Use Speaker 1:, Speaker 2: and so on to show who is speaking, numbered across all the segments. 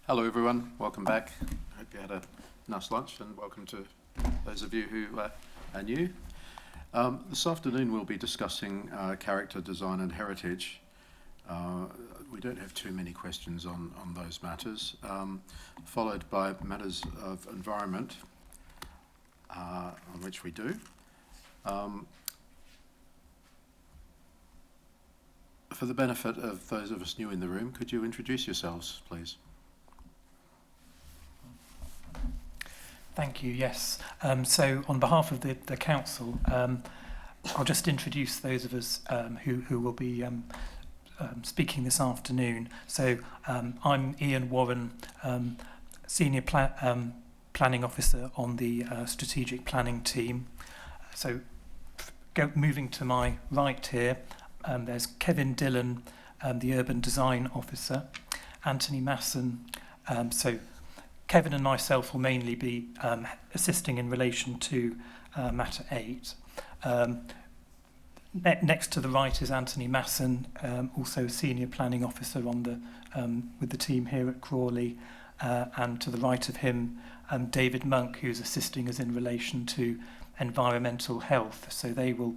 Speaker 1: Hello everyone, welcome back. Hope you had a nice lunch and welcome to those of you who are new. This afternoon we'll be discussing character design and heritage. We don't have too many questions on those matters, followed by matters of environment, on which we do. For the benefit of those of us new in the room, could you introduce yourselves, please?
Speaker 2: Thank you, yes. So on behalf of the Council, I'll just introduce those of us who will be speaking this afternoon. So I'm Ian Warren, Senior Planning Officer on the Strategic Planning team. So moving to my right here, there's Kevin Dillon, the Urban Design Officer, Anthony Masson. So Kevin and myself will mainly be assisting in relation to Matter 8. Next to the right is Anthony Masson, also Senior Planning Officer on the with the team here at Crawley, and to the right of him, David Monk, who's assisting us in relation to environmental health. So they will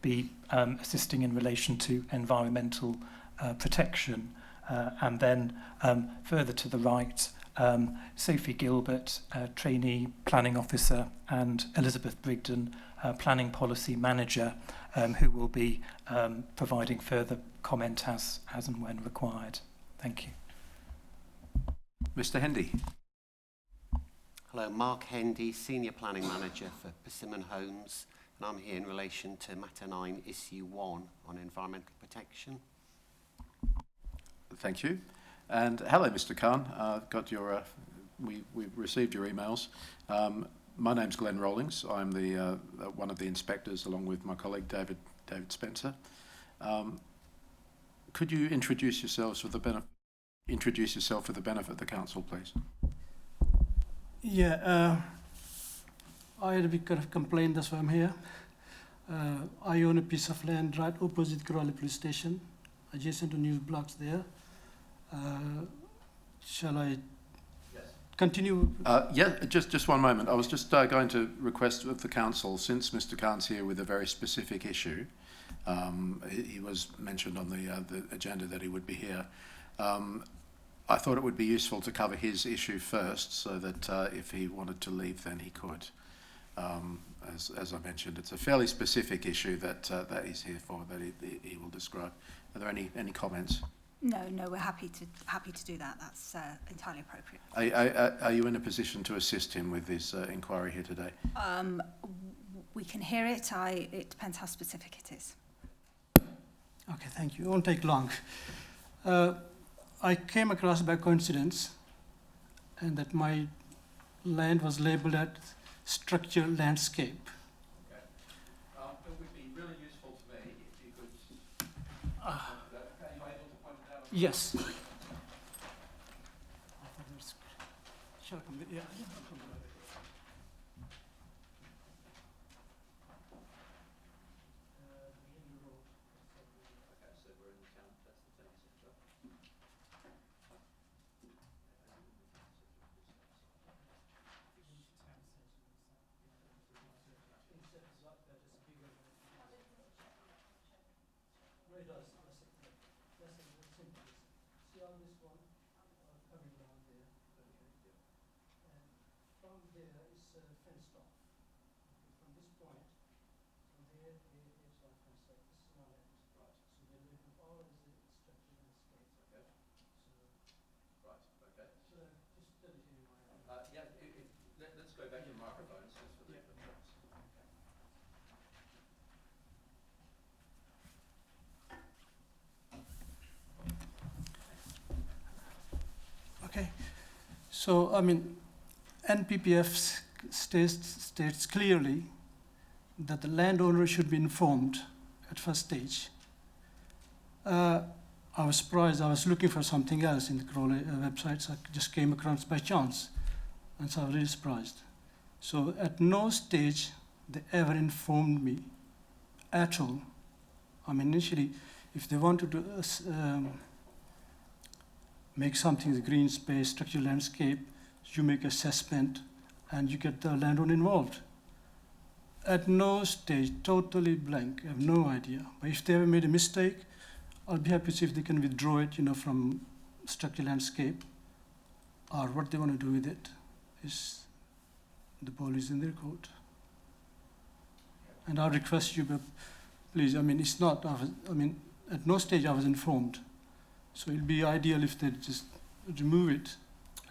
Speaker 2: be assisting in relation to environmental protection. And then further to the right, Sophie Gilbert, Trainee Planning Officer, and Elizabeth Brigden, Planning Policy Manager, who will be providing further comment as and when required. Thank you.
Speaker 1: Mr. Hendy.
Speaker 3: Hello, Mark Hendy, Senior Planning Manager for Persimmon Homes, and I'm here in relation to Matter 9, Issue 1 on environmental protection.
Speaker 1: Thank you. And hello, Mr. Khan. Got your. We've received your emails. My name's Glenn Rawlings. I'm the one of the inspectors, along with my colleague David Spencer. Could you introduce yourselves for the benefit of the council, please?
Speaker 4: Yeah, I had a bit of complaint. That's why I'm here. I own a piece of land right opposite Crawley Police Station, adjacent to new blocks there. Shall I continue?
Speaker 1: Yeah, just one moment. I was just going to request of the council, since Mr. Khan's here with a very specific issue, he was mentioned on the agenda that he would be here. I thought it would be useful to cover his issue first, so that if he wanted to leave, then he could. As I mentioned, it's a fairly specific issue that he's here for, that he will describe. Are there any comments?
Speaker 5: No, we're happy to do that. That's entirely appropriate.
Speaker 1: Are you in a position to assist him with this inquiry here today?
Speaker 5: We can hear it. It depends how specific it is.
Speaker 4: Okay, thank you. It won't take long. I came across by coincidence, and that my land was labelled as structured landscape.
Speaker 1: Okay. It would be really useful to me if you could.
Speaker 4: Yes. Shall I come? Yeah.
Speaker 1: Let's go back to the microphones just for the
Speaker 4: Okay. So, I mean, NPPF states clearly that the landowner should be informed at first stage. I was surprised. I was looking for something else in the Crawley website, so I just came across by chance, and so I was really surprised. So at no stage they ever informed me at all. I mean, initially, if they wanted to make something the green space, structural landscape, you make assessment, and you get the landowner involved. At no stage, totally blank, I have no idea. But if they ever made a mistake, I'll be happy to see if they can withdraw it, from structural landscape, or what they want to do with it. Is the ball is in their court. And I request you, but please, it's not, at no stage I was informed. So it'll be ideal if they just remove it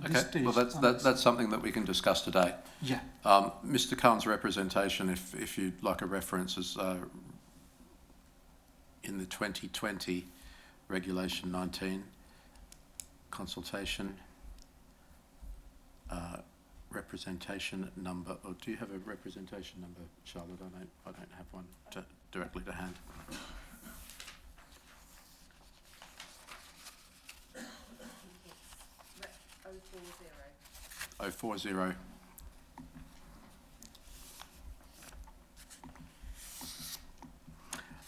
Speaker 4: at this
Speaker 1: Okay,
Speaker 4: stage.
Speaker 1: well that's something that we can discuss today.
Speaker 4: Yeah.
Speaker 1: Mr. Khan's representation, if you'd like a reference, is in the 2020 Regulation 19 consultation representation number. Or do you have a representation number, Charlotte? I don't have one directly to hand. Oh, 40.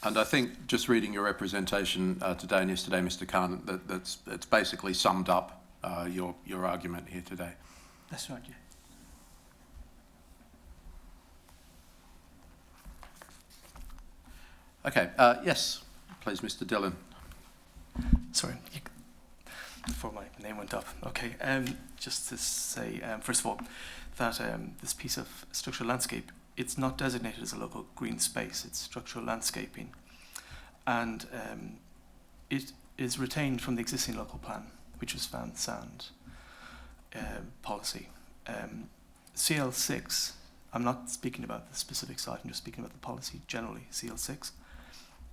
Speaker 1: And I think just reading your representation today and yesterday, Mr. Khan, that's basically summed up your argument here today.
Speaker 4: That's right, yeah.
Speaker 1: Okay, yes, please, Mr. Dillon.
Speaker 6: Sorry, before my name went up. Okay, just to say, first of all, that this piece of structural landscape, it's not designated as a local green space, it's structural landscaping. And it is retained from the existing local plan, which was found sound policy. CL6, I'm not speaking about the specific site, I'm just speaking about the policy generally, CL6.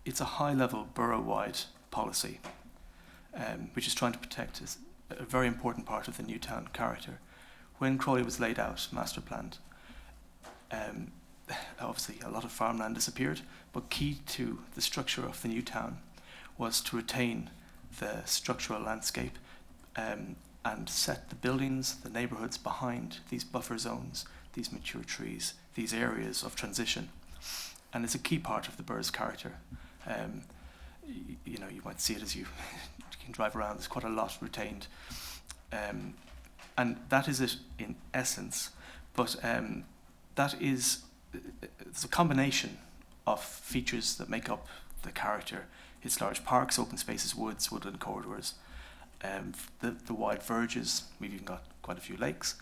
Speaker 6: It's a high-level borough-wide policy, which is trying to protect a very important part of the new town character. When Crawley was laid out, master planned, obviously a lot of farmland disappeared, but key to the structure of the new town was to retain the structural landscape and set the buildings, the neighbourhoods behind these buffer zones, these mature trees, these areas of transition. And it's a key part of the borough's character. You might see it as you can drive around, there's quite a lot retained. And that is it in essence, but it's a combination of features that make up the character. It's large parks, open spaces, woods, woodland corridors, the wide verges. We've even got quite a few lakes.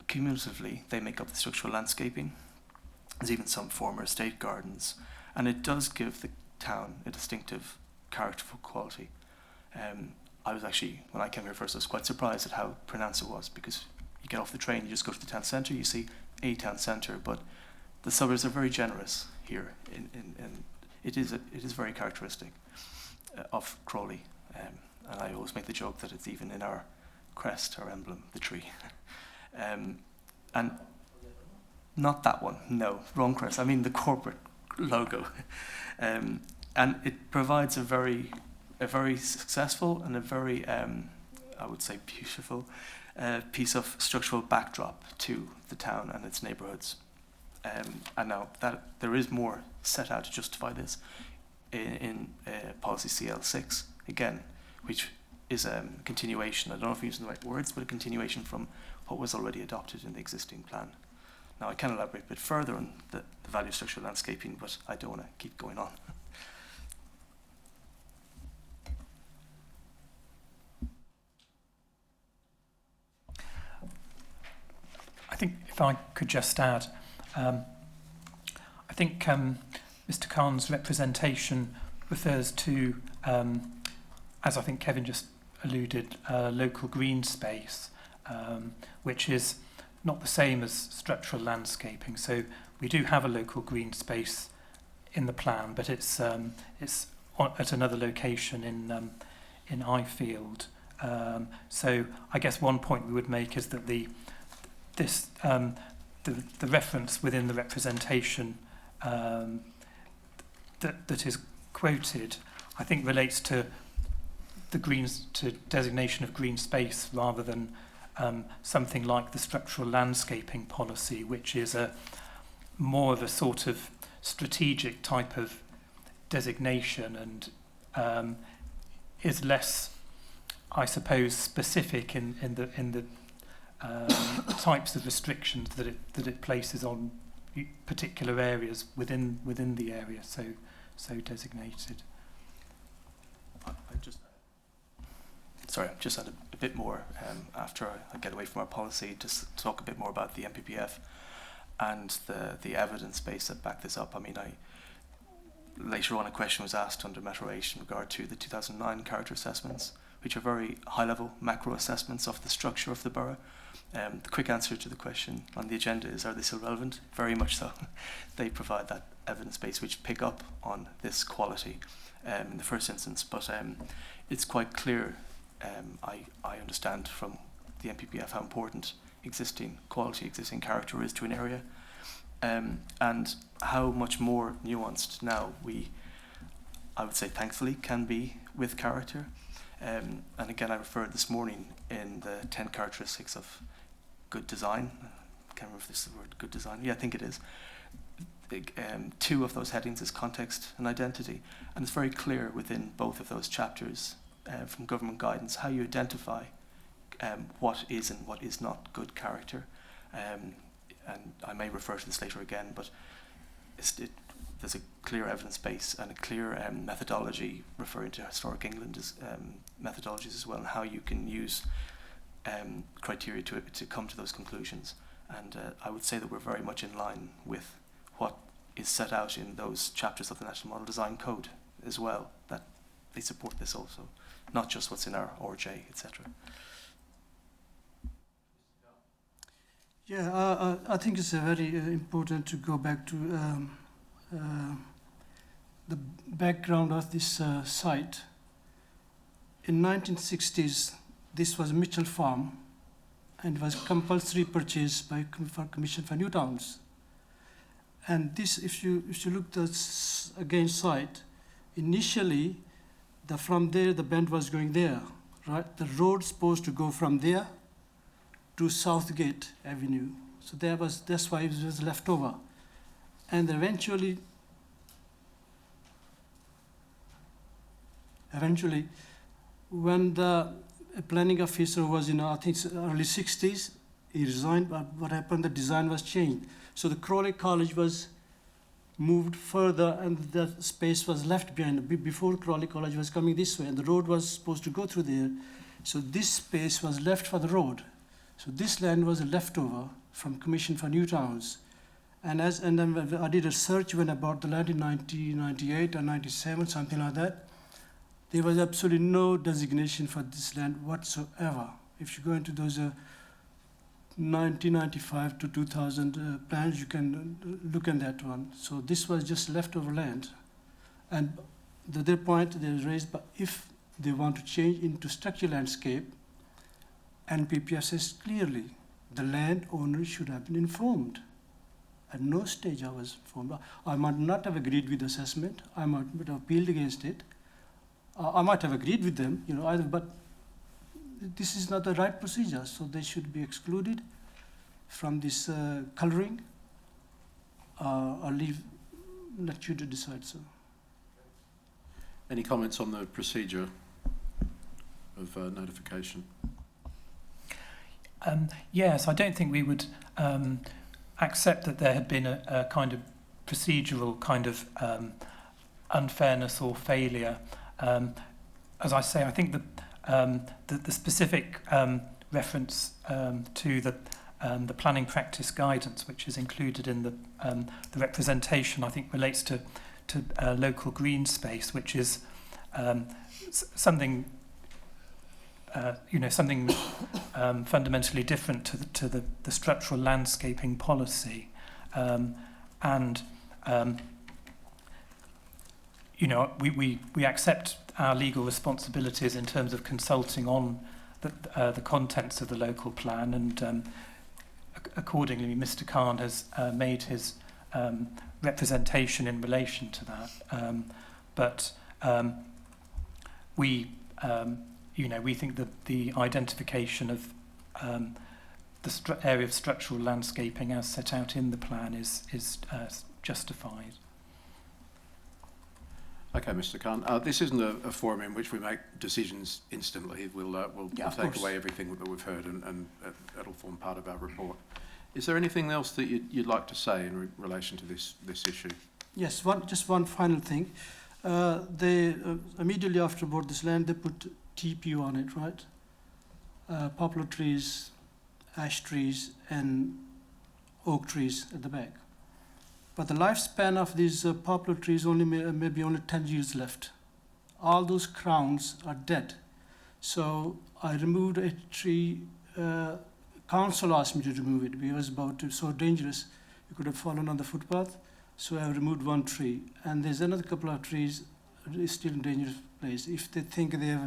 Speaker 6: Cumulatively, they make up the structural landscaping. There's even some former estate gardens, and it does give the town a distinctive characterful quality. I was actually, when I came here first, I was quite surprised at how pronounced it was, because you get off the train, you just go to the town centre, you see a town centre, but the suburbs are very generous here, and it is very characteristic of Crawley. And I always make the joke that it's even in our crest, our emblem, the tree. And not that one, no, wrong crest. I mean the corporate logo. And it provides a very successful and a very, I would say, beautiful piece of structural backdrop to the town and its neighbourhoods. And now that there is more set out to justify this in policy CL6 again, which is a continuation. I don't know if I'm using the right words, but a continuation from what was already adopted in the existing plan. Now I can elaborate a bit further on the value of structural landscaping, but I don't want to keep going on.
Speaker 2: I think if I could just add, I think Mr. Khan's representation refers to, as I think Kevin just alluded, local green space, which is not the same as structural landscaping. So we do have a local green space in the plan, but it's at another location in Highfield. So I guess one point we would make is that the reference within the representation that is quoted, I think relates to to designation of green space rather than something like the structural landscaping policy, which is more of a sort of strategic type of designation and is less I suppose, specific in the types of restrictions that it places on particular areas within the area so designated.
Speaker 6: I just add a bit more after I get away from our policy, just to talk a bit more about the MPPF and the evidence base that back this up. I mean, later on a question was asked under Metro 8 in regard to the 2009 character assessments, which are very high-level macro assessments of the structure of the borough. The quick answer to the question on the agenda is, are they still relevant? Very much so. They provide that evidence base which pick up on this quality in the first instance, but it's quite clear, I understand from the MPPF how important existing character is to an area, and how much more nuanced now I would say thankfully, can be with character. And again, I referred this morning in the 10 characteristics of good design. I can't remember if this is the word good design. Yeah, I think it is. 2 of those headings is context and identity. And it's very clear within both of those chapters from government guidance how you identify what is and what is not good character. And I may refer to this later again, but there's a clear evidence base and a clear methodology referring to Historic England as methodologies as well, and how you can use criteria to come to those conclusions. And I would say that we're very much in line with what is set out in those chapters of the National Model Design Code as well, that they support this also, not just what's in our RJ, etc.
Speaker 4: Yeah, I think it's very important to go back to the background of this site. In 1960s, this was Mitchell Farm, and was compulsory purchase for Commission for New Towns. And this, if you look this again site, initially, from there the bend was going there, right? The road's supposed to go from there to Southgate Avenue. So that's why it was left over. And eventually, when the planning officer was I think early 60s, he resigned, but what happened, the design was changed. So the Crawley College was moved further and the space was left behind. Before Crawley College was coming this way and the road was supposed to go through there. So this space was left for the road. So this land was a leftover from Commission for New Towns. And then I did a search when I bought the land in 1998 or 97, something like that. There was absolutely no designation for this land whatsoever. If you go into those 1995 to 2000 plans, you can look at that one. So this was just leftover land. And the point they raised, but if they want to change into structural landscape, NPPF says clearly the landowner should have been informed. At no stage I was informed. I might not have agreed with the assessment. I might have appealed against it. I might have agreed with them, either, but this is not the right procedure, so they should be excluded from this colouring. I'll let you to decide, so.
Speaker 1: Any comments on the procedure of notification?
Speaker 2: Yes, I don't think we would accept that there had been a kind of procedural kind of unfairness or failure. As I say, I think the specific reference to the planning practice guidance, which is included in the representation, I think relates to local green space, which is something something fundamentally different to the structural landscaping policy, we accept our legal responsibilities in terms of consulting on the contents of the local plan, and accordingly, Mr. Khan has made his representation in relation to that. But we think that the identification of the area of structural landscaping as set out in the plan is justified.
Speaker 1: Okay, Mr. Khan. This isn't a forum in which we make decisions instantly. We'll
Speaker 4: of
Speaker 1: take
Speaker 4: course.
Speaker 1: away everything that we've heard, and it'll form part of our report. Is there anything else that you'd like to say in relation to this issue?
Speaker 4: Yes, just one final thing. They immediately after bought this land, they put TPU on it, right? Poplar trees, ash trees, and oak trees at the back. But the lifespan of these poplar trees maybe only 10 years left. All those crowns are dead. So I removed a tree. Council asked me to remove it because it was about to so dangerous. It could have fallen on the footpath. So I removed one tree, and there's another couple of trees still in dangerous place. If they think they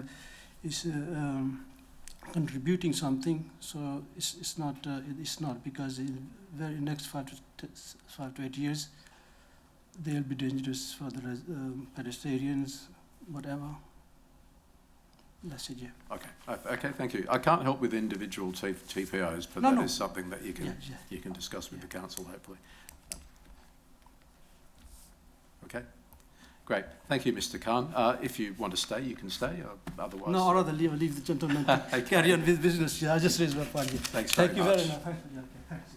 Speaker 4: is contributing something, so it's not because in the very next 5 to 8 years they'll be dangerous for the pedestrians, whatever. That's it, yeah.
Speaker 1: Okay, thank you. I can't help with individual TPOs, but that is something that you can discuss with the council, hopefully. Okay, great. Thank you, Mr. Khan. If you want to stay, you can stay. Otherwise,
Speaker 4: no, I'd rather leave the gentleman to carry on with business. Yeah, I just raised my point.
Speaker 1: Thanks
Speaker 4: Thank you
Speaker 1: much.
Speaker 4: very much. Thanks.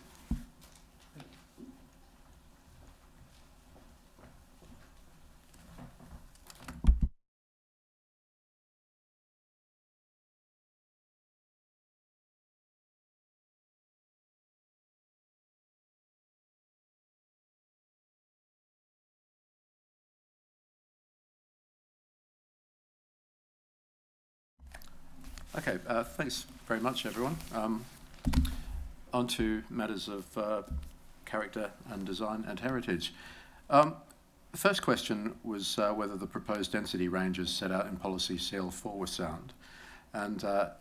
Speaker 1: Okay, thanks very much, everyone. On to matters of character and design and heritage. The first question was whether the proposed density ranges set out in policy CL4 were sound. And to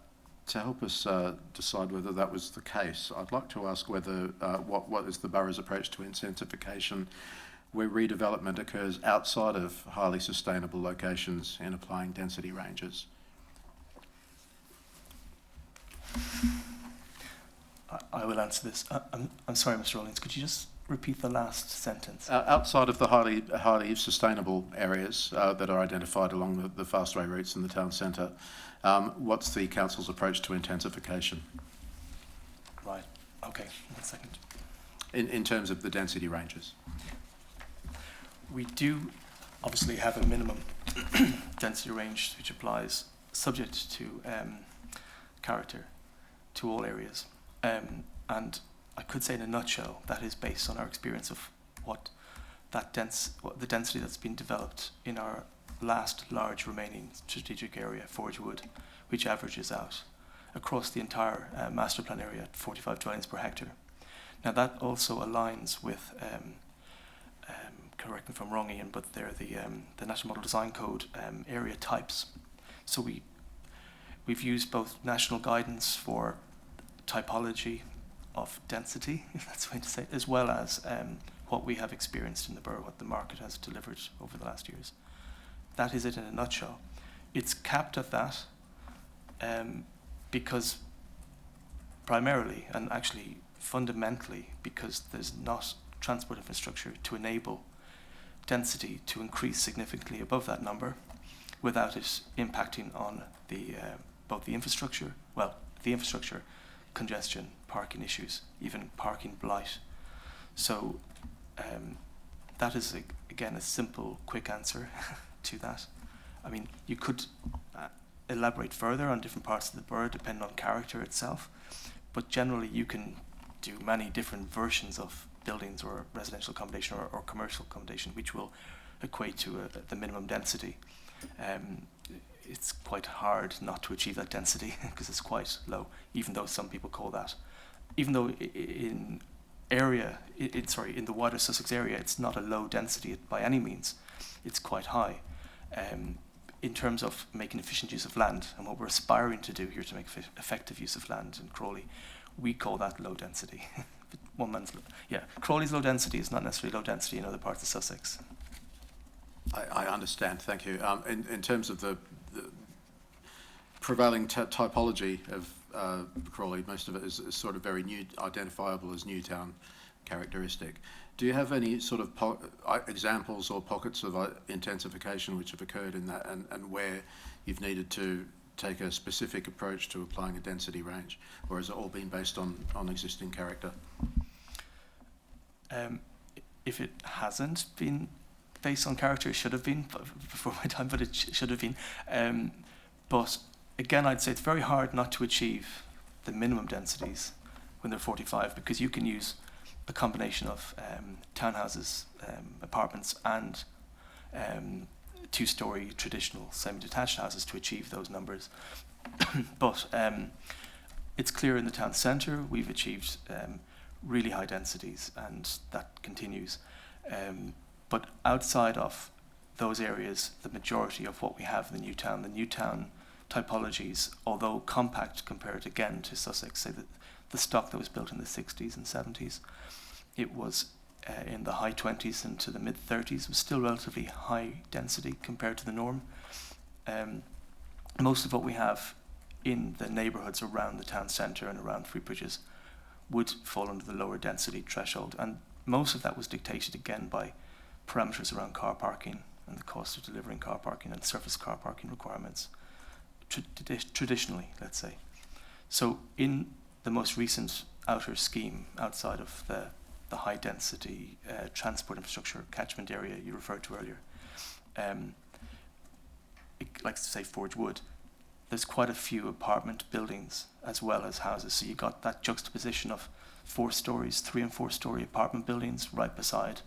Speaker 1: help us decide whether that was the case, I'd like to ask whether what is the borough's approach to intensification where redevelopment occurs outside of highly sustainable locations in applying density ranges?
Speaker 6: I will answer this. I'm sorry, Mr. Rollins, could you just repeat the last sentence?
Speaker 1: Outside of the highly sustainable areas that are identified along the fastway routes in the town centre, what's the council's approach to intensification?
Speaker 6: Right, okay, 1 second.
Speaker 1: In terms of the density ranges?
Speaker 6: We do obviously have a minimum density range which applies subject to character to all areas. And I could say in a nutshell that is based on our experience of what the density that's been developed in our last large remaining strategic area, Forge Wood, which averages out across the entire master plan area at 45 dwellings per hectare. Now that also aligns with, correct me if I'm wrong, Ian, but they're the National Model Design Code area types. So we've used both national guidance for typology of density, if that's the way to say it, as well as what we have experienced in the borough, what the market has delivered over the last years. That is it in a nutshell. It's capped at that because primarily, and actually fundamentally, because there's not transport infrastructure to enable density to increase significantly above that number without it impacting on the both the infrastructure, congestion, parking issues, even parking blight. So that is, again, a simple, quick answer to that. I mean, you could elaborate further on different parts of the borough depending on character itself, but generally you can do many different versions of buildings or residential accommodation or commercial accommodation which will equate to the minimum density. It's quite hard not to achieve that density because it's quite low, even though some people call that. Even though in the wider Sussex area, it's not a low density by any means. It's quite high. In terms of making efficient use of land, and what we're aspiring to do here to make effective use of land in Crawley, we call that low density. Crawley's low density is not necessarily low density in other parts of Sussex.
Speaker 1: I understand, thank you. In terms of the prevailing typology of Crawley, most of it is sort of very new, identifiable as Newtown characteristic. Do you have any sort of examples or pockets of intensification which have occurred in that, and where you've needed to take a specific approach to applying a density range, or has it all been based on existing character?
Speaker 6: If it hasn't been based on character, it should have been before my time, but it should have been. But again, I'd say it's very hard not to achieve the minimum densities when they're 45, because you can use a combination of townhouses, apartments, and two-storey traditional semi-detached houses to achieve those numbers. But it's clear in the town centre we've achieved really high densities, and that continues. But outside of those areas, the majority of what we have in the new town typologies, although compact compared again to Sussex, say that the stock that was built in the 60s and 70s, it was in the high 20s and to the mid 30s, was still relatively high density compared to the norm. Most of what we have in the neighbourhoods around the town centre and around Three Bridges would fall under the lower density threshold, and most of that was dictated again by parameters around car parking and the cost of delivering car parking and surface car parking requirements traditionally, let's say. So in the most recent outer scheme, outside of the high density transport infrastructure catchment area you referred to earlier, like to say Forge Wood, there's quite a few apartment buildings as well as houses. So you got that juxtaposition of 4 stories, 3 and 4 story apartment buildings right beside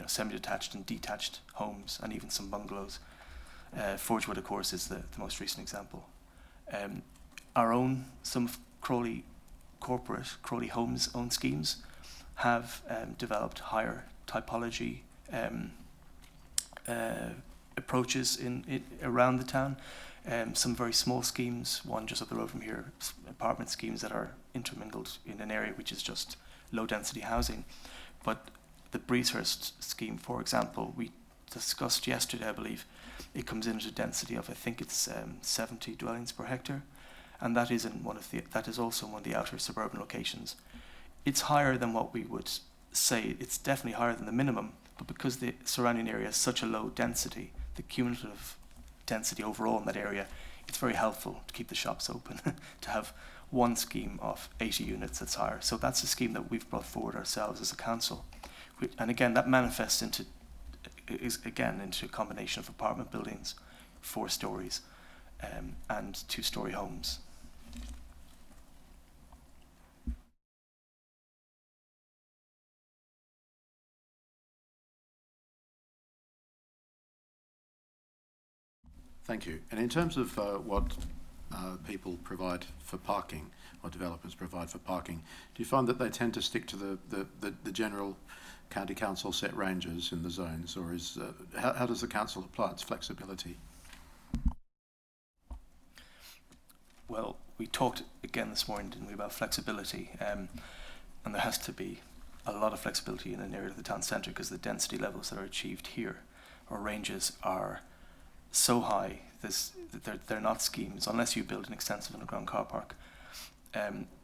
Speaker 6: semi-detached and detached homes, and even some bungalows. Forge Wood, of course, is the most recent example. Some of Crawley Homes' own schemes have developed higher typology approaches around the town. Some very small schemes, one just up the road from here, apartment schemes that are intermingled in an area which is just low density housing. But the Breezehurst scheme, for example, we discussed yesterday, I believe, it comes in at a density of, I think it's 70 dwellings per hectare, and that is also in one of the outer suburban locations. It's higher than what we would say, it's definitely higher than the minimum, but because the surrounding area is such a low density, the cumulative density overall in that area, it's very helpful to keep the shops open, to have one scheme of 80 units that's higher. So that's a scheme that we've brought forward ourselves as a council. And again, that manifests into a combination of apartment buildings, 4 stories, and 2-story homes.
Speaker 1: Thank you. And in terms of what people provide for parking, or developers provide for parking, do you find that they tend to stick to the general county council set ranges in the zones, or is how does the council apply its flexibility?
Speaker 6: Well, we talked again this morning, didn't we, about flexibility, and there has to be a lot of flexibility in an area of the town centre, because the density levels that are achieved here, or ranges, are so high that they're not schemes unless you build an extensive underground car park.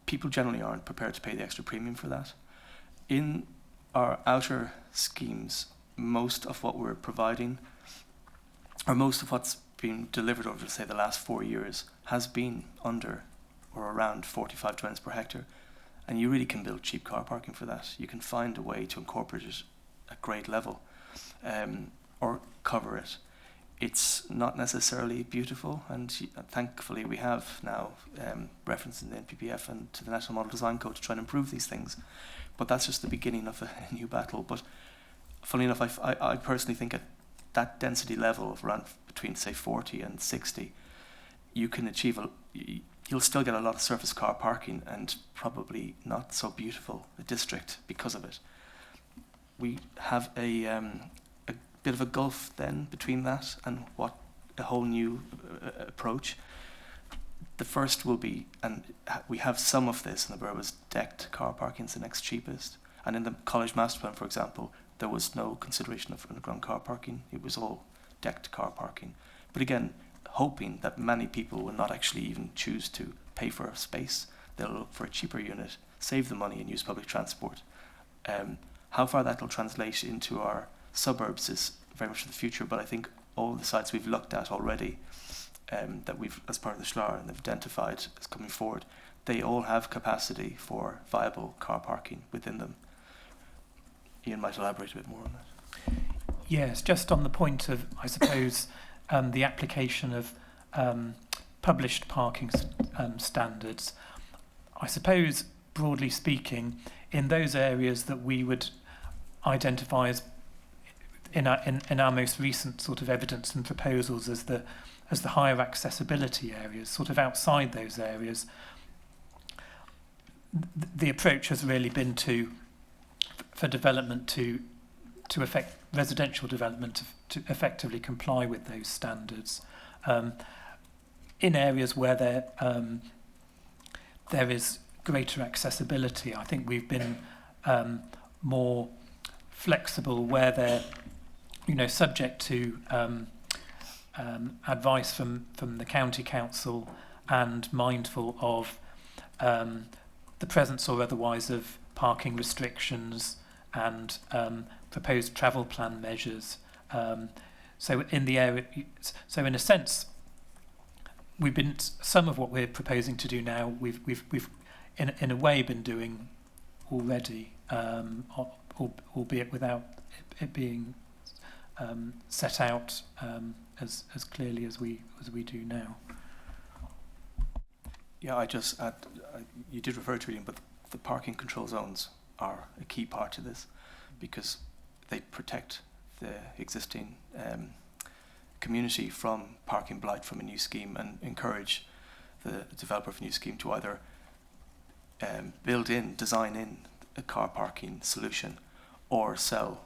Speaker 6: People generally aren't prepared to pay the extra premium for that. In our outer schemes, most of what we're providing, or most of what's been delivered over, say, the last 4 years, has been under or around 45 dwellings per hectare, and you really can build cheap car parking for that. You can find a way to incorporate it at grade level, or cover it. It's not necessarily beautiful, and thankfully we have now reference in the NPPF and to the National Model Design Code to try and improve these things. But that's just the beginning of a new battle. But funnily enough, I personally think at that density level of around between, say, 40 and 60, you can achieve you'll still get a lot of surface car parking and probably not so beautiful a district because of it. We have a bit of a gulf then between that and what a whole new approach. The first will be, and we have some of this in the borough, is decked car parking is the next cheapest. And in the college master plan, for example, there was no consideration of underground car parking. It was all decked car parking. But again, hoping that many people will not actually even choose to pay for a space. They'll look for a cheaper unit save the money and use public transport. How far that will translate into our suburbs is very much the future, but I think all the sites we've looked at already, that we've, as part of the SLAR, and they've identified as coming forward, they all have capacity for viable car parking within them. Ian might elaborate a bit more on that.
Speaker 2: Yes, just on the point of, I suppose, the application of published parking standards. I suppose, broadly speaking, in those areas that we would identify as in our most recent sort of evidence and proposals as the higher accessibility areas, sort of outside those areas, the approach has really been for development to affect residential development to effectively comply with those standards. In areas where there is greater accessibility, I think we've been more flexible where they're, subject to advice from the county council and mindful of the presence or otherwise of parking restrictions and proposed travel plan measures. So in a sense, some of what we're proposing to do now, we've in a way been doing already, albeit without it being set out as clearly as we do now.
Speaker 6: Yeah, I just add, you did refer to it, but the parking control zones are a key part of this because they protect the existing community from parking blight from a new scheme and encourage the developer of a new scheme to either design in a car parking solution or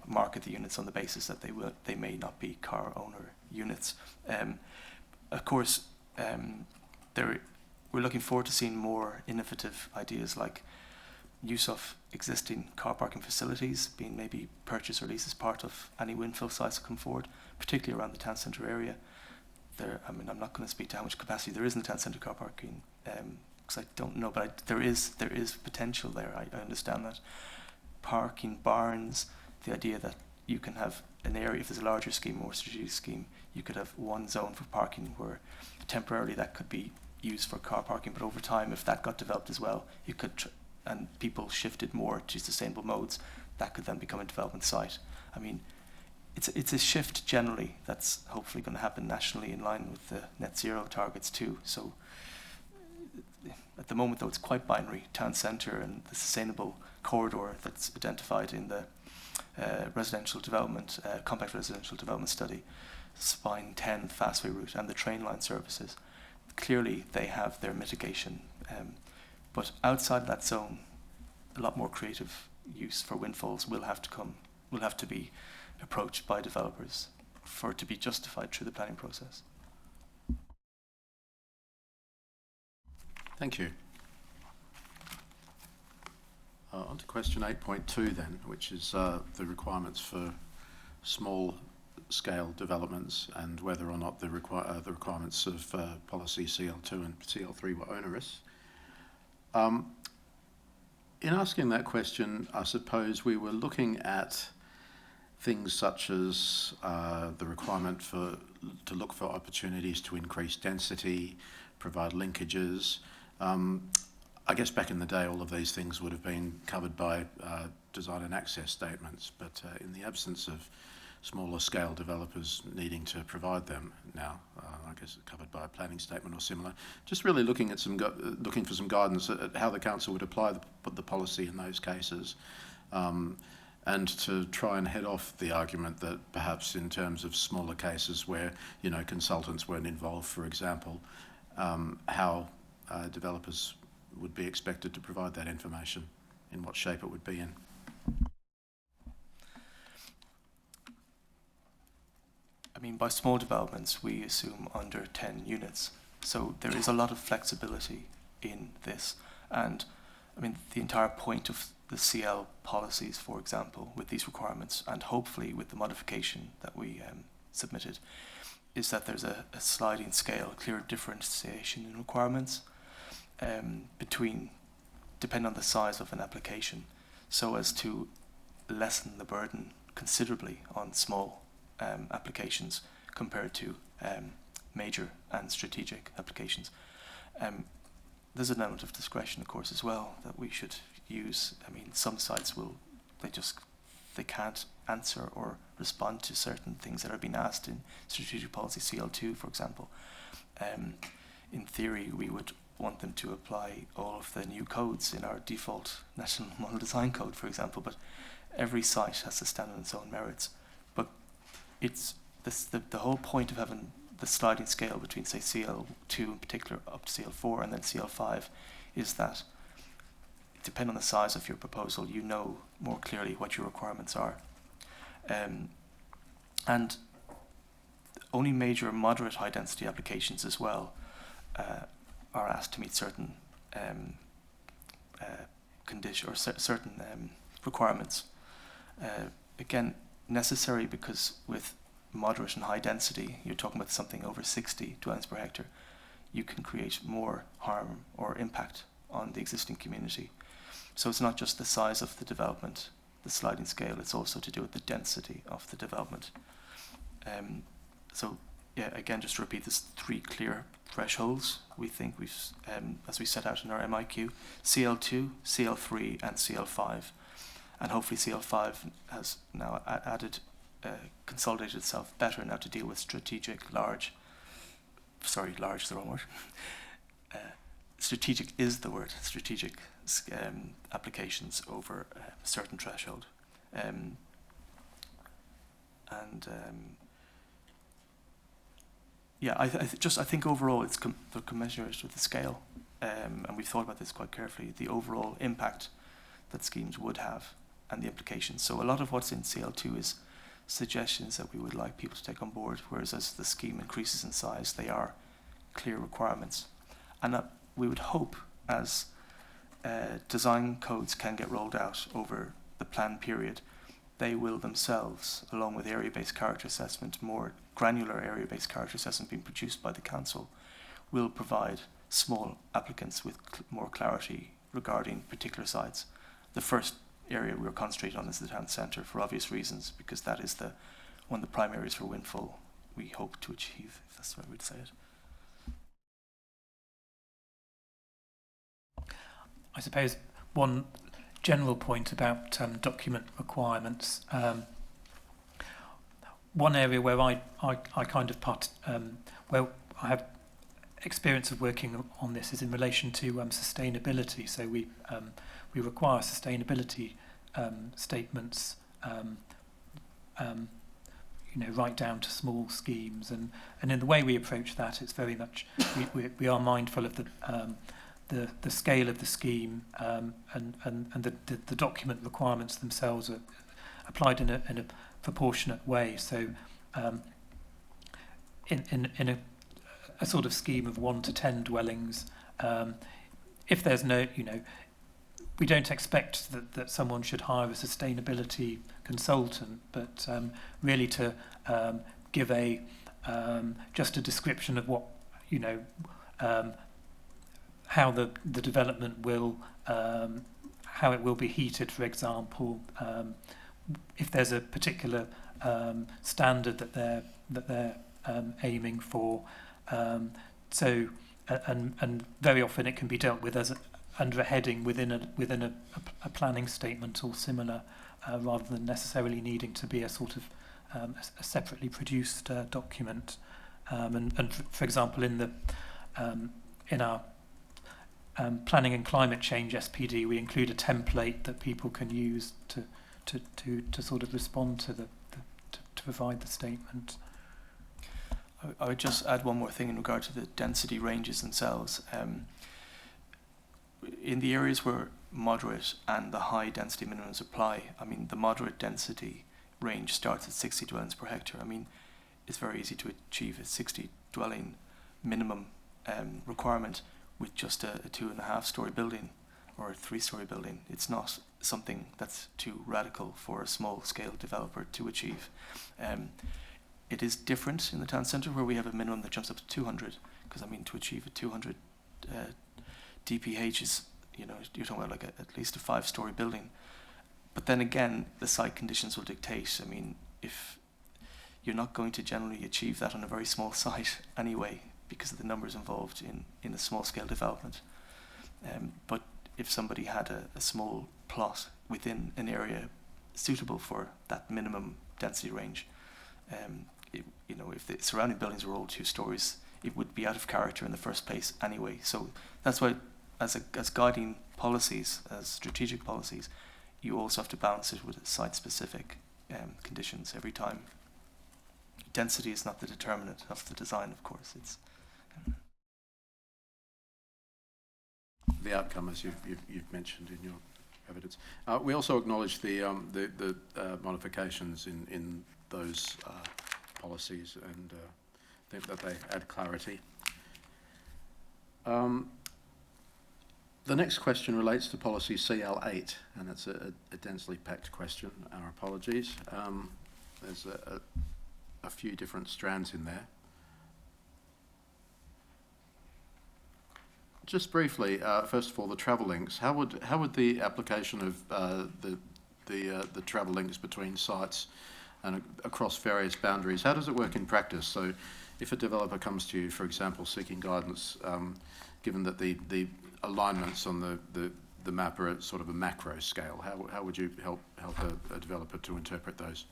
Speaker 6: market the units on the basis that they may not be car owner units. Of course, we're looking forward to seeing more innovative ideas like use of existing car parking facilities being maybe purchased or leased as part of any windfill sites that come forward, particularly around the town centre area. I'm not going to speak to how much capacity there is in the town centre car parking because I don't know, but there is potential there. I understand that. Parking barns, the idea that you can have an area, if there's a larger scheme or strategic scheme, you could have one zone for parking where temporarily that could be used for car parking, but over time, if that got developed as well, you could, and people shifted more to sustainable modes, that could then become a development site. I mean, it's a shift generally that's hopefully going to happen nationally in line with the net zero targets too. So at the moment, though, it's quite binary. Town centre and the sustainable corridor that's identified in the residential development, compact residential development study, Spine 10 fastway route and the train line services. Clearly, they have their mitigation, but outside of that zone, a lot more creative use for windfalls will have to be approached by developers for it to be justified through the planning process.
Speaker 1: Thank you. On to question 8.2 then, which is the requirements for small-scale developments and whether or not the requirements of policy CL2 and CL3 were onerous. In asking that question, I suppose we were looking at things such as the requirement to look for opportunities to increase density, provide linkages. I guess back in the day, all of these things would have been covered by design and access statements, but in the absence of smaller scale developers needing to provide them now, I guess covered by a planning statement or similar. Just really looking at looking for some guidance at how the council would apply the policy in those cases, and to try and head off the argument that perhaps in terms of smaller cases where consultants weren't involved, for example, how developers would be expected to provide that information, in what shape it would be in.
Speaker 6: I mean, by small developments, we assume under 10 units. So there is a lot of flexibility in this. And I mean, the entire point of the CL policies, for example, with these requirements, and hopefully with the modification that we submitted, is that there's a sliding scale, a clear differentiation in requirements between depend on the size of an application, so as to lessen the burden considerably on small applications compared to major and strategic applications. There's an element of discretion, of course, as well, that we should use. I mean, some sites they can't answer or respond to certain things that are being asked in strategic policy CL2, for example. In theory, we would want them to apply all of the new codes in our default National Model Design Code, for example, but every site has to stand on its own merits. But it's the whole point of having the sliding scale between, say, CL2 in particular up to CL4 and then CL5 is that, depending on the size of your proposal, you know more clearly what your requirements are. And only major and moderate high density applications as well are asked to meet certain conditions or certain requirements. Again, necessary because with moderate and high density, you're talking about something over 60 dwellings per hectare, you can create more harm or impact on the existing community. So it's not just the size of the development, the sliding scale, it's also to do with the density of the development. So yeah, again, just to repeat, there's 3 clear thresholds we think we've, as we set out in our MIQ, CL2, CL3 and CL5. And hopefully CL5 has now consolidated itself better now to deal with strategic, large is the wrong word. Strategic is the word, strategic applications over a certain threshold. Yeah, I think overall it's the commensurate with the scale, and we've thought about this quite carefully, the overall impact that schemes would have and the implications. So a lot of what's in CL2 is suggestions that we would like people to take on board, whereas as the scheme increases in size, they are clear requirements. And we would hope as design codes can get rolled out over the plan period, they will themselves, along with area-based character assessment, more granular area-based character assessment being produced by the council, will provide small applicants with more clarity regarding particular sites. The first area we're concentrating on is the town centre for obvious reasons, because that is one of the prime areas for windfall we hope to achieve, if that's the right way to say it.
Speaker 2: I suppose one general point about document requirements. One area where I kind of where I have experience of working on this is in relation to sustainability. So we require sustainability statements, right down to small schemes, and in the way we approach that, it's very much we are mindful of the scale of the scheme, and the document requirements themselves are applied in a proportionate way. So in a sort of scheme of 1 to 10 dwellings, if there's no, we don't expect that someone should hire a sustainability consultant, but really to give just a description of what, how the development will, how it will be heated, for example, if there's a particular standard that they're aiming for. So very often it can be dealt with as under a heading within a planning statement or similar, rather than necessarily needing to be a sort of a separately produced document. And for example, in our planning and climate change SPD, we include a template that people can use to sort of respond to to provide the statement.
Speaker 6: I would just add one more thing in regard to the density ranges themselves. In the areas where moderate and the high density minimums apply, I mean, the moderate density range starts at 60 dwellings per hectare. I mean, it's very easy to achieve a 60 dwelling minimum requirement with just a 2.5 story building or a 3-story building. It's not something that's too radical for a small scale developer to achieve. It is different in the town centre where we have a minimum that jumps up to 200, because I mean, to achieve a 200 DPH you know, you're talking about like at least a 5-story building. But then again, the site conditions will dictate. I mean, if you're not going to generally achieve that on a very small site anyway, because of the numbers involved in a small-scale development. But if somebody had a small plot within an area suitable for that minimum density range, you know, if the surrounding buildings were all 2 stories, it would be out of character in the first place anyway. So that's why, as guiding policies, as strategic policies, you also have to balance it with site-specific conditions every time. Density is not the determinant of the design, of course. It's
Speaker 1: the outcome, as you've mentioned in your evidence. We also acknowledge the modifications in those policies, and think that they add clarity. The next question relates to policy CL8, and it's a densely packed question. Our apologies. There's a few different strands in there. Just briefly, first of all, the travel links. How would the application of the travel links between sites and across various boundaries, how does it work in practice? So, if a developer comes to you, for example, seeking guidance, given that the alignments on the map are at sort of a macro scale, how would you help a developer to interpret those?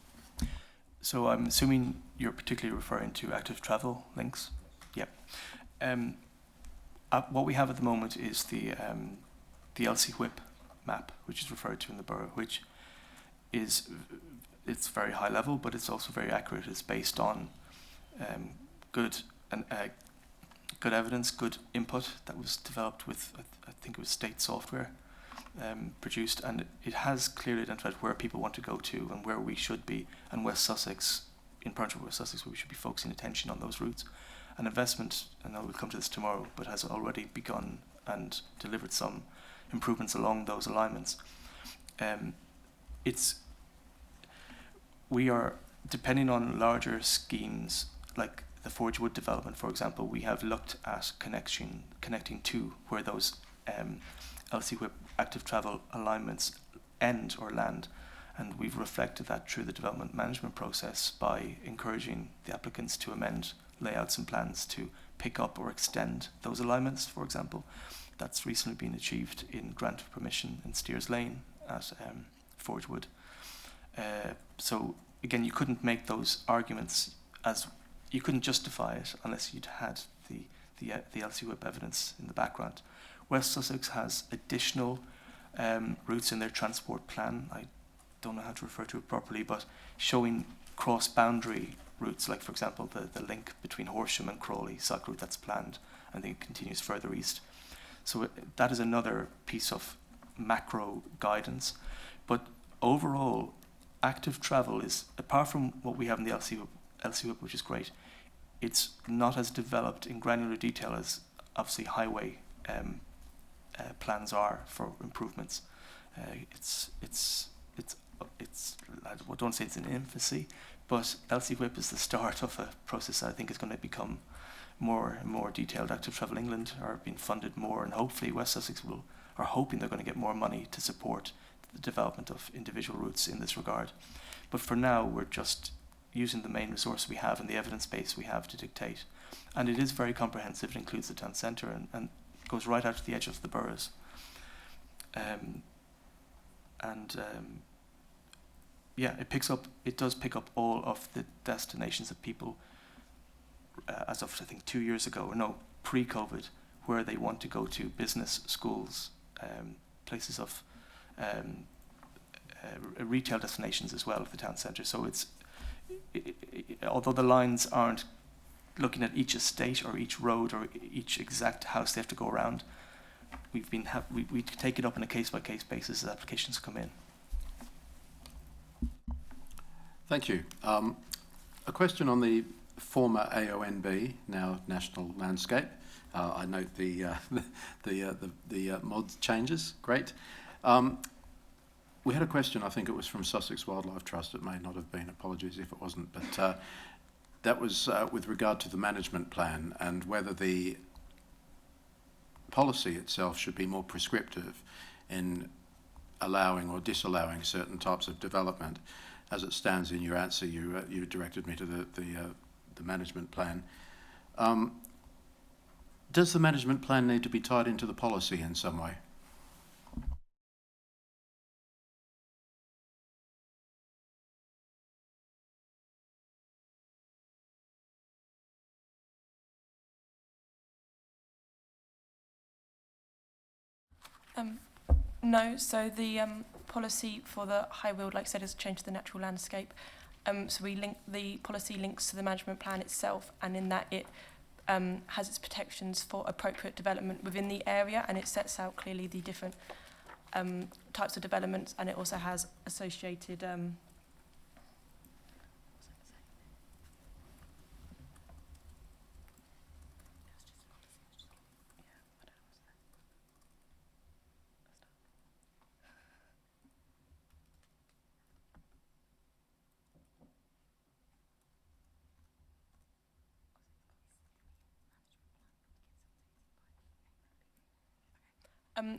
Speaker 6: So I'm assuming you're particularly referring to active travel links. Yep. What we have at the moment is the LC Whip map, which is referred to in the borough, which is it's very high level, but it's also very accurate. It's based on good evidence, good input that was developed with I think it was state software produced, and it has clearly identified where people want to go to and where we should be. And West Sussex, in partnership with West Sussex, we should be focusing attention on those routes. An investment, and I will come to this tomorrow, but has already begun and delivered some improvements along those alignments. We are, depending on larger schemes, like the Forgewood development, for example, we have looked at connecting to where those LC Whip active travel alignments end or land, and we've reflected that through the development management process by encouraging the applicants to amend layouts and plans to pick up or extend those alignments, for example. That's recently been achieved in grant of permission in Steers Lane at Forgewood. So again, you couldn't make those arguments as you couldn't justify it unless you'd had the LC Whip evidence in the background. West Sussex has additional routes in their transport plan. I don't know how to refer to it properly, but showing cross-boundary routes, like for example the link between Horsham and Crawley cycle route that's planned, and then it continues further east. So that is another piece of macro guidance. But overall, active travel is, apart from what we have in the LC Whip, which is great, it's not as developed in granular detail as obviously highway plans are for improvements. I don't say it's in infancy, but LC Whip is the start of a process that I think is going to become more and more detailed. Active Travel England are being funded more, and hopefully West Sussex are hoping they're going to get more money to support the development of individual routes in this regard. But for now, we're just using the main resource we have and the evidence base we have to dictate. And it is very comprehensive. It includes the town centre and goes right out to the edge of the boroughs. It does pick up all of the destinations that people, as of I think 2 years ago, or no, pre-COVID, where they want to go to, business, schools, places of retail destinations as well of the town centre. So although the lines aren't looking at each estate or each road or each exact house they have to go around, we take it up on a case-by-case basis as applications come in. Thank you.
Speaker 1: A question on the former AONB, now National Landscape. I note the mod changes. Great. We had a question, I think it was from Sussex Wildlife Trust. It may not have been, apologies if it wasn't, but that was with regard to the management plan and whether the policy itself should be more prescriptive in allowing or disallowing certain types of development. As it stands in your answer, you directed me to the management plan. Does the management plan need to be tied into the policy in some way?
Speaker 7: No, so the policy for the high weald, like I said, has changed the natural landscape. So the policy links to the management plan itself, and in that it has its protections for appropriate development within the area, and it sets out clearly the different types of developments, and it also has associated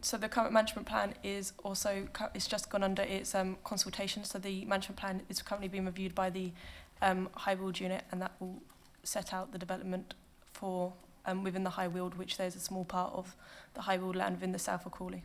Speaker 7: so the current management plan is also, it's just gone under its consultation. So the management plan is currently being reviewed by the high weald unit, and that will set out the development for within the high weald, which there's a small part of the high weald land within the south of Crawley.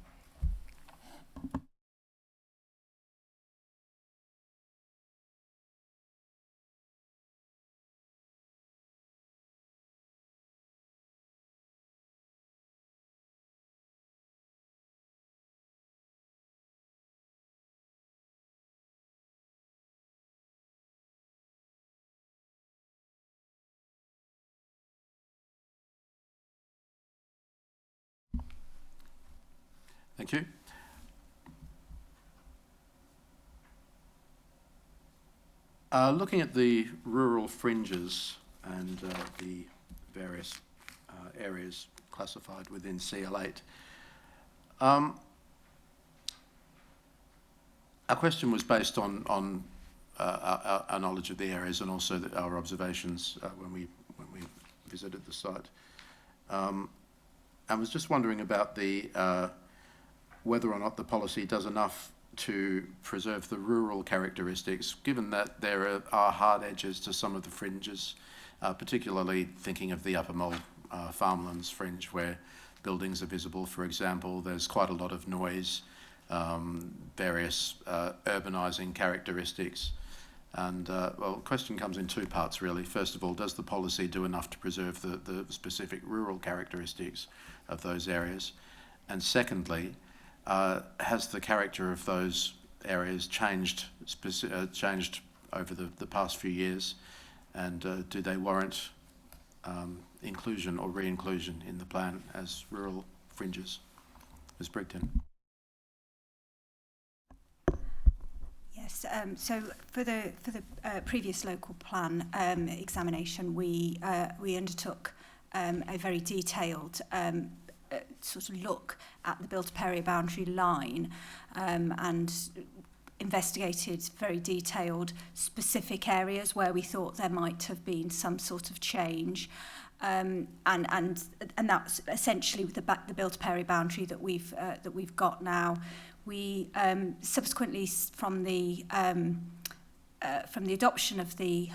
Speaker 1: Thank you. Looking at the rural fringes and the various areas classified within CL8, our question was based on our knowledge of the areas and also our observations when we visited the site. I was just wondering about the whether or not the policy does enough to preserve the rural characteristics, given that there are hard edges to some of the fringes, particularly thinking of the Upper Mole farmlands fringe where buildings are visible, for example. There's quite a lot of noise, various urbanising characteristics. And, well, the question comes in two parts, really. First of all, does the policy do enough to preserve the specific rural characteristics of those areas? And secondly, has the character of those areas changed over the past few years, and do they warrant inclusion or re-inclusion in the plan as rural fringes? Ms. Brigton.
Speaker 5: Yes, so for the previous local plan examination, we undertook a very detailed sort of look at the built-up area boundary line and investigated very detailed specific areas where we thought there might have been some sort of change, and that's essentially the built-up area boundary that we've got now. We subsequently from the adoption of the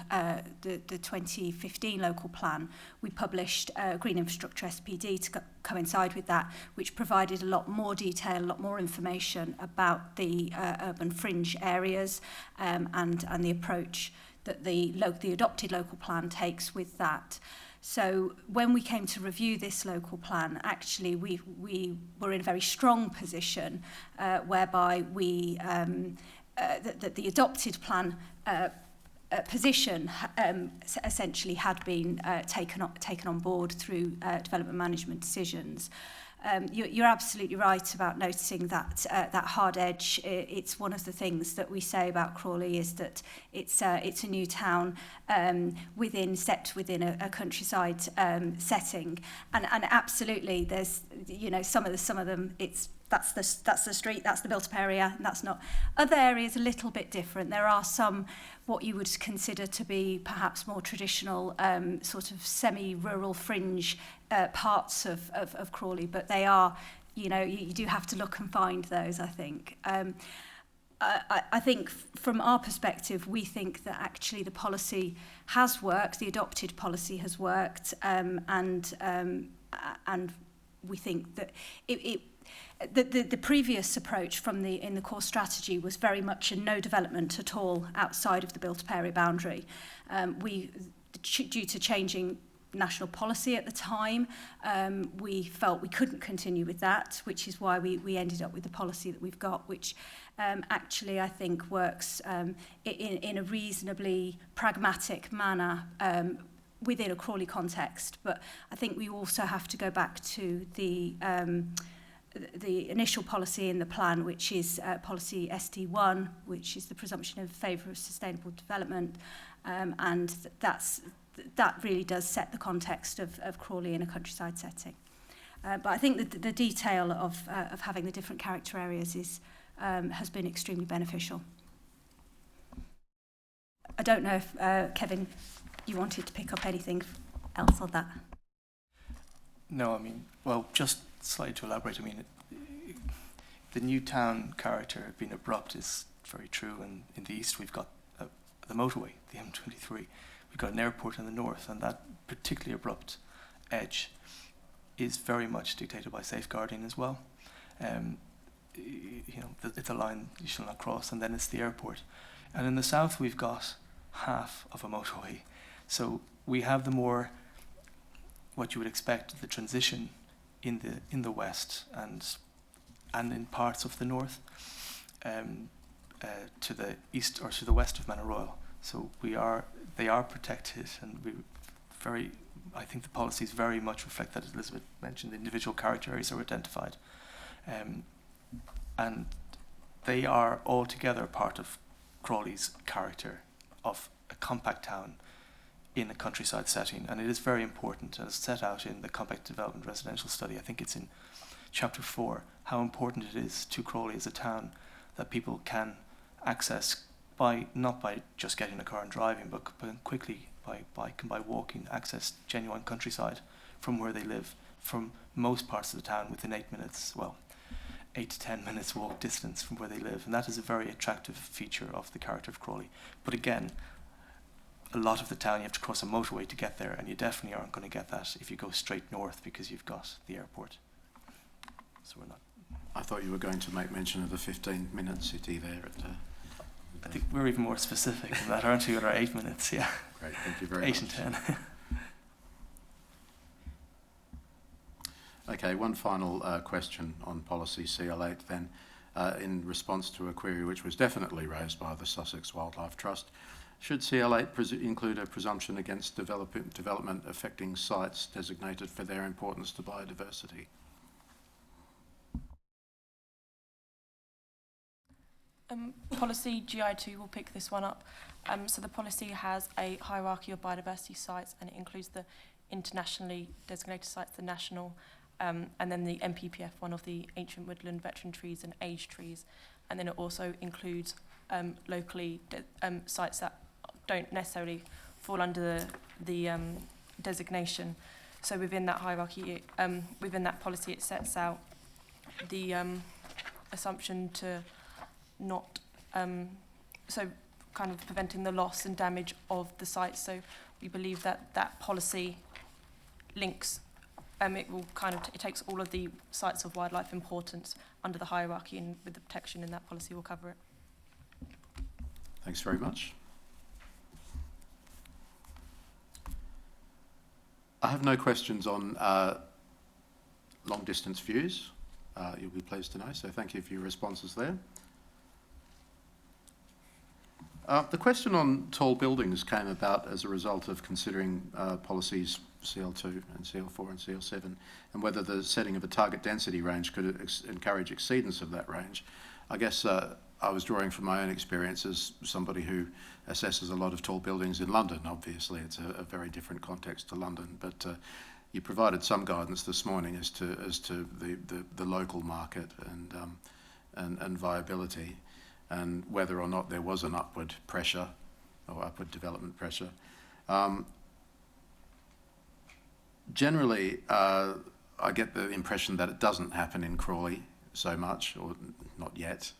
Speaker 5: 2015 local plan, we published Green Infrastructure SPD to coincide with that, which provided a lot more detail, a lot more information about the urban fringe areas and the approach that the adopted local plan takes with that. So when we came to review this local plan, actually we were in a very strong position whereby we that the adopted plan position essentially had been taken on board through development management decisions. You're absolutely right about noticing that that hard edge. It's one of the things that we say about Crawley is that it's a new town set within a countryside setting, and absolutely there's some of them the street, that's the built-up area, and that's not. Other areas a little bit different. There are some what you would consider to be perhaps more traditional sort of semi-rural fringe parts of Crawley, but they are, you know, you do have to look and find those, I think. I think from our perspective, we think that actually the policy has worked, the adopted policy has worked, and we think that the previous approach in the core strategy was very much a no development at all outside of the built-up area boundary. Due to changing national policy at the time, we felt we couldn't continue with that, which is why we ended up with the policy that we've got, which actually I think works in a reasonably pragmatic manner within a Crawley context. But I think we also have to go back to the initial policy in the plan, which is policy SD1, which is the presumption of favour of sustainable development, and that really does set the context of Crawley in a countryside setting. But I think that the detail of having the different character areas has been extremely beneficial. I don't know if, Kevin, you wanted to pick up anything else on that?
Speaker 6: No, I mean, well, just slightly to elaborate, I mean, the new town character being abrupt is very true, and in the east we've got the motorway, the M23. We've got an airport in the north, and that particularly abrupt edge is very much dictated by safeguarding as well. You know, it's a line you shall not cross, and then it's the airport. And in the south we've got half of a motorway. So we have the more, what you would expect, the transition in the west and in parts of the north to the east or to the west of Manor Royal. So they are protected, and I think the policies very much reflect that, as Elizabeth mentioned, the individual character areas are identified. And they are altogether part of Crawley's character of a compact town in a countryside setting, and it is very important, as set out in the Compact Development Residential Study, I think it's in Chapter 4, how important it is to Crawley as a town that people can access not by just getting a car and driving, but quickly by bike and by walking, access genuine countryside from where they live, from most parts of the town within 8 to 10 minutes walk distance from where they live. And that is a very attractive feature of the character of Crawley. But again, a lot of the town you have to cross a motorway to get there, and you definitely aren't going to get that if you go straight north, because you've got the airport. So we're not.
Speaker 1: I thought you were going to make mention of the 15-minute city there at...
Speaker 6: I think we're even more specific than that, aren't we, with our 8 minutes? Yeah.
Speaker 1: Great, thank you very much.
Speaker 6: 8 and 10.
Speaker 1: Okay, one final question on policy CL8 then, in response to a query which was definitely raised by the Sussex Wildlife Trust. Should CL8 include a presumption against development affecting sites designated for their importance to biodiversity?
Speaker 7: Policy GI2 will pick this one up. So the policy has a hierarchy of biodiversity sites, and it includes the internationally designated sites, the national, and then the MPPF one of the ancient woodland, veteran trees and aged trees. And then it also includes locally sites that don't necessarily fall under the designation. So within that hierarchy, within that policy, it sets out the assumption to not, so kind of preventing the loss and damage of the site. So we believe that that policy links, it takes all of the sites of wildlife importance under the hierarchy, and with the protection in that policy will cover it.
Speaker 1: Thanks very much. I have no questions on long distance views. You'll be pleased to know, so thank you for your responses there. The question on tall buildings came about as a result of considering policies CL2 and CL4 and CL7, and whether the setting of a target density range could encourage exceedance of that range. I guess I was drawing from my own experience as somebody who assesses a lot of tall buildings in London. Obviously, it's a very different context to London, but you provided some guidance this morning as to the local market and viability, and whether or not there was an upward pressure or upward development pressure. Generally, I get the impression that it doesn't happen in Crawley so much, or not yet,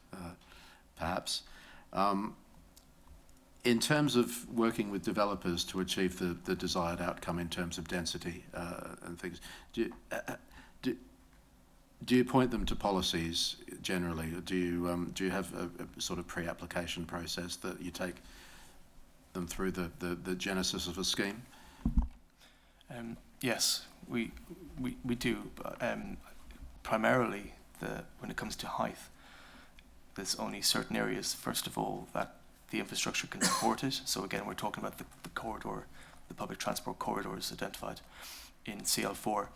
Speaker 1: perhaps. In terms of working with developers to achieve the desired outcome in terms of density and things, do you point them to policies generally, or do you have a sort of pre-application process that you take them through the genesis of a scheme?
Speaker 6: Yes, we do. Primarily, when it comes to height, there's only certain areas, first of all, that the infrastructure can support it. So again, we're talking about the corridor, the public transport corridors identified in CL4.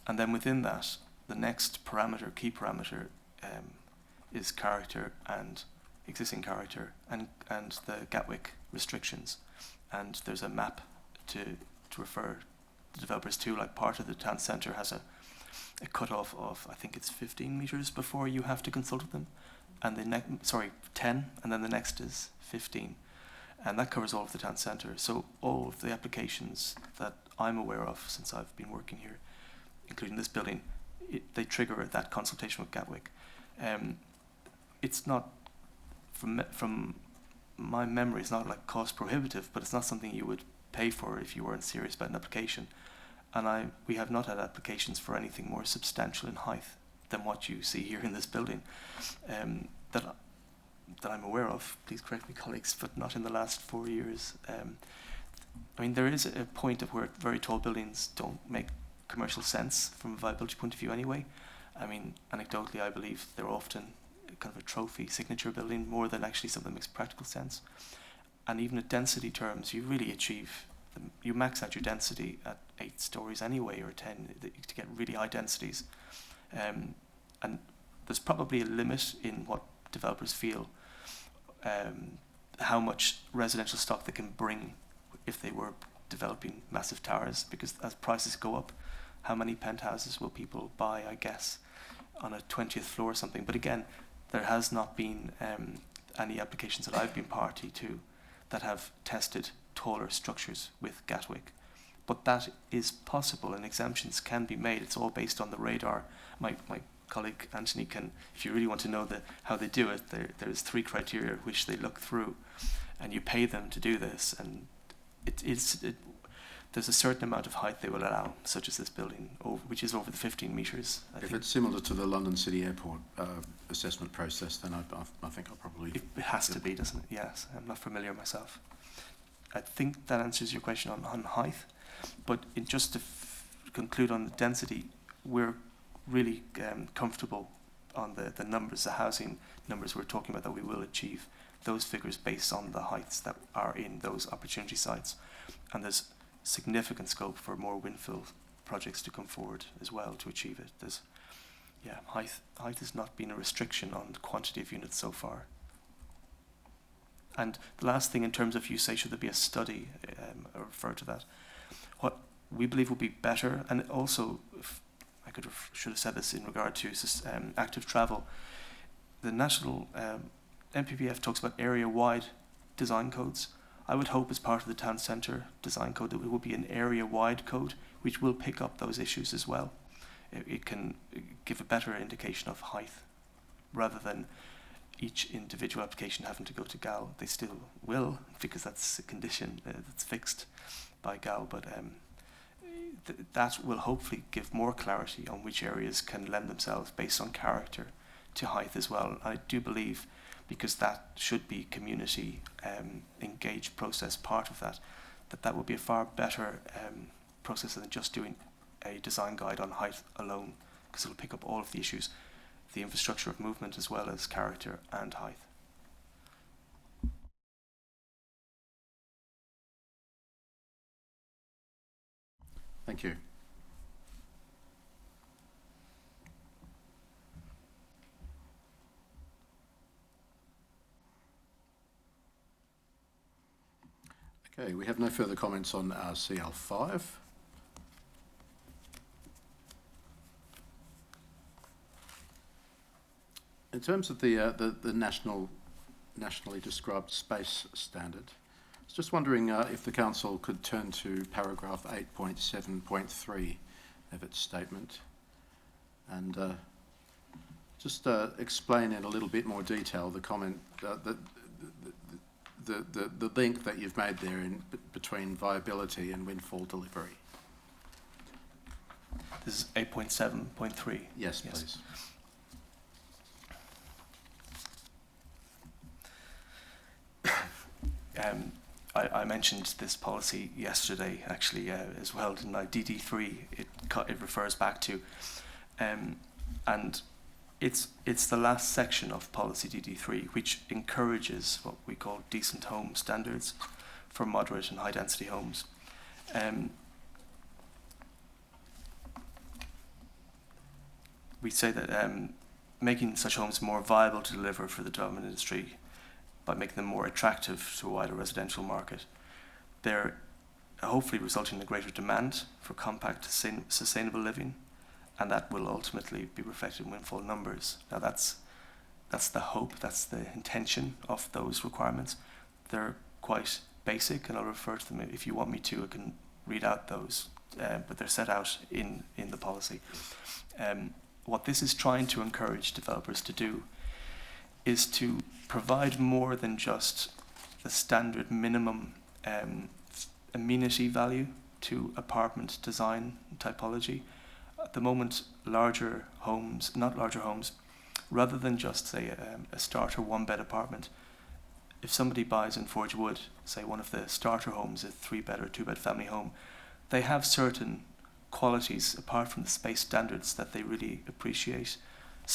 Speaker 6: And then within that, the next parameter, key parameter, is character and existing character and the Gatwick restrictions. And there's a map to refer the developers to, like part of the town centre has a cut-off of, I think it's 15 metres before you have to consult with them. And 10, and then the next is 15. And that covers all of the town centre. So all of the applications that I'm aware of since I've been working here, including this building, they trigger that consultation with Gatwick. It's not, from my memory, it's not like cost prohibitive, but it's not something you would pay for if you weren't serious about an application. And we have not had applications for anything more substantial in height than what you see here in this building, that I'm aware of. Please correct me, colleagues, but not in the last 4 years. I mean, there is a point of where very tall buildings don't make commercial sense from a viability point of view anyway. I mean, anecdotally, I believe they're often kind of a trophy signature building more than actually something that makes practical sense. And even at density terms, you really achieve, you max out your density at 8 stories anyway, or 10, to get really high densities. And there's probably a limit in what developers feel, how much residential stock they can bring if they were developing massive towers, because as prices go up, how many penthouses will people buy, I guess, on a 20th floor or something. But again, there has not been any applications that I've been party to that have tested taller structures with Gatwick. But that is possible, and exemptions can be made. It's all based on the radar. My colleague Anthony can, if you really want to know how they do it, there's 3 criteria which they look through, and you pay them to do this. And there's a certain amount of height they will allow, such as this building, which is over the 15 metres.
Speaker 1: If it's similar to the London City Airport assessment process, then I think I'll probably...
Speaker 6: It has to be, doesn't it? Yes, I'm not familiar myself. I think that answers your question on height. But just to conclude on the density, we're really comfortable on the numbers, the housing numbers we're talking about, that we will achieve those figures based on the heights that are in those opportunity sites. And there's significant scope for more windfill projects to come forward as well to achieve it. Height has not been a restriction on the quantity of units so far. And the last thing, in terms of, you say, should there be a study, I refer to that. What we believe would be better, and also, I should have said this in regard to active travel, the national NPPF talks about area-wide design codes. I would hope, as part of the town centre design code, that it will be an area-wide code which will pick up those issues as well. It can give a better indication of height, rather than each individual application having to go to GAL. They still will, because that's a condition that's fixed by GAL, but that will hopefully give more clarity on which areas can lend themselves based on character to height as well. I do believe, because that should be community engaged process, part of that would be a far better process than just doing a design guide on height alone, because it'll pick up all of the issues, the infrastructure of movement as well as character and height.
Speaker 1: Thank you. Okay, we have no further comments on our CL5. In terms of the nationally described space standard, I was just wondering if the council could turn to paragraph 8.7.3 of its statement and just explain in a little bit more detail the comment, the link that you've made there between viability and windfall delivery.
Speaker 6: This is 8.7.3.
Speaker 1: Yes, please.
Speaker 6: I mentioned this policy yesterday, actually, as well, didn't I? DD3, it refers back to, and it's the last section of policy DD3, which encourages what we call decent home standards for moderate and high density homes. We say that making such homes more viable to deliver for the development industry by making them more attractive to a wider residential market. They're hopefully resulting in a greater demand for compact, sustainable living, and that will ultimately be reflected in windfall numbers. Now that's the hope, that's the intention of those requirements. They're quite basic, and I'll refer to them if you want me to. I can read out those, but they're set out in the policy. What this is trying to encourage developers to do is to provide more than just the standard minimum amenity value to apartment design typology. At the moment, larger homes, rather than just say a starter one-bed apartment, if somebody buys in Forge Wood, say one of the starter homes, a 3-bed or 2-bed family home, they have certain qualities apart from the space standards that they really appreciate.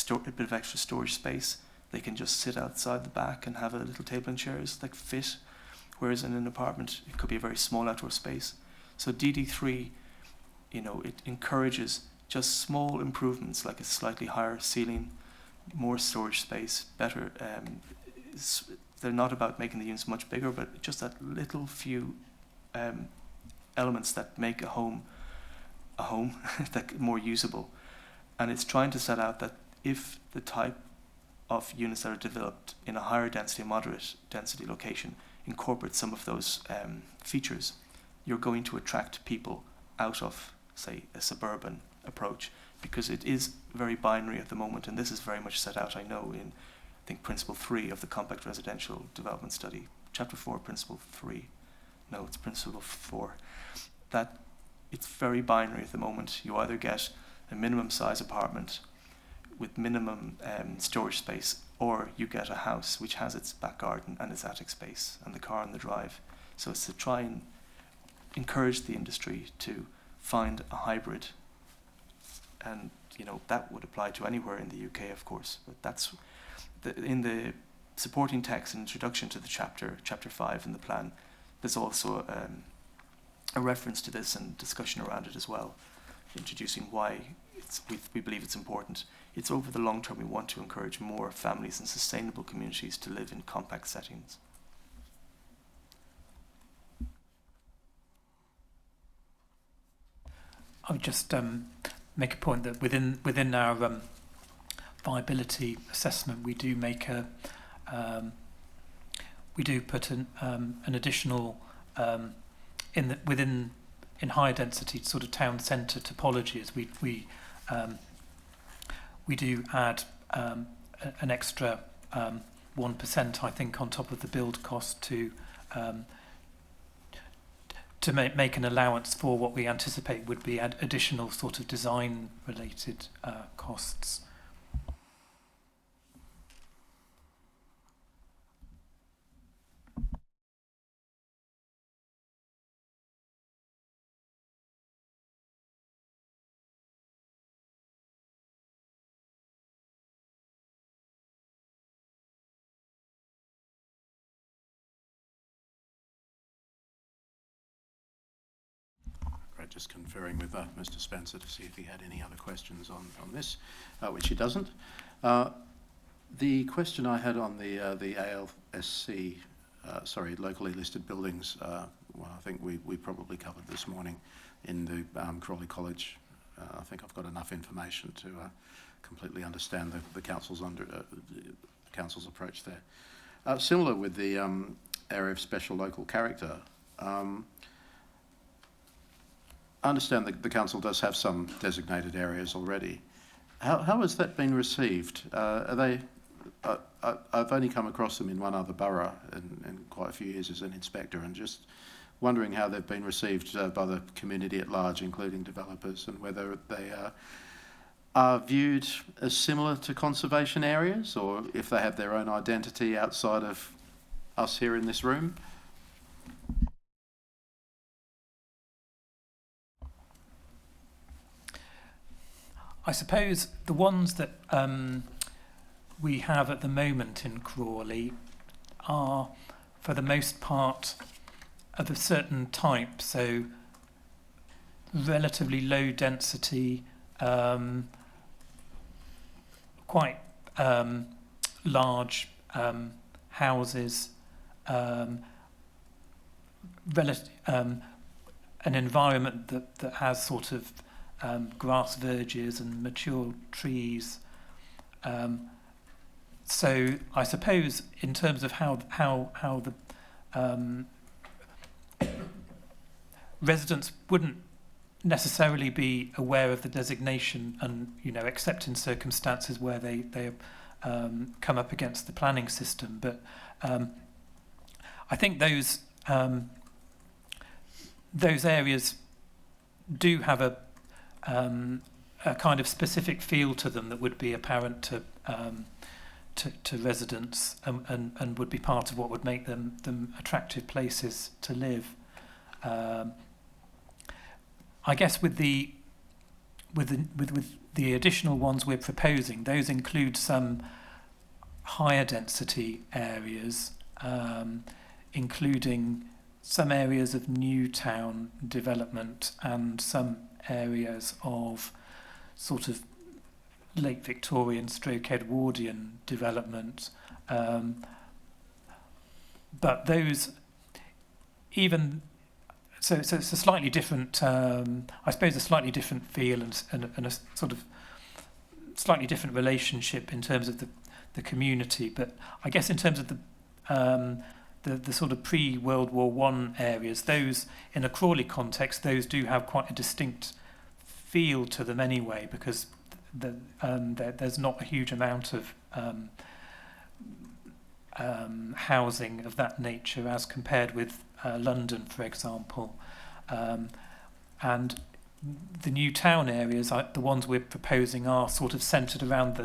Speaker 6: A bit of extra storage space. They can just sit outside the back and have a little table and chairs that fit, whereas in an apartment it could be a very small outdoor space. So DD3, it encourages just small improvements like a slightly higher ceiling, more storage space, better. They're not about making the units much bigger, but just that little few elements that make a home that more usable. And it's trying to set out that if the type of units that are developed in a higher density, moderate density location incorporate some of those features, you're going to attract people out of, say, a suburban approach, because it is very binary at the moment, and this is very much set out, I know, in, I think, Principle 3 of the Compact Residential Development Study, Chapter 4, Principle 3. No, it's Principle 4. That it's very binary at the moment. You either get a minimum size apartment with minimum storage space, or you get a house which has its back garden and its attic space and the car on the drive. So it's to try and encourage the industry to find a hybrid, and that would apply to anywhere in the UK, of course. But that's in the supporting text and introduction to the chapter 5 in the plan. There's also a reference to this and discussion around it as well, introducing why we believe it's important. It's over the long term we want to encourage more families and sustainable communities to live in compact settings.
Speaker 2: I would just make a point that within our viability assessment, we do make we do put an additional in higher density sort of town centre topologies. We do add an extra 1%, I think, on top of the build cost to make an allowance for what we anticipate would be additional sort of design related costs.
Speaker 1: Just conferring with Mr. Spencer to see if he had any other questions on this, which he doesn't. The question I had on the ALSC, locally listed buildings, well, I think we probably covered this morning in the Crawley College I think I've got enough information to completely understand the council's council's approach there. Similar with the area of special local character. I understand that the council does have some designated areas already. How has that been received? I've only come across them in one other borough in quite a few years as an inspector, and just wondering how they've been received by the community at large, including developers, and whether they are viewed as similar to conservation areas, or if they have their own identity outside of us here in this room.
Speaker 2: I suppose the ones that we have at the moment in Crawley are, for the most part, of a certain type, so relatively low density, quite large houses, an environment that has sort of grass verges and mature trees. So I suppose in terms of how the residents wouldn't necessarily be aware of the designation, and except in circumstances where they come up against the planning system. But I think those areas do have a kind of specific feel to them that would be apparent to residents, and would be part of what would make them attractive places to live. I guess with the additional ones we're proposing, those include some higher density areas, including some areas of new town development and some areas of sort of late Victorian / Edwardian development. But those, even so it's a slightly different, I suppose, a slightly different feel and a sort of slightly different relationship in terms of the community. But I guess in terms of the sort of pre-World War I areas, those in a Crawley context, those do have quite a distinct feel to them anyway, because there's not a huge amount of housing of that nature as compared with London, for example. And the new town areas, the ones we're proposing, are sort of centred around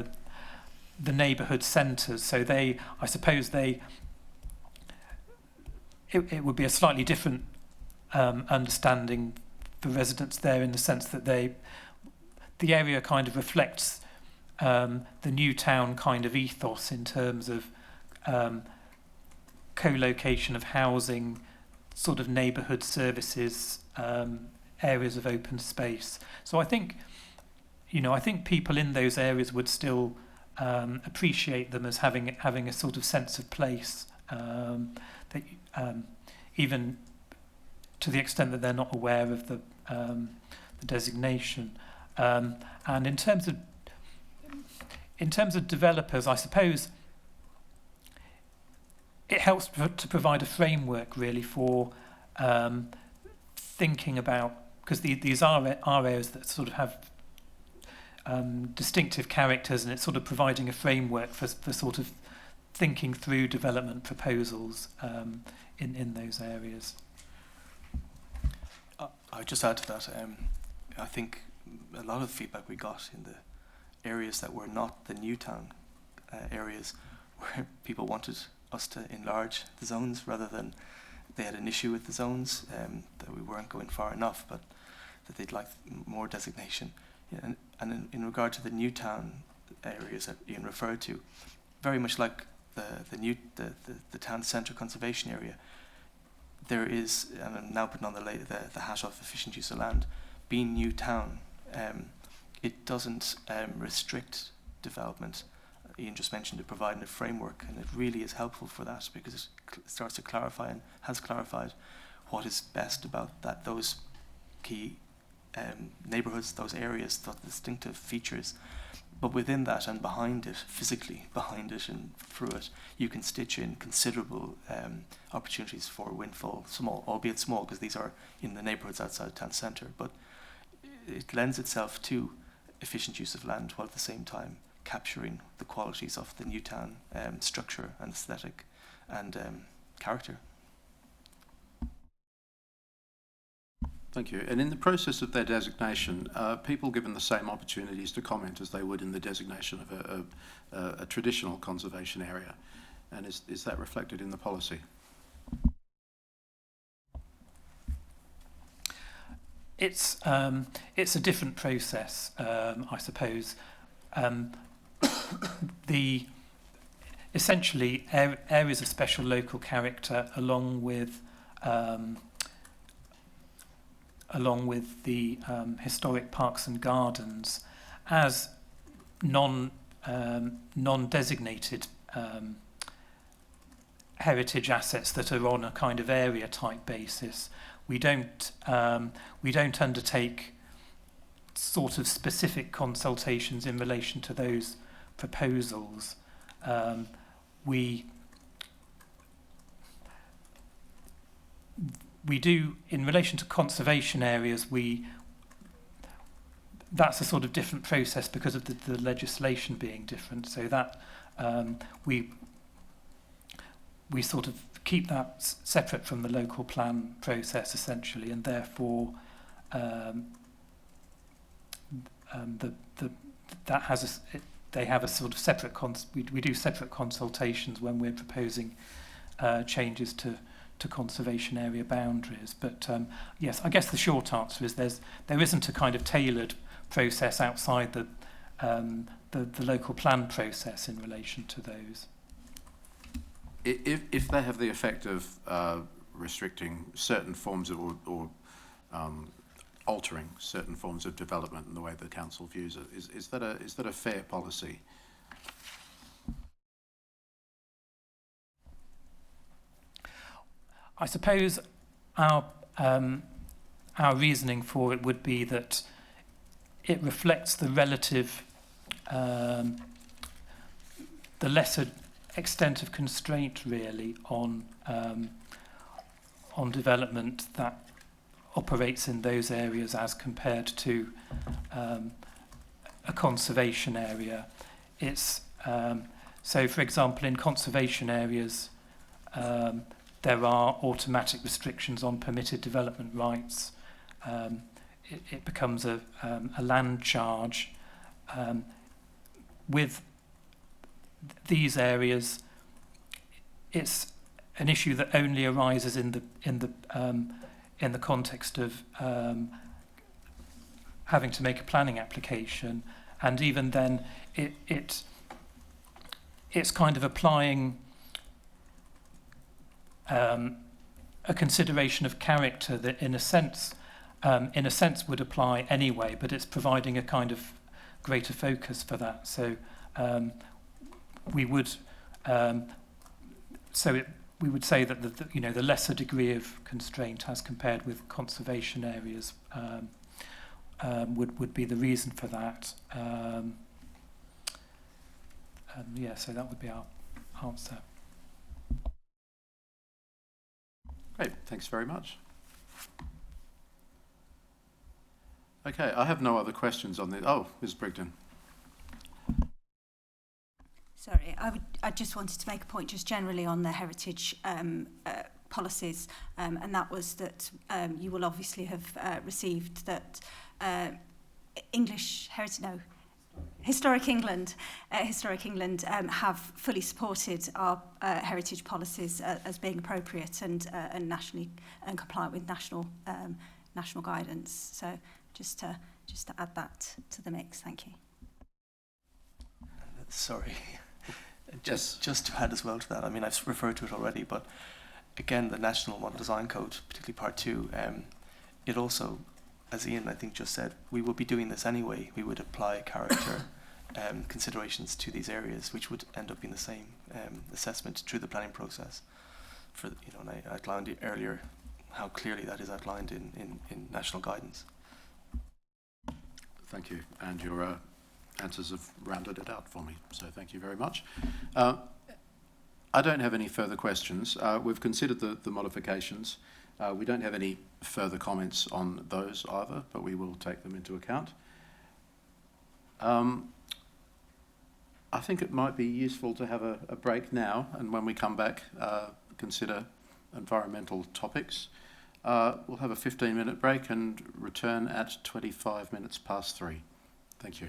Speaker 2: the neighbourhood centres. So I suppose it would be a slightly different understanding for residents there, in the sense that the area kind of reflects the new town kind of ethos in terms of co-location of housing, sort of neighbourhood services, areas of open space. So I think people in those areas would still appreciate them as having a sort of sense of place, that even to the extent that they're not aware of the designation. And in terms of developers, I suppose it helps to provide a framework really for thinking about, because these are areas that sort of have distinctive characters, and it's sort of providing a framework for sort of thinking through development proposals in those areas.
Speaker 6: I would just add to that. I think a lot of the feedback we got in the areas that were not the new town areas, where people wanted us to enlarge the zones rather than they had an issue with the zones, that we weren't going far enough, but that they'd like more designation. Yeah, and in regard to the new town areas that Ian referred to, very much like the town centre conservation area, there is, and I'm now putting on the hat of efficient use of land, being new town, it doesn't restrict development. Ian just mentioned it providing a framework, and it really is helpful for that, because it starts to clarify, and has clarified, what is best about those key neighbourhoods, those areas, those distinctive features. But within that and behind it, physically behind it and through it, you can stitch in considerable opportunities for windfall, small, albeit small, because these are in the neighbourhoods outside town centre. But it lends itself to efficient use of land while at the same time capturing the qualities of the new town structure and aesthetic and character.
Speaker 1: Thank you. And in the process of their designation, are people given the same opportunities to comment as they would in the designation of a traditional conservation area? And is that reflected in the policy?
Speaker 2: It's a different process, I suppose. Essentially areas of special local character, along with the historic parks and gardens, as non-designated heritage assets that are on a kind of area type basis. We don't undertake sort of specific consultations in relation to those proposals. We do, in relation to conservation areas, that's a sort of different process because of the legislation being different. So that we sort of keep that separate from the local plan process essentially, and therefore they have a sort of separate we do separate consultations when we're proposing changes to conservation area boundaries. But yes, I guess the short answer is there isn't a kind of tailored process outside the local plan process in relation to those.
Speaker 1: If they have the effect of restricting certain forms of or altering certain forms of development in the way the council views it, is that a fair policy?
Speaker 2: I suppose our reasoning for it would be that it reflects the relative, the lesser extent of constraint really on development that operates in those areas as compared to a conservation area. It's so, for example, in conservation areas, there are automatic restrictions on permitted development rights. It becomes a land charge. With these areas, it's an issue that only arises in the context of having to make a planning application, and even then, it's kind of applying a consideration of character that, in a sense, would apply anyway, but it's providing a kind of greater focus for that. So we would say that the lesser degree of constraint as compared with conservation areas would be the reason for that. So that would be our answer.
Speaker 1: Great, thanks very much. Okay, I have no other questions on this. Oh, Ms. Brigden.
Speaker 5: Sorry, I just wanted to make a point just generally on the heritage policies, and that was that you will obviously have received that Historic England have fully supported our heritage policies as being appropriate and nationally and compliant with national guidance. So just to add that to the mix. Thank you.
Speaker 6: Sorry. Just to add as well to that, I mean, I've referred to it already, but again, the National Model Design Code, particularly Part 2, it also, as Ian I think just said, we will be doing this anyway. We would apply character considerations to these areas, which would end up being the same assessment through the planning process. And I outlined earlier how clearly that is outlined in national guidance.
Speaker 1: Thank you. And your answers have rounded it out for me, so thank you very much. I don't have any further questions. We've considered the modifications. We don't have any further comments on those either, but we will take them into account. I think it might be useful to have a break now, and when we come back, consider environmental topics. We'll have a 15-minute break and return at 25 minutes past 3. Thank you.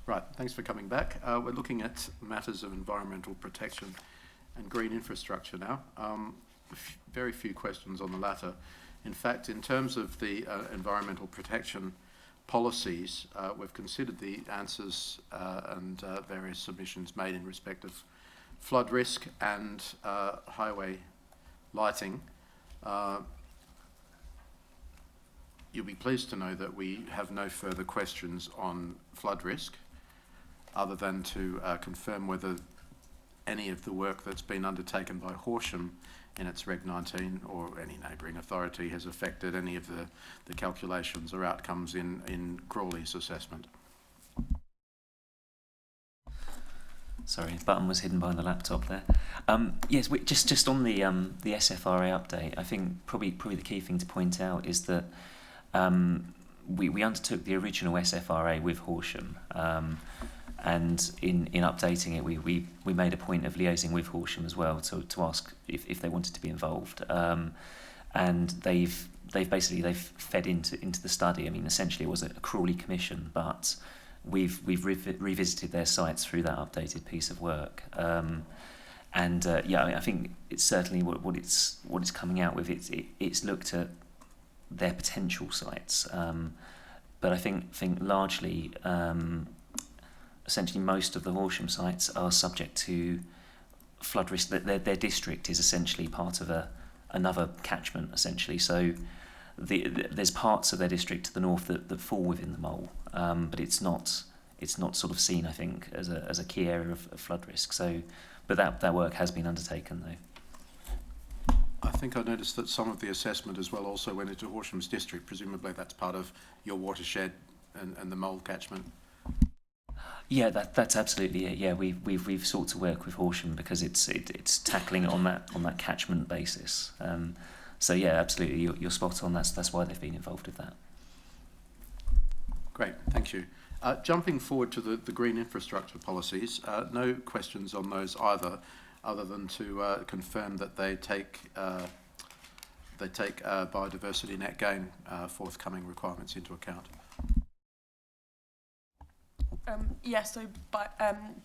Speaker 1: Right, thanks for coming back. We're looking at matters of environmental protection and green infrastructure now. Very few questions on the latter. In fact, in terms of the environmental protection policies, we've considered the answers and various submissions made in respect of flood risk and highway lighting. You'll be pleased to know that we have no further questions on flood risk, other than to confirm whether any of the work that's been undertaken by Horsham in its Reg 19 or any neighbouring authority has affected any of the calculations or outcomes in Crawley's assessment.
Speaker 8: Sorry, the button was hidden behind the laptop there. Yes, just on the SFRA update, I think probably the key thing to point out is that we undertook the original SFRA with Horsham, and in updating it, we made a point of liaising with Horsham as well to ask if they wanted to be involved, and they've fed into the study. I mean, essentially it was a Crawley commission, but we've revisited their sites through that updated piece of work, and I think it's certainly what it's coming out with. It's looked at their potential sites, but I think largely, essentially most of the Horsham sites are subject to flood risk. That their district is essentially part of another catchment, essentially. So there's parts of their district to the north that fall within the mole, but it's not sort of seen, I think, as a key area of flood risk. So, but that work has been undertaken though.
Speaker 1: I think I noticed that some of the assessment as well also went into Horsham's district. Presumably that's part of your watershed and the mole catchment.
Speaker 8: Yeah, that's absolutely it. Yeah, we've sought to work with Horsham because it's tackling it on that catchment basis. So yeah, absolutely, you're spot on. That's why they've been involved with that.
Speaker 1: Great, thank you. Jumping forward to the green infrastructure policies, no questions on those either, other than to confirm that they take biodiversity net gain forthcoming requirements into account.
Speaker 7: So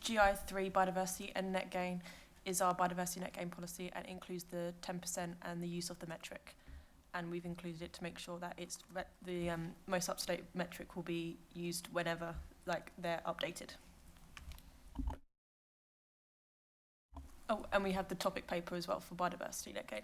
Speaker 7: GI3 biodiversity and net gain is our biodiversity net gain policy, and includes the 10% and the use of the metric. And we've included it to make sure that it's the most up-to-date metric will be used whenever they're updated. Oh, and we have the topic paper as well for biodiversity net gain.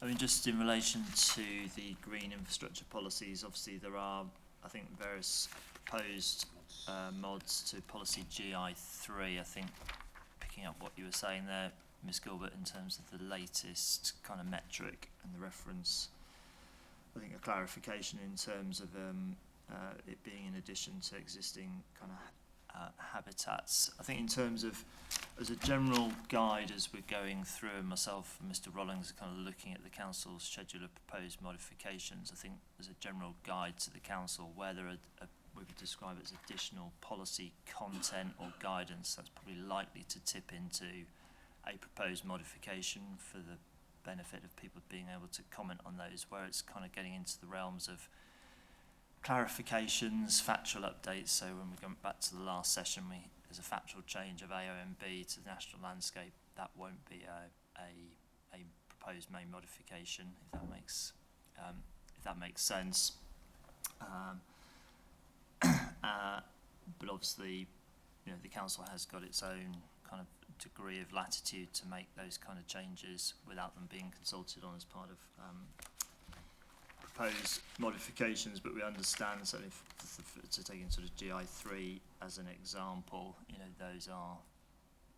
Speaker 9: I mean, just in relation to the green infrastructure policies, obviously there are, I think, various proposed mods to policy GI3. I think, picking up what you were saying there, Ms Gilbert, in terms of the latest kind of metric and the reference, I think a clarification in terms of it being in addition to existing kind of habitats. I think in terms of, as a general guide, as we're going through, and myself and Mr Rollings are kind of looking at the Council's schedule of proposed modifications, I think as a general guide to the Council, where there are we would describe it as additional policy content or guidance, that's probably likely to tip into a proposed modification for the benefit of people being able to comment on those, where it's kind of getting into the realms of clarifications, factual updates. So when we go back to the last session, there's a factual change of AONB to the national landscape. That won't be a proposed main modification, if that makes sense. But obviously, the council has got its own kind of degree of latitude to make those kind of changes without them being consulted on as part of proposed modifications. But we understand, certainly to take in sort of GI3 as an example, those are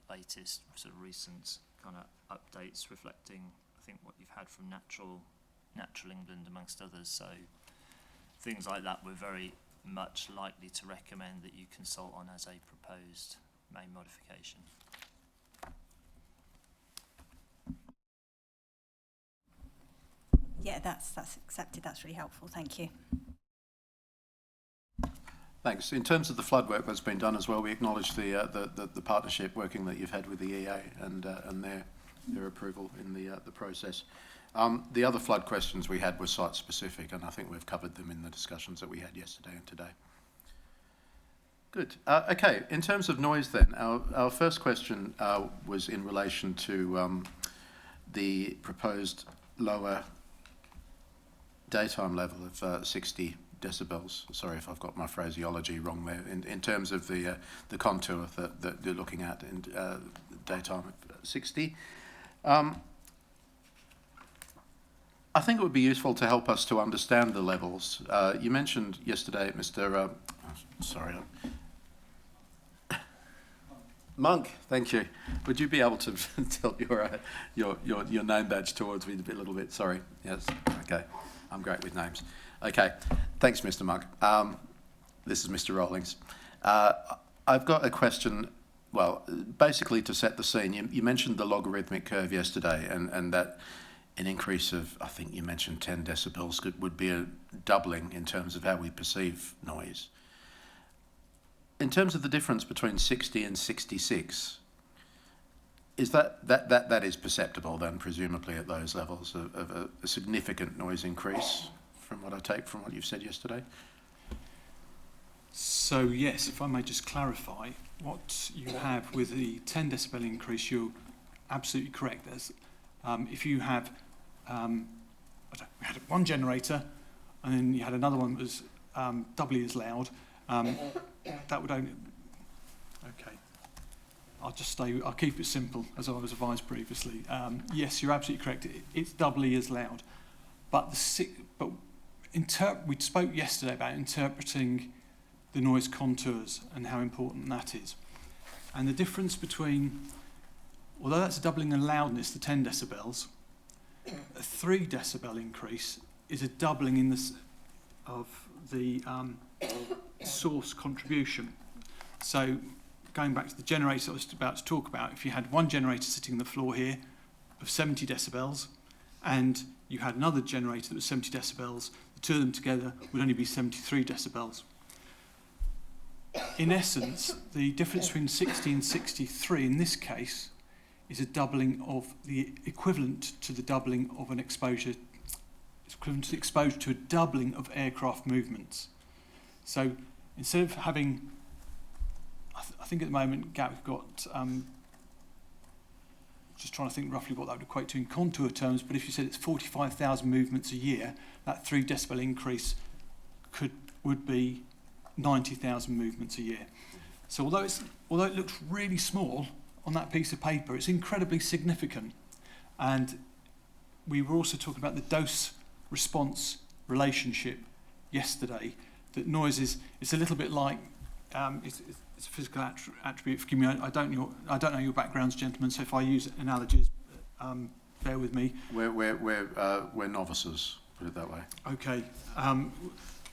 Speaker 9: latest sort of recent kind of updates reflecting, I think, what you've had from Natural England amongst others. So things like that we're very much likely to recommend that you consult on as a proposed main modification.
Speaker 5: Yeah, that's accepted. That's really helpful. Thank you.
Speaker 1: Thanks. In terms of the flood work that's been done as well, we acknowledge the partnership working that you've had with the EA and their approval in the process. The other flood questions we had were site specific, and I think we've covered them in the discussions that we had yesterday and today. Good. Okay. In terms of noise, then, our first question was in relation to the proposed lower daytime level of 60 decibels. Sorry if I've got my phraseology wrong there. In terms of the contour that you're looking at in daytime of 60. I think it would be useful to help us to understand the levels. You mentioned yesterday, Mr. Monk, thank you. Would you be able to tilt your name badge towards me a little bit? Sorry. Yes. Okay. I'm great with names. Okay. Thanks, Mr. Monk. This is Mr. Rawlings. I've got a question. Well, basically to set the scene, you mentioned the logarithmic curve yesterday, and that an increase of, I think you mentioned 10 decibels would be a doubling in terms of how we perceive noise. In terms of the difference between 60 and 66, is that is perceptible then, presumably at those levels of a significant noise increase from what I take from what you've said yesterday?
Speaker 10: So yes, if I may just clarify, what you have with the 10 decibel increase, you're absolutely correct. There's, if you have, we had one generator, and then you had another one that was doubly as loud. That would only. Okay. I'll keep it simple, as I was advised previously. Yes, you're absolutely correct. It's doubly as loud, but we spoke yesterday about interpreting the noise contours and how important that is. And the difference between, although that's a doubling in loudness, the 10 decibels, a 3 decibel increase is a doubling in of the source contribution. So going back to the generator I was about to talk about, if you had one generator sitting on the floor here of 70 decibels and you had another generator that was 70 decibels, the two of them together would only be 73 decibels. In essence, the difference between 60 and 63 in this case is a doubling of the equivalent to the doubling of an exposure. It's equivalent to the exposure to a doubling of aircraft movements. So instead of having, I think at the moment, Gap, we've got, just trying to think roughly what that would equate to in contour terms, but if you said it's 45,000 movements a year, that 3 decibel increase would be 90,000 movements a year. So although it looks really small on that piece of paper, it's incredibly significant. And we were also talking about the dose-response relationship yesterday. That noise it's a little bit like it's a physical attribute. Forgive me, I don't know your backgrounds, gentlemen. So if I use analogies, bear with me.
Speaker 1: We're novices, put it that way.
Speaker 10: Okay.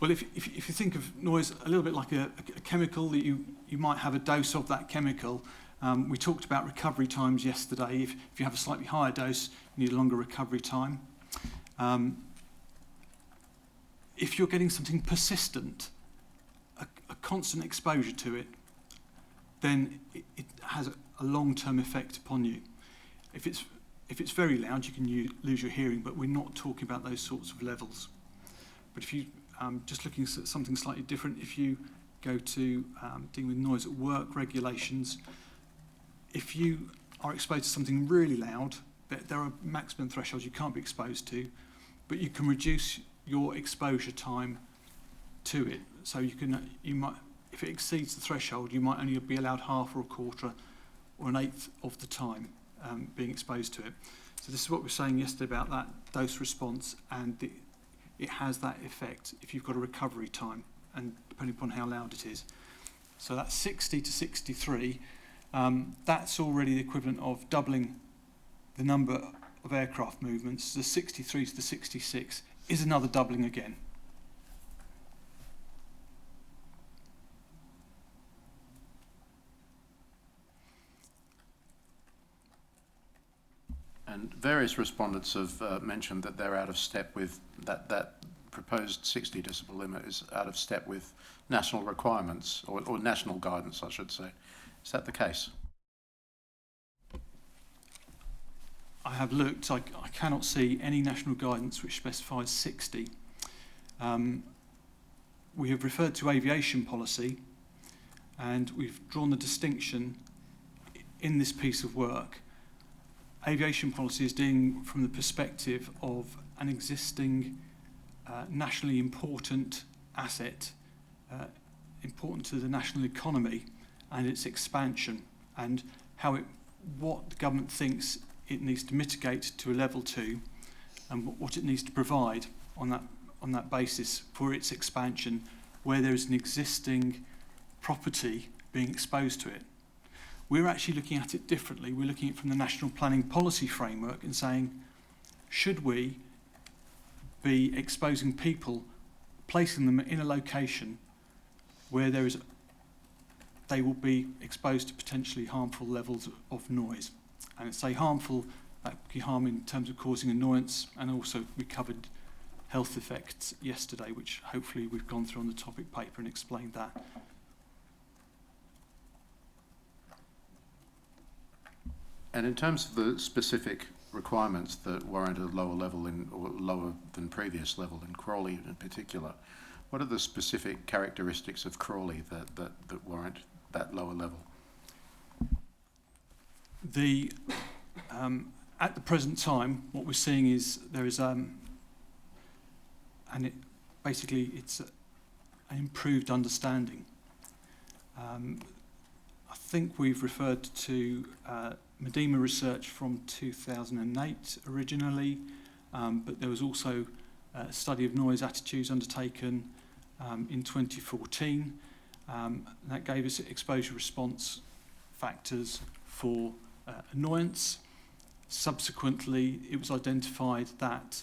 Speaker 10: Well, if you think of noise a little bit like a chemical, that you might have a dose of that chemical. We talked about recovery times yesterday. If you have a slightly higher dose, you need a longer recovery time. If you're getting something persistent, a constant exposure to it, then it has a long-term effect upon you. If it's very loud, you can lose your hearing, but we're not talking about those sorts of levels. But if you just looking at something slightly different, if you go to dealing with noise at work regulations, if you are exposed to something really loud, there are maximum thresholds you can't be exposed to, but you can reduce your exposure time to it. So you might, if it exceeds the threshold, you might only be allowed half or a quarter or an eighth of the time being exposed to it. So this is what we were saying yesterday about that dose response, and it has that effect if you've got a recovery time, and depending upon how loud it is. So that's 60 to 63. That's already the equivalent of doubling the number of aircraft movements. The 63 to the 66 is another doubling again. And
Speaker 1: various respondents have mentioned that they're out of step with that proposed 60 decibel limit is out of step with national requirements, or national guidance, I should say. Is that the case?
Speaker 10: I have looked. I cannot see any national guidance which specifies 60. We have referred to aviation policy, and we've drawn the distinction in this piece of work. Aviation policy is dealing from the perspective of an existing nationally important asset, important to the national economy and its expansion, and what the government thinks it needs to mitigate to a level 2, and what it needs to provide on that basis for its expansion, where there is an existing property being exposed to it. We're actually looking at it differently. We're looking at it from the National Planning Policy Framework and saying, should we be exposing people, placing them in a location where they will be exposed to potentially harmful levels of noise? And it's harmful, that could be harm in terms of causing annoyance, and also we covered health effects yesterday, which hopefully we've gone through on the topic paper and explained that.
Speaker 1: And in terms of the specific requirements that warrant a lower level or lower than previous level in Crawley in particular, what are the specific characteristics of Crawley that warrant that lower level?
Speaker 10: At the present time, what we're seeing is there is it's an improved understanding. I think we've referred to Medema research from 2008 originally, but there was also a study of noise attitudes undertaken in 2014. That gave us exposure response factors for annoyance. Subsequently, it was identified that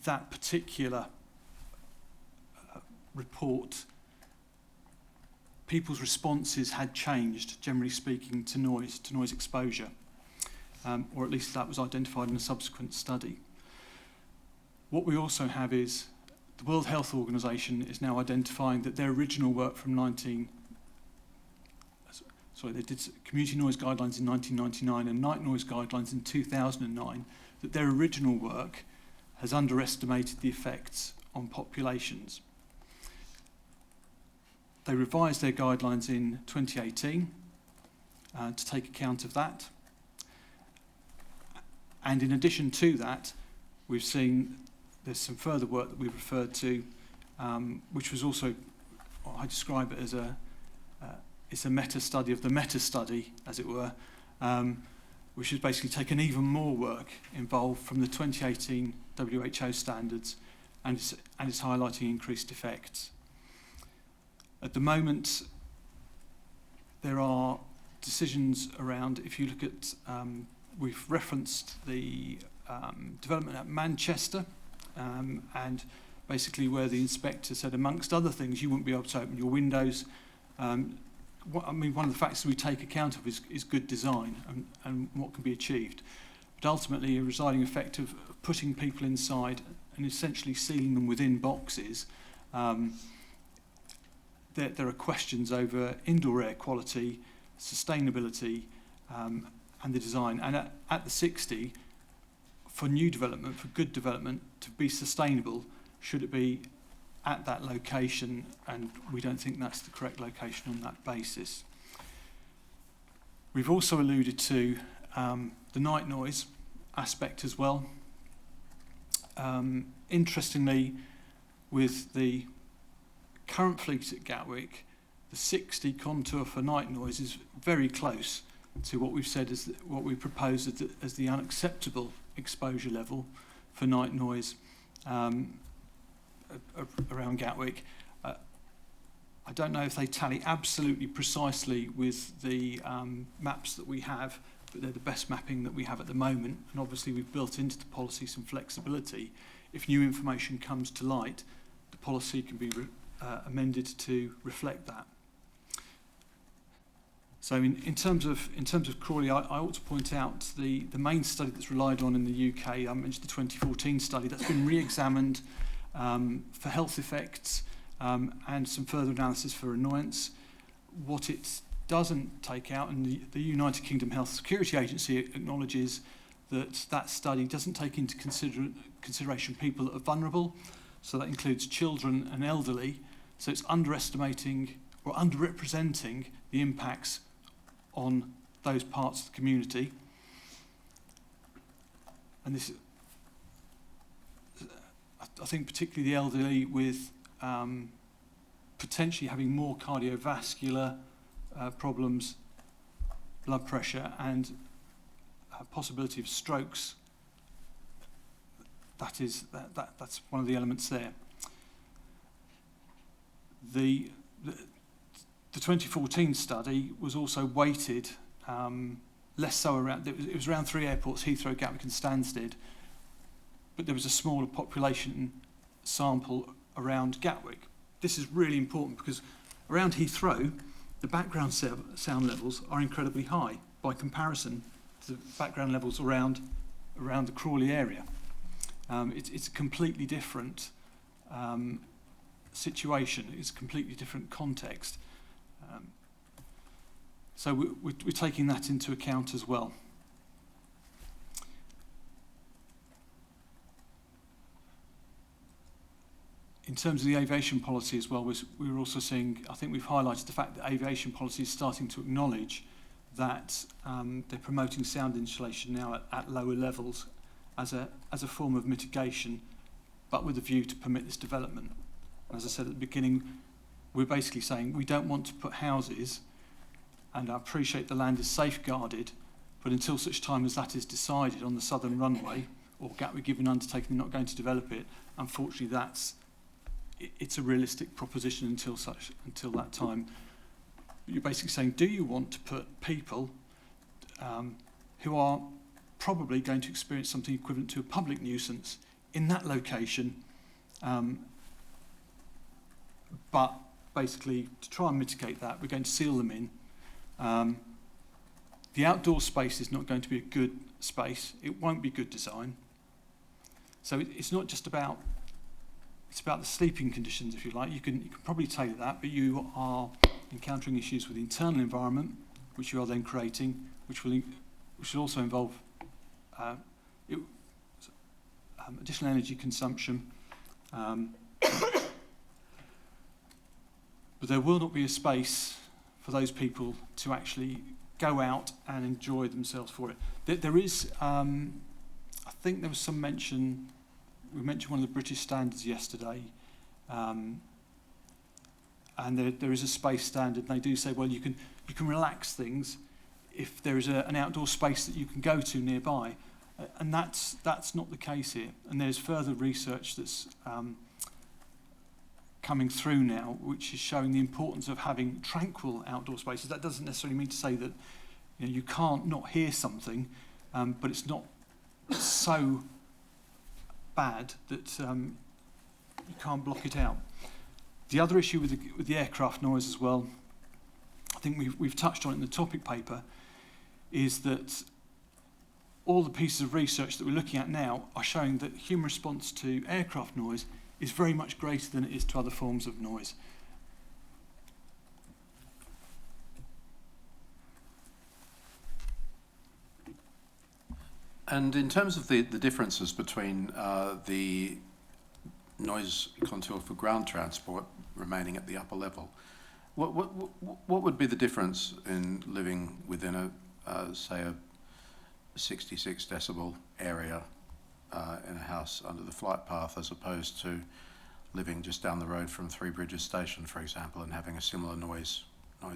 Speaker 10: that particular report, people's responses had changed, generally speaking, to noise exposure, or at least that was identified in a subsequent study. What we also have is the World Health Organization is now identifying that their original work from they did community noise guidelines in 1999 and night noise guidelines in 2009, that their original work has underestimated the effects on populations. They revised their guidelines in 2018 to take account of that. And in addition to that, we've seen there's some further work that we've referred to, which was also, I describe it as it's a meta-study of the meta-study, as it were, which has basically taken even more work involved from the 2018 WHO standards, and it's highlighting increased effects. At the moment, there are decisions around, if you look at, we've referenced the development at Manchester, and basically where the inspector said, amongst other things, you wouldn't be able to open your windows. One of the factors we take account of is good design and what can be achieved. But ultimately, a residing effect of putting people inside and essentially sealing them within boxes, there are questions over indoor air quality, sustainability, and the design. And at the 60, for new development, for good development, to be sustainable, should it be at that location? And we don't think that's the correct location on that basis. We've also alluded to the night noise aspect as well. Interestingly, with the current fleet at Gatwick, the 60 contour for night noise is very close to what we've said as what we propose as the unacceptable exposure level for night noise around Gatwick. I don't know if they tally absolutely precisely with the maps that we have, but they're the best mapping that we have at the moment. And obviously we've built into the policy some flexibility. If new information comes to light, the policy can be amended to reflect that. So in terms of Crawley, I ought to point out the main study that's relied on in the UK. I mentioned the 2014 study that's been re-examined for health effects and some further analysis for annoyance. What it doesn't take out, and the United Kingdom Health Security Agency acknowledges that study doesn't take into consideration people that are vulnerable. So that includes children and elderly. So it's underestimating or underrepresenting the impacts on those parts of the community. And this, I think particularly the elderly with potentially having more cardiovascular problems, blood pressure and possibility of strokes. That's one of the elements there. The 2014 study was also weighted less so around. It was around 3 airports: Heathrow, Gatwick, and Stansted. But there was a smaller population sample around Gatwick. This is really important because around Heathrow, the background sound levels are incredibly high by comparison to the background levels around the Crawley area. It's a completely different situation. It's a completely different context. So we're taking that into account as well. In terms of the aviation policy as well, we were also seeing, I think we've highlighted the fact that aviation policy is starting to acknowledge that they're promoting sound insulation now at lower levels as a form of mitigation, but with a view to permit this development. And as I said at the beginning, we're basically saying we don't want to put houses, and I appreciate the land is safeguarded, but until such time as that is decided on the southern runway, or Gatwick given undertaking they're not going to develop it, unfortunately it's a realistic proposition until that time. You're basically saying, do you want to put people who are probably going to experience something equivalent to a public nuisance in that location, but basically to try and mitigate that, we're going to seal them in. The outdoor space is not going to be a good space. It won't be good design. So it's not just about, it's about the sleeping conditions, if you like. You can probably tailor that, but you are encountering issues with the internal environment, which you are then creating, which will also involve additional energy consumption. But there will not be a space for those people to actually go out and enjoy themselves for it. There is, I think there was some mention. We mentioned one of the British standards yesterday, and there is a space standard, and they do say, well, you can relax things if there is an outdoor space that you can go to nearby, and that's not the case here. And there's further research that's coming through now, which is showing the importance of having tranquil outdoor spaces. That doesn't necessarily mean to say that you can't not hear something, but it's not so bad that you can't block it out. The other issue with the aircraft noise as well, I think we've touched on it in the topic paper, is that all the pieces of research that we're looking at now are showing that human response to aircraft noise is very much greater than it is to other forms of noise.
Speaker 1: And in terms of the differences between the noise contour for ground transport remaining at the upper level, what would be the difference in living within say a 66 decibel area in a house under the flight path, as opposed to living just down the road from Three Bridges Station, for example, and having a similar noise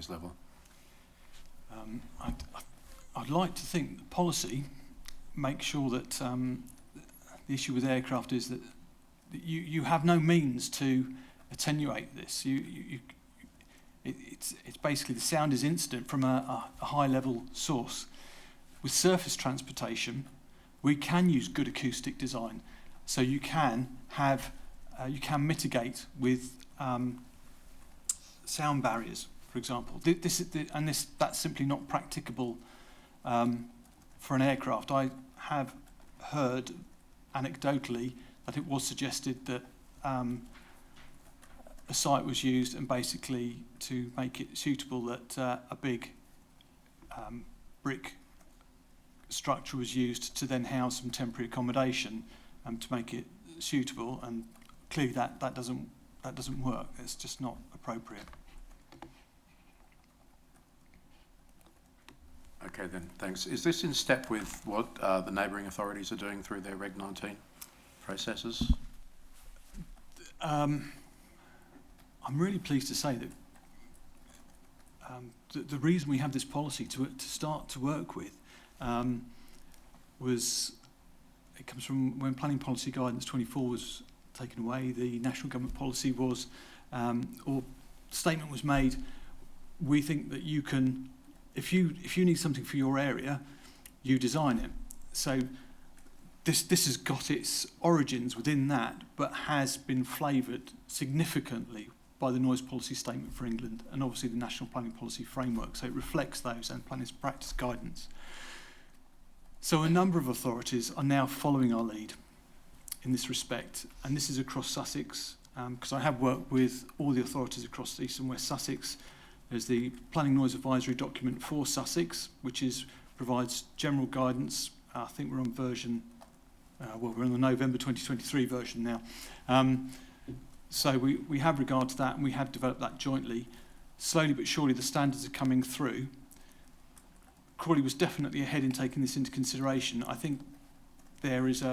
Speaker 1: level?
Speaker 10: I'd like to think the policy makes sure that the issue with aircraft is that you have no means to attenuate this. It's basically the sound is instant from a high level source. With surface transportation, we can use good acoustic design, so you can mitigate with sound barriers. for example. That's simply not practicable for an aircraft. I have heard anecdotally that it was suggested that a site was used, and basically to make it suitable, that a big brick structure was used to then house some temporary accommodation to make it suitable, and clearly that doesn't work. It's just not appropriate.
Speaker 1: Okay then, thanks. Is this in step with what the neighbouring authorities are doing through their Reg 19 processes?
Speaker 10: I'm really pleased to say that the reason we have this policy to start to work with it comes from when Planning Policy Guidance 24 was taken away. The national government policy was, or statement was made, we think that you can, if you need something for your area, you design it. So this has got its origins within that, but has been flavoured significantly by the Noise Policy Statement for England and obviously the National Planning Policy Framework. So it reflects those and planning practice guidance. So a number of authorities are now following our lead in this respect, and this is across Sussex, because I have worked with all the authorities across East and West Sussex. There's the Planning Noise Advisory Document for Sussex, which provides general guidance. I think we're on version, we're on the November 2023 version now. So we have regard to that, and we have developed that jointly. Slowly but surely the standards are coming through. Crawley was definitely ahead in taking this into consideration. I think there is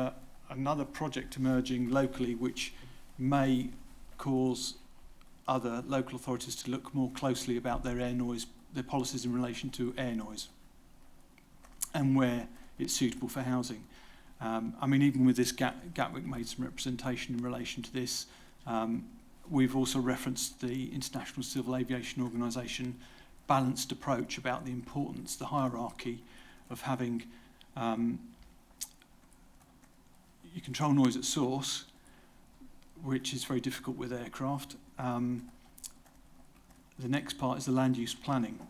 Speaker 10: another project emerging locally which may cause other local authorities to look more closely about their air noise, their policies in relation to air noise and where it's suitable for housing. I mean, even with this, Gatwick made some representation in relation to this. We've also referenced the International Civil Aviation Organisation balanced approach about the importance, the hierarchy of having you control noise at source, which is very difficult with aircraft. The next part is the land use planning,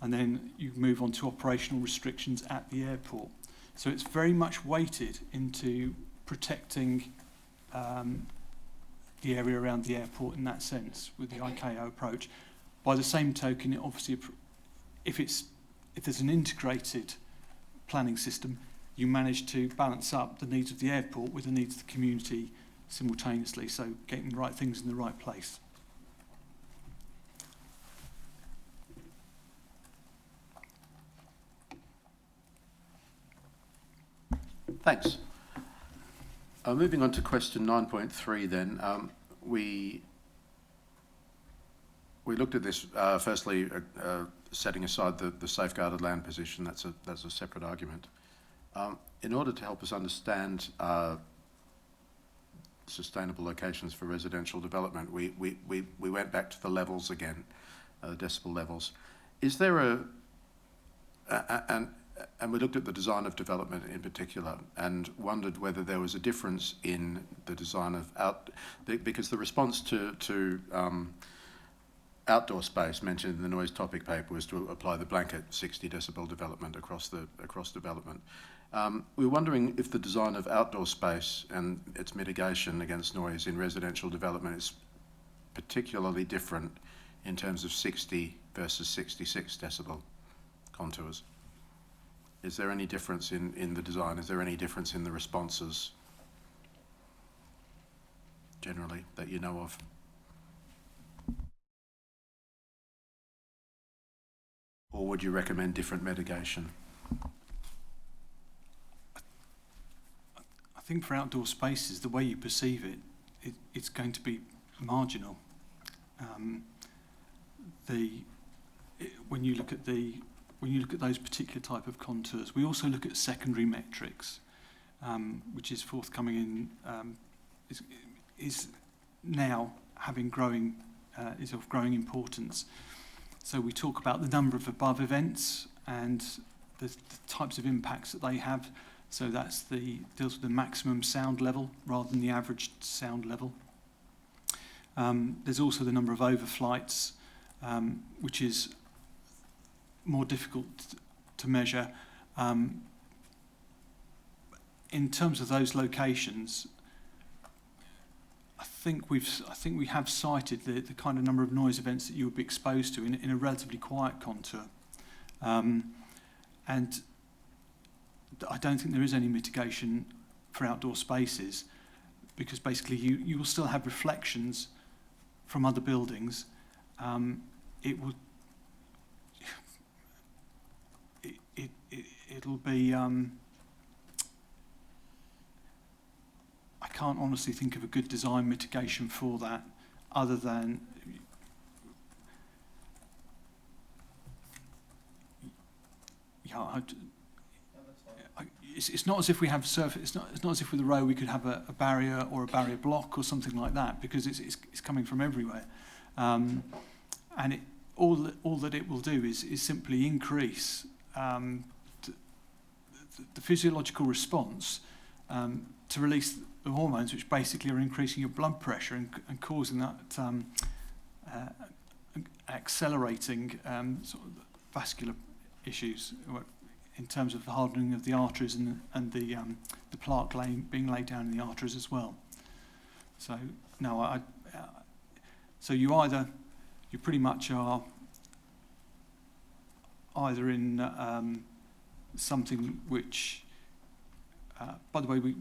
Speaker 10: and then you move on to operational restrictions at the airport. So it's very much weighted into protecting the area around the airport in that sense with the ICAO approach. By the same token, it obviously, if there's an integrated planning system, you manage to balance up the needs of the airport with the needs of the community simultaneously, so getting the right things in the right place.
Speaker 1: Thanks. Moving on to question 9.3 then. We looked at this, firstly, setting aside the safeguarded land position. That's a separate argument. In order to help us understand sustainable locations for residential development, we went back to the levels again, decibel levels. Is there and we looked at the design of development in particular and wondered whether there was a difference in the design of because the response to outdoor space mentioned in the noise topic paper was to apply the blanket 60 decibel development across development. We were wondering if the design of outdoor space and its mitigation against noise in residential development is particularly different in terms of 60 versus 66 decibel contours. Is there any difference in the design? Is there any difference in the responses generally that you know of? Or would you recommend different mitigation?
Speaker 10: I think for outdoor spaces, the way you perceive it, it's going to be marginal. When you look at those particular type of contours, we also look at secondary metrics, which is forthcoming in is now having is of growing importance. So we talk about the number of above events and the types of impacts that they have. So that's deals with the maximum sound level rather than the average sound level. There's also the number of overflights, which is more difficult to measure. In terms of those locations, I think we have cited the kind of number of noise events that you would be exposed to in a relatively quiet contour, and I don't think there is any mitigation for outdoor spaces, because basically you will still have reflections from other buildings. It'll be. I can't honestly think of a good design mitigation for that, other than it's not as if we have surface. It's not as if with a row we could have a barrier or a barrier block or something like that, because it's coming from everywhere, and all that it will do is simply increase the physiological response to release the hormones, which basically are increasing your blood pressure and causing that accelerating sort of vascular issues in terms of the hardening of the arteries and the plaque being laid down in the arteries as well. So no, so you pretty much are either in something which, by the way,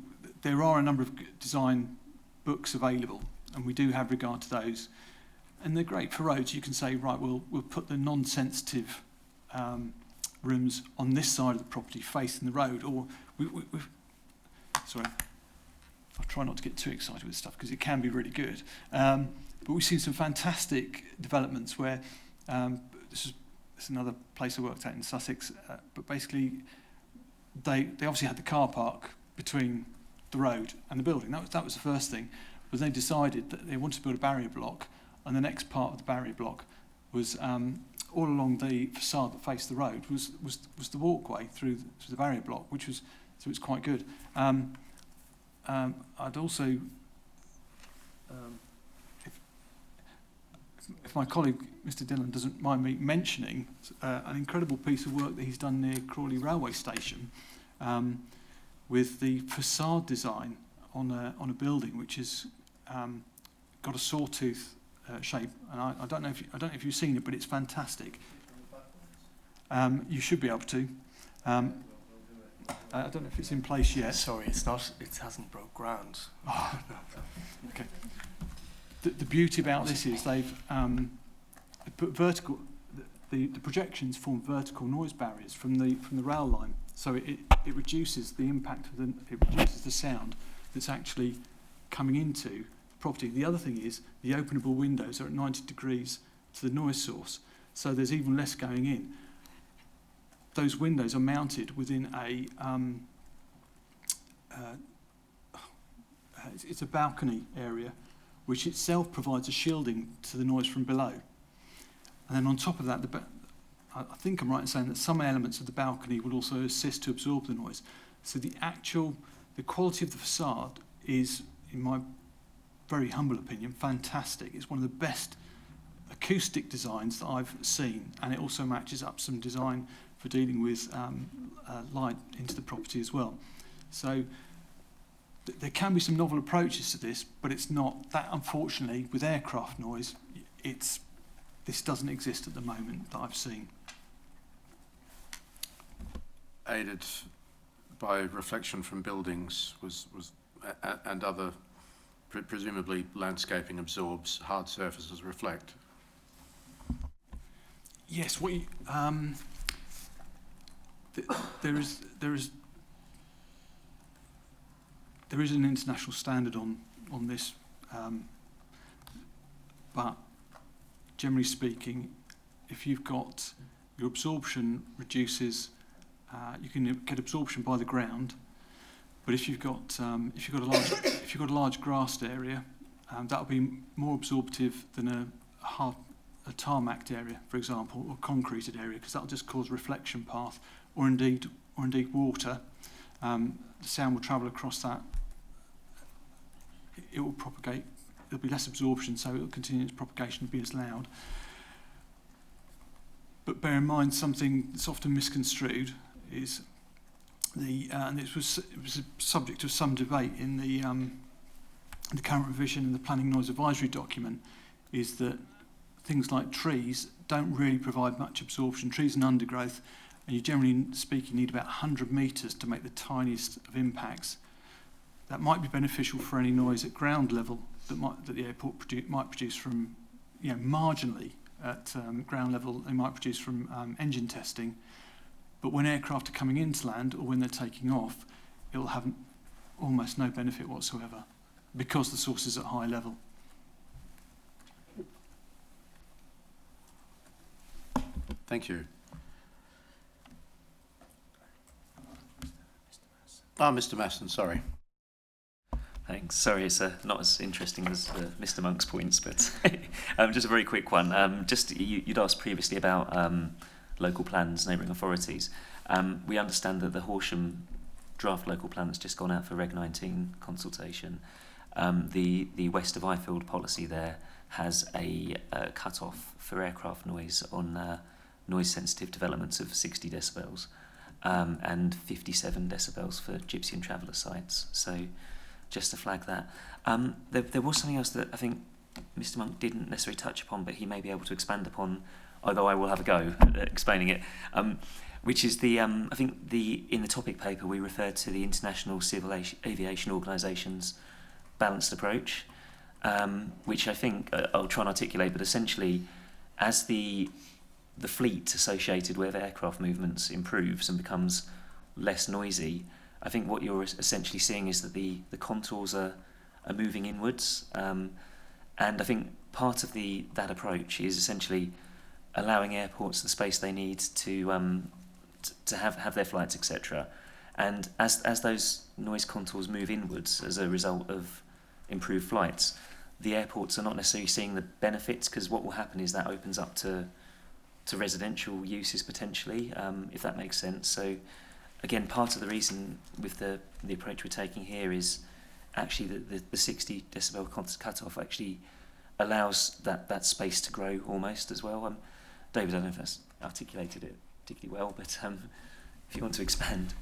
Speaker 10: there are a number of design books available, and we do have regard to those, and they're great for roads. You can say, right, we'll put the non-sensitive rooms on this side of the property facing the road, or sorry, I'll try not to get too excited with stuff because it can be really good, but we've seen some fantastic developments where this is another place I worked at in Sussex, but basically they obviously had the car park between the road and the building. That was the first thing. But they decided that they wanted to build a barrier block, and the next part of the barrier block was all along the facade that faced the road was the walkway through the barrier block, which was it's quite good. I'd also, if my colleague Mr. Dillon doesn't mind me mentioning, an incredible piece of work that he's done near Crawley Railway Station, with the facade design on a building which has got a sawtooth shape, and I don't know if you've seen it, but it's fantastic. You should be able to. I don't know if it's in place yet.
Speaker 6: Sorry, it's not. It hasn't broke ground.
Speaker 10: Oh, okay. The beauty about this is they've put vertical. The projections form vertical noise barriers from the rail line, so it reduces the impact of it reduces the sound that's actually coming into the property. The other thing is the openable windows are at 90 degrees to the noise source, so there's even less going in. Those windows are mounted within it's a balcony area, which itself provides a shielding to the noise from below. And then on top of that, I think I'm right in saying that some elements of the balcony will also assist to absorb the noise. So the quality of the facade is, in my very humble opinion, fantastic. It's one of the best acoustic designs that I've seen, and it also matches up some design for dealing with light into the property as well. So there can be some novel approaches to this, but it's not that, unfortunately, with aircraft noise, this doesn't exist at the moment that I've seen.
Speaker 1: Aided by reflection from buildings and other, presumably landscaping absorbs hard surfaces reflect.
Speaker 10: Yes, there is an international standard on this, but generally speaking, if you've got your absorption reduces, you can get absorption by the ground. But if you've got a large grassed area, that'll be more absorptive than a tarmacked area, for example, or concreted area, because that'll just cause reflection path, or indeed water. The sound will travel across that. It will propagate. There'll be less absorption, so it will continue its propagation to be as loud. But bear in mind something that's often misconstrued is and it was a subject of some debate in the current revision in the Planning Noise Advisory document, is that things like trees don't really provide much absorption. Trees and undergrowth, and you generally speaking need about 100 metres to make the tiniest of impacts. That might be beneficial for any noise at ground level that the airport might produce from, marginally at ground level. They might produce from engine testing, but when aircraft are coming into land or when they're taking off, it will have almost no benefit whatsoever because the source is at high level.
Speaker 1: Thank you. Mr. Masson, sorry.
Speaker 8: Thanks. Sorry, it's not as interesting as Mr. Monk's points, but just a very quick one. You'd asked previously about local plans, neighbouring authorities. We understand that the Horsham draft local plan that's just gone out for Reg 19 consultation, the West of Ifield policy there has a cut-off for aircraft noise on noise-sensitive developments of 60 decibels and 57 decibels for gypsy and traveller sites. So just to flag that. There was something else that I think Mr. Monk didn't necessarily touch upon, but he may be able to expand upon, although I will have a go at explaining it, which is in the topic paper we referred to the International Civil Aviation Organisation's balanced approach, which I think I'll try and articulate, but essentially as the fleet associated with aircraft movements improves and becomes less noisy, I think what you're essentially seeing is that the contours are moving inwards, and I think part of that approach is essentially allowing airports the space they need to have their flights, etc. And as those noise contours move inwards as a result of improved flights, the airports are not necessarily seeing the benefits, because what will happen is that opens up to residential uses potentially, if that makes sense. So again, part of the reason with the approach we're taking here is actually the 60 decibel cut-off actually allows that space to grow almost as well. David, I don't know if that's articulated it particularly well, but if you want to expand.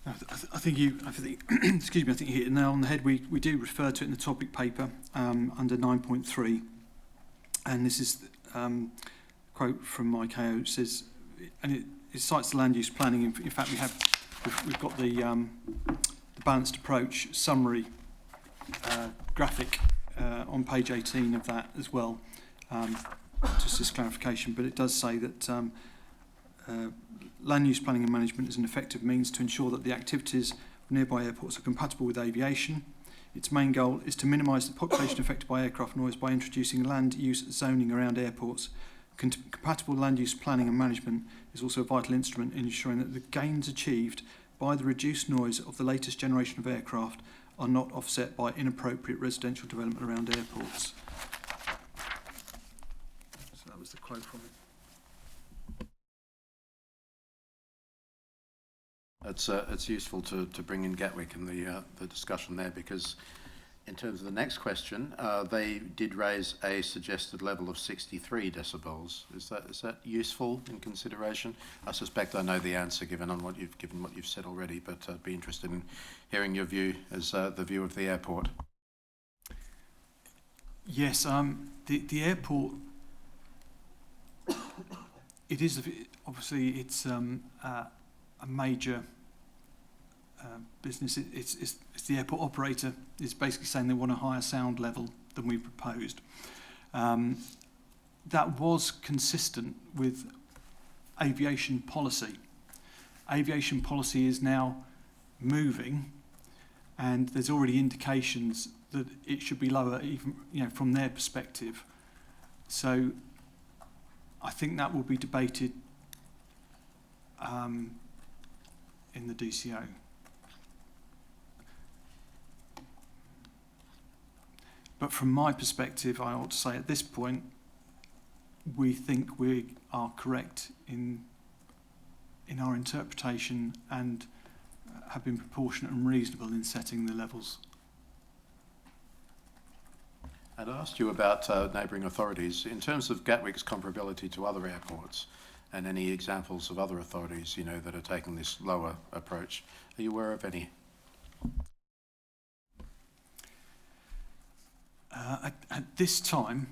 Speaker 10: I think excuse me, I think you hit it nail on the head. We do refer to it in the topic paper under 9.3, and this is quote from ICAO. It says, and it cites the land use planning. In fact, we've got the balanced approach summary graphic on page 18 of that as well. Just this clarification, but it does say that land use planning and management is an effective means to ensure that the activities of nearby airports are compatible with aviation. Its main goal is to minimise the population affected by aircraft noise by introducing land use zoning around airports. Compatible land use planning and management is also a vital instrument in ensuring that the gains achieved by the reduced noise of the latest generation of aircraft are not offset by inappropriate residential development around airports. So that was the quote from it.
Speaker 1: It's useful to bring in Gatwick and the discussion there, because in terms of the next question, they did raise a suggested level of 63 decibels. Is that useful in consideration? I suspect I know the answer given what you've said already, but I'd be interested in hearing your view as the view of the airport.
Speaker 10: Yes, the airport. It is obviously it's a major business. It's the airport operator is basically saying they want a higher sound level than we proposed. That was consistent with aviation policy. Aviation policy is now moving, and there's already indications that it should be lower, even from their perspective. So I think that will be debated in the DCO. But from my perspective, I ought to say at this point, we think we are correct in our interpretation and have been proportionate and reasonable in setting the levels.
Speaker 1: And I asked you about neighbouring authorities. In terms of Gatwick's comparability to other airports and any examples of other authorities, you know, that are taking this lower approach, are you aware of any?
Speaker 10: At this time,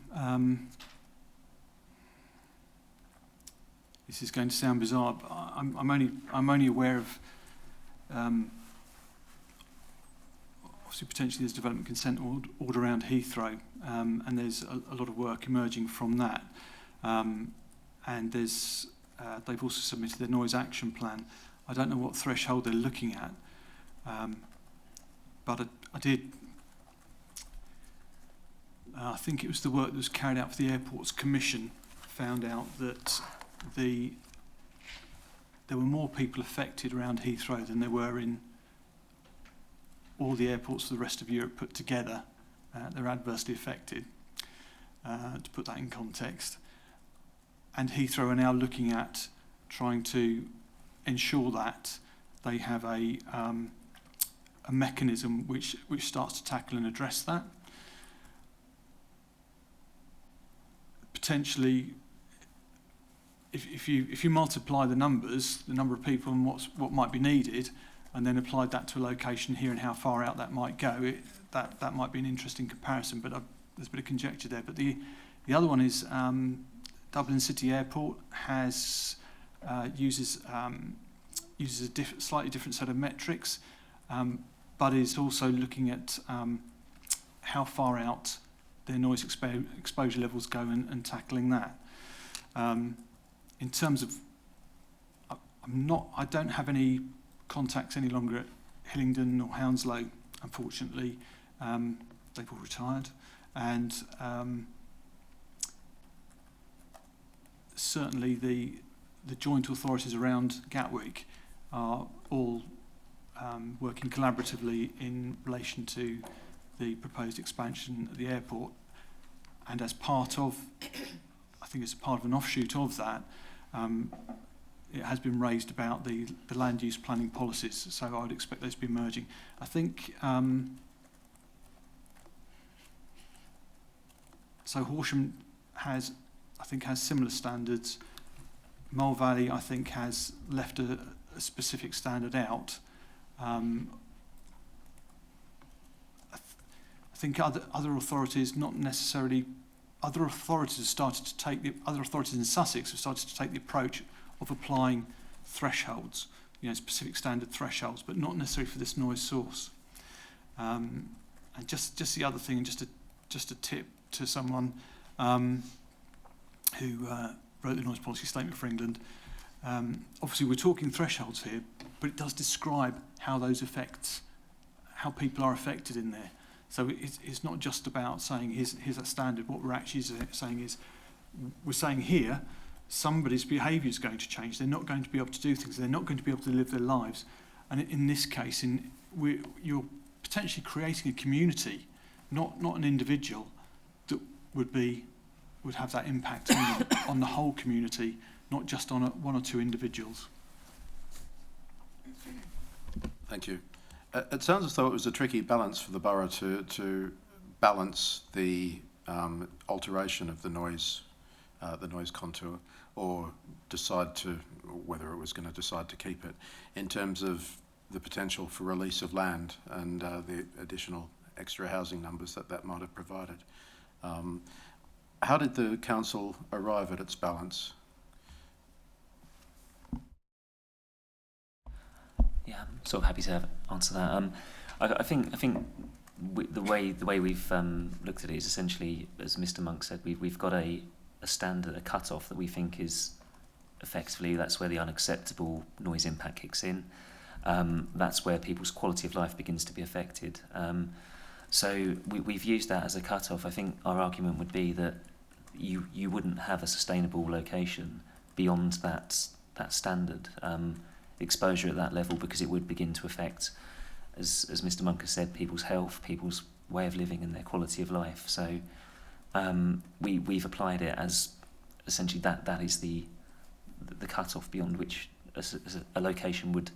Speaker 10: this is going to sound bizarre, but I'm only aware of obviously potentially there's development consent order around Heathrow, and there's a lot of work emerging from that. And there's they've also submitted their noise action plan. I don't know what threshold they're looking at, but I did. I think it was the work that was carried out for the Airports Commission found out that there were more people affected around Heathrow than there were in all the airports of the rest of Europe put together. They're adversely affected, to put that in context. And Heathrow are now looking at trying to ensure that they have a mechanism which starts to tackle and address that. Potentially, if you multiply the numbers, the number of people and what might be needed, and then applied that to a location here and how far out that might go, that might be an interesting comparison. But there's a bit of conjecture there. But the other one is Dublin City Airport uses a slightly different set of metrics, but is also looking at how far out their noise exposure levels go and tackling that. In terms of, I don't have any contacts any longer at Hillingdon or Hounslow, unfortunately. They've all retired, and certainly the joint authorities around Gatwick are all working collaboratively in relation to the proposed expansion at the airport, and as part of, I think as part of an offshoot of that, it has been raised about the land use planning policies, so I would expect those to be emerging. I think so Horsham has similar standards. Mole Valley, I think, has left a specific standard out. I think other authorities, not necessarily, other authorities have started to take other authorities in Sussex have started to take the approach of applying thresholds, specific standard thresholds, but not necessarily for this noise source. And just the other thing, and just a tip to someone who wrote the noise policy statement for England. Obviously, we're talking thresholds here, but it does describe how those affects, how people are affected in there. So it's not just about saying here's a standard. What we're actually saying is, we're saying here, somebody's behaviour is going to change. They're not going to be able to do things. They're not going to be able to live their lives. And in this case, you're potentially creating a community, not an individual, that would have that impact on the whole community, not just on one or two individuals.
Speaker 1: Thank you. It sounds as though it was a tricky balance for the borough to balance the alteration of the noise contour, or decide whether it was going to decide to keep it, in terms of the potential for release of land and the additional extra housing numbers that might have provided. How did the council arrive at its balance?
Speaker 8: Yeah, I'm sort of happy to answer that. I think the way we've looked at it is essentially, as Mr. Monk said, we've got a standard, a cut-off that we think is effectively, that's where the unacceptable noise impact kicks in. That's where people's quality of life begins to be affected. So we've used that as a cut-off. I think our argument would be that you wouldn't have a sustainable location beyond that standard exposure at that level, because it would begin to affect, as Mr. Monk has said, people's health, people's way of living and their quality of life. So we've applied it as essentially that is the cut-off beyond which a location would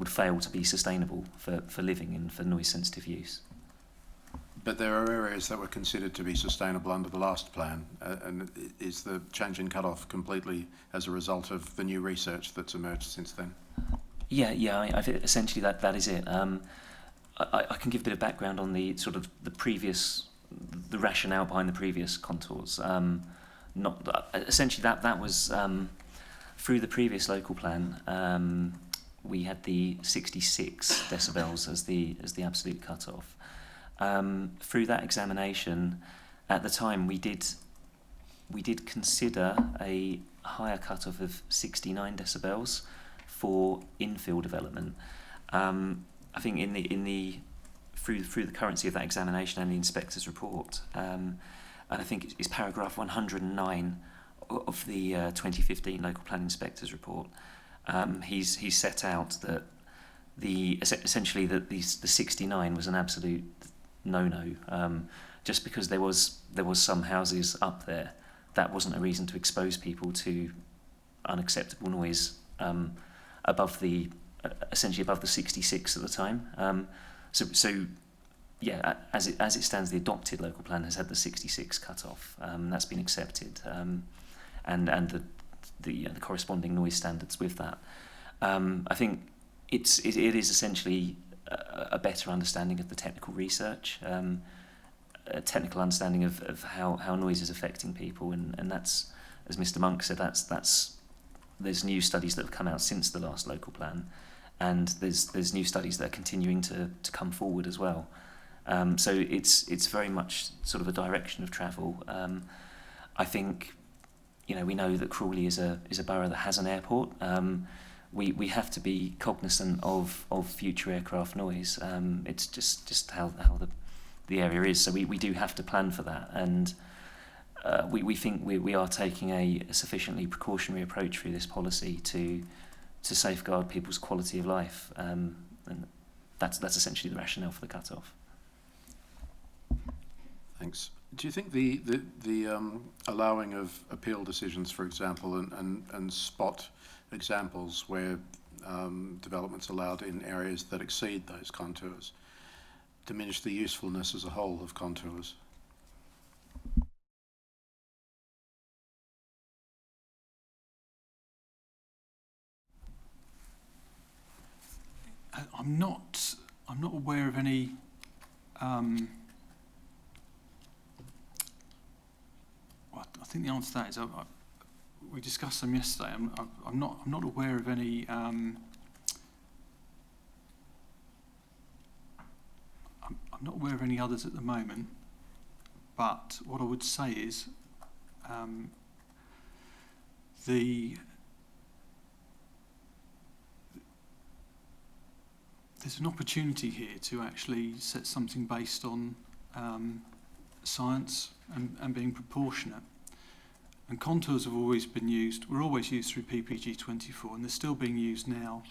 Speaker 8: fail to be sustainable for living and for noise-sensitive use.
Speaker 1: But there are areas that were considered to be sustainable under the last plan, and is the change in cut-off completely as a result of the new research that's emerged since then?
Speaker 8: Yeah. I think essentially that is it. I can give a bit of background on the sort of the rationale behind the previous contours. Essentially that was through the previous local plan. We had the 66 decibels as the absolute cut-off. Through that examination, at the time we did consider a higher cut-off of 69 decibels for infill development. I think through the currency of that examination and the inspector's report, and I think it's paragraph 109 of the 2015 local plan inspector's report. He's set out that essentially the 69 was an absolute no-no. Just because there was some houses up there, that wasn't a reason to expose people to unacceptable noise essentially above the 66 at the time. So yeah, as it stands, the adopted local plan has had the 66 cut off. That's been accepted, and the corresponding noise standards with that. I think it is essentially a better understanding of the technical research, a technical understanding of how noise is affecting people, and that's, as Mr. Monk said, there's new studies that have come out since the last local plan, and there's new studies that are continuing to come forward as well. So it's very much sort of a direction of travel. I think, we know that Crawley is a borough that has an airport. We have to be cognizant of future aircraft noise. It's just how the area is. So we do have to plan for that, and we think we are taking a sufficiently precautionary approach through this policy to safeguard people's quality of life, and that's essentially the rationale for the cut-off.
Speaker 1: Thanks. Do you think the allowing of appeal decisions, for example, and spot examples where development's allowed in areas that exceed those contours diminish the usefulness as a whole of contours?
Speaker 10: I'm not aware of any I think the answer to that is we discussed them yesterday. I'm not aware of any I'm not aware of any others at the moment. But what I would say is there's an opportunity here to actually set something based on science and being proportionate. And contours have always been used, were always used through PPG 24, and they're still being used now.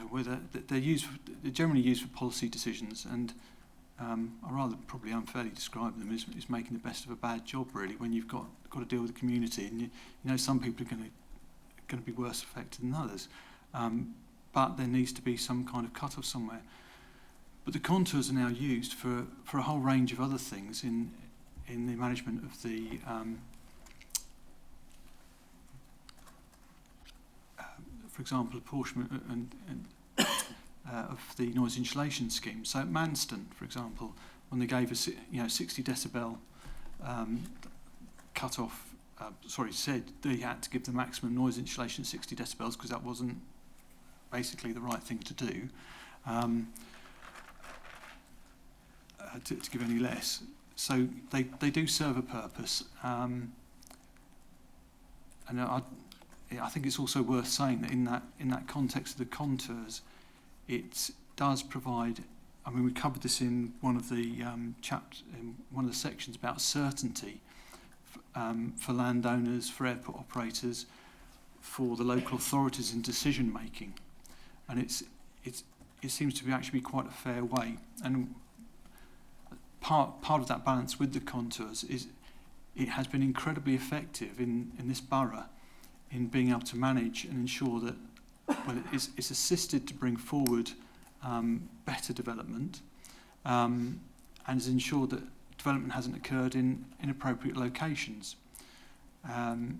Speaker 10: Where they're generally used for policy decisions, and I rather probably unfairly describe them as making the best of a bad job, really, when you've got to deal with the community, and some people are going to be worse affected than others. But there needs to be some kind of cut-off somewhere. But the contours are now used for a whole range of other things in the management of the for example, apportionment and of the noise insulation scheme. So at Manston, for example, when they gave us 60 decibel cut-off, said they had to give the maximum noise insulation 60 decibels because that wasn't basically the right thing to do, to give any less. So they do serve a purpose, and I think it's also worth saying that in that context of the contours, it does provide. I mean, we covered this in one of the in one of the sections about certainty for landowners, for airport operators, for the local authorities in decision making, and it seems to be actually quite a fair way. And part of that balance with the contours is it has been incredibly effective in this borough in being able to manage and ensure that it's assisted to bring forward better development and has ensured that development hasn't occurred in inappropriate locations. And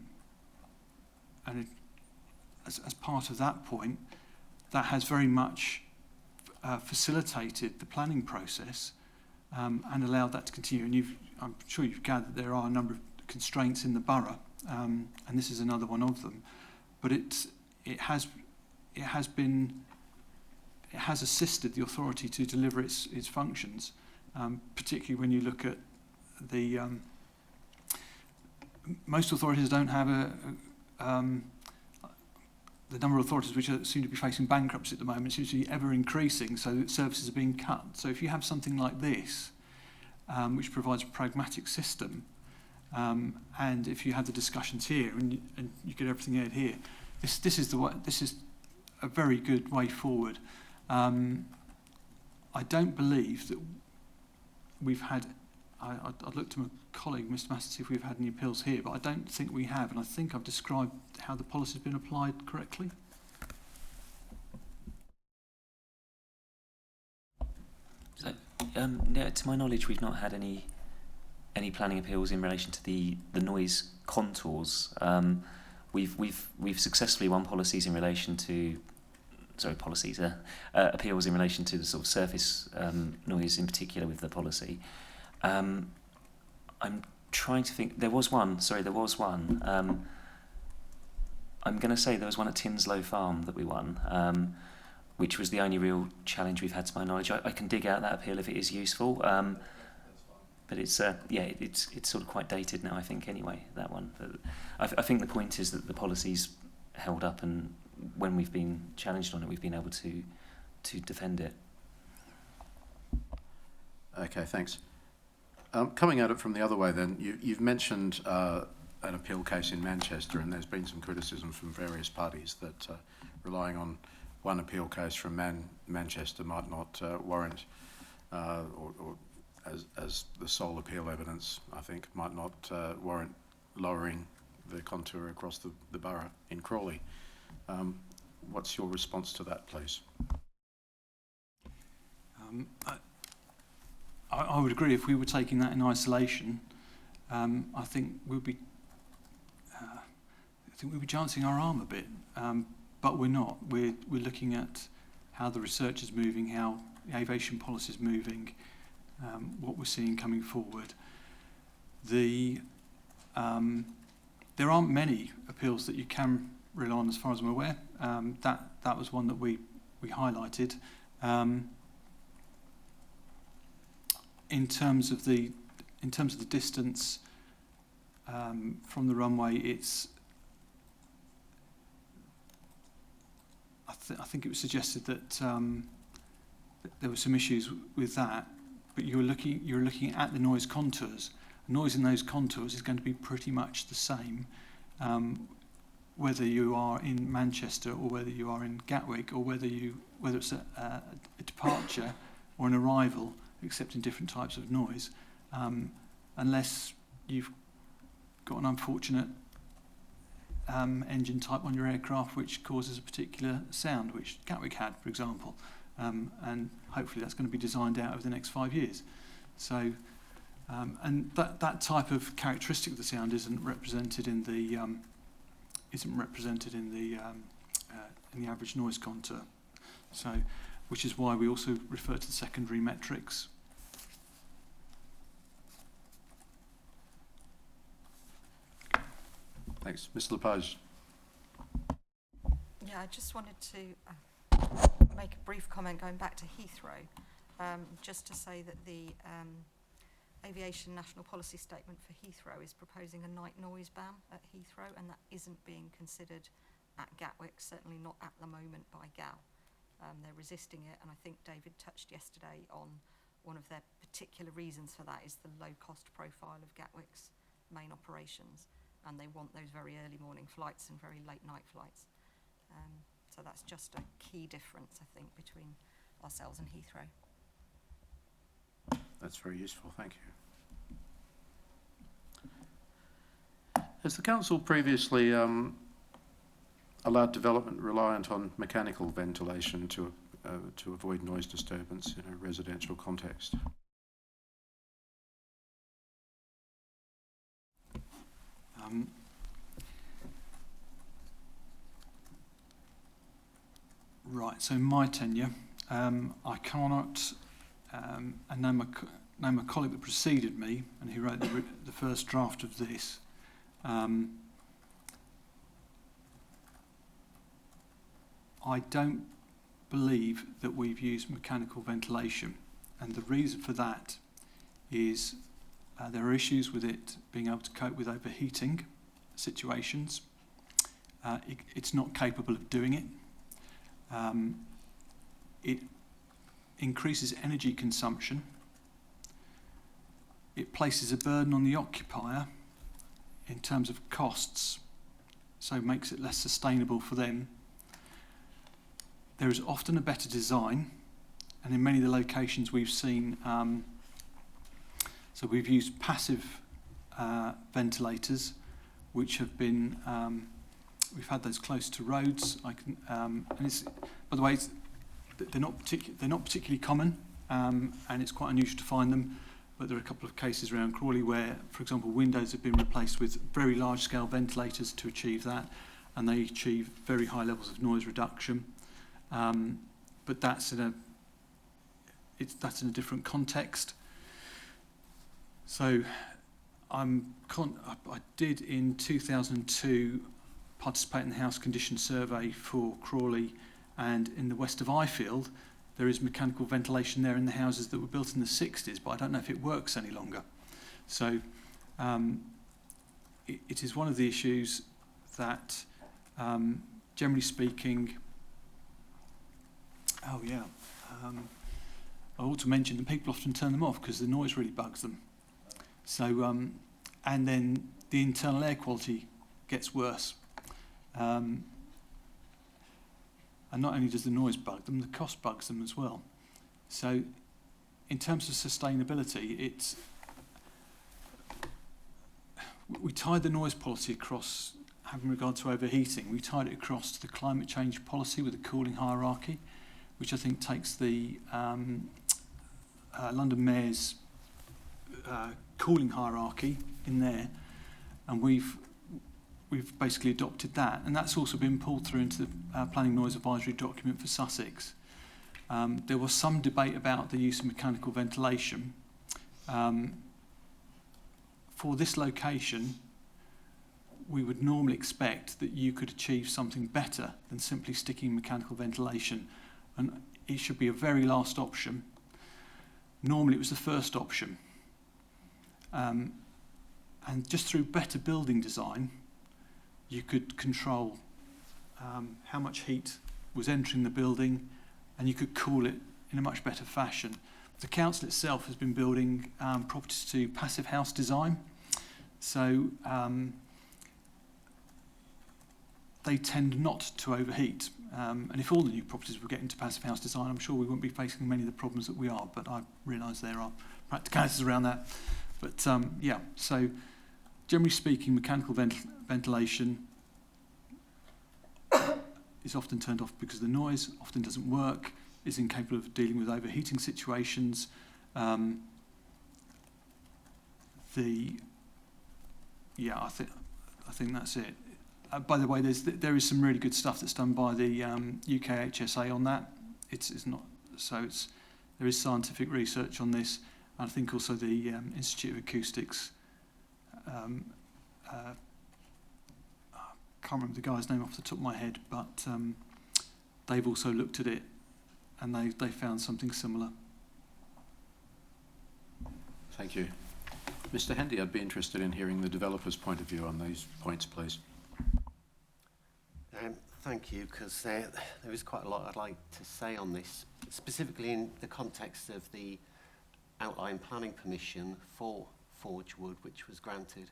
Speaker 10: as part of that point, that has very much facilitated the planning process and allowed that to continue. And I'm sure you've gathered there are a number of constraints in the borough, and this is another one of them. But it has assisted the authority to deliver its functions, particularly when you look at the most authorities don't have the number of authorities which seem to be facing bankruptcy at the moment seems to be ever increasing, so services are being cut. So if you have something like this, which provides a pragmatic system, and if you have the discussions here and you get everything out here, this is a very good way forward. I don't believe that we've had. I'd look to my colleague, Mr. Massey, to see if we've had any appeals here, but I don't think we have, and I think I've described how the policy has been applied correctly.
Speaker 8: So, no, to my knowledge, we've not had any planning appeals in relation to the noise contours. We've successfully won policies in relation to appeals in relation to the sort of surface noise in particular with the policy. I'm trying to think. There was one. I'm going to say there was one at Tinslow Farm that we won, which was the only real challenge we've had to my knowledge. I can dig out that appeal if it is useful, but it's it's sort of quite dated now, I think, anyway, that one. But I think the point is that the policy's held up, and when we've been challenged on it, we've been able to defend it.
Speaker 1: Okay, thanks. Coming at it from the other way then, you've mentioned an appeal case in Manchester, and there's been some criticism from various parties that relying on one appeal case from Manchester might not warrant, or as the sole appeal evidence, I think, might not warrant lowering the contour across the borough in Crawley. What's your response to that, please?
Speaker 10: I would agree. If we were taking that in isolation, I think we'd be chancing our arm a bit, but we're not. We're looking at how the research is moving, how the aviation policy is moving, what we're seeing coming forward. There aren't many appeals that you can rely on, as far as I'm aware. That was one that we highlighted. In terms of the distance from the runway, I think it was suggested that there were some issues with that, but you're looking at the noise contours. Noise in those contours is going to be pretty much the same, whether you are in Manchester or whether you are in Gatwick, or whether it's a departure or an arrival, except in different types of noise, unless you've got an unfortunate engine type on your aircraft which causes a particular sound, which Gatwick had, for example, and hopefully that's going to be designed out over the next 5 years. So, and that type of characteristic of the sound isn't represented in the average noise contour. So, which is why we also refer to the secondary metrics.
Speaker 1: Thanks. Mr. Lepage.
Speaker 11: Yeah, I just wanted to make a brief comment going back to Heathrow, just to say that the Aviation National Policy Statement for Heathrow is proposing a night noise ban at Heathrow, and that isn't being considered at Gatwick, certainly not at the moment by GAL. They're resisting it, and I think David touched yesterday on one of their particular reasons for that is the low-cost profile of Gatwick's main operations, and they want those very early morning flights and very late night flights. So that's just a key difference, I think, between ourselves and Heathrow.
Speaker 1: That's very useful, thank you. Has the council previously allowed development reliant on mechanical ventilation to to avoid noise disturbance in a residential context.
Speaker 10: Right, so in my tenure, I cannot and name a colleague that preceded me, and he wrote the first draft of this. I don't believe that we've used mechanical ventilation, and the reason for that is there are issues with it being able to cope with overheating situations. It's not capable of doing it. It increases energy consumption. It places a burden on the occupier in terms of costs, so makes it less sustainable for them. There is often a better design, and in many of the locations we've seen, so we've used passive ventilators, which have been, we've had those close to roads. And it's, by the way, they're not particularly common, and it's quite unusual to find them. But there are a couple of cases around Crawley where, for example, windows have been replaced with very large-scale ventilators to achieve that, and they achieve very high levels of noise reduction. But that's in a different context. So I did in 2002 participate in the house condition survey for Crawley, and in the west of Ifield there is mechanical ventilation there in the houses that were built in the 60s, but I don't know if it works any longer. So it is one of the issues that, generally speaking, I ought to mention that people often turn them off because the noise really bugs them. So, and then the internal air quality gets worse. And not only does the noise bug them, the cost bugs them as well. So in terms of sustainability, we tied the noise policy across, having regard to overheating, we tied it across to the climate change policy with a cooling hierarchy, which I think takes the London Mayor's cooling hierarchy in there, and we've basically adopted that, and that's also been pulled through into the planning noise advisory document for Sussex. There was some debate about the use of mechanical ventilation. For this location, we would normally expect that you could achieve something better than simply sticking mechanical ventilation, and it should be a very last option. Normally it was the first option. And just through better building design, you could control how much heat was entering the building, and you could cool it in a much better fashion. The council itself has been building properties to passive house design, so they tend not to overheat. And if all the new properties were getting to passive house design, I'm sure we wouldn't be facing many of the problems that we are, but I realise there are practicalities around that. But yeah, so generally speaking, mechanical ventilation is often turned off because the noise often doesn't work, is incapable of dealing with overheating situations. I think that's it. By the way, there is some really good stuff that's done by the UK HSA on that. It's not so. There is scientific research on this. I think also the Institute of Acoustics. I can't remember the guy's name off the top of my head, but they've also looked at it, and they found something similar.
Speaker 1: Thank you. Mr. Hendy, I'd be interested in hearing the developer's point of view on these points, please.
Speaker 3: Thank you, because there is quite a lot I'd like to say on this, specifically in the context of the outline planning permission for Forgewood, which was granted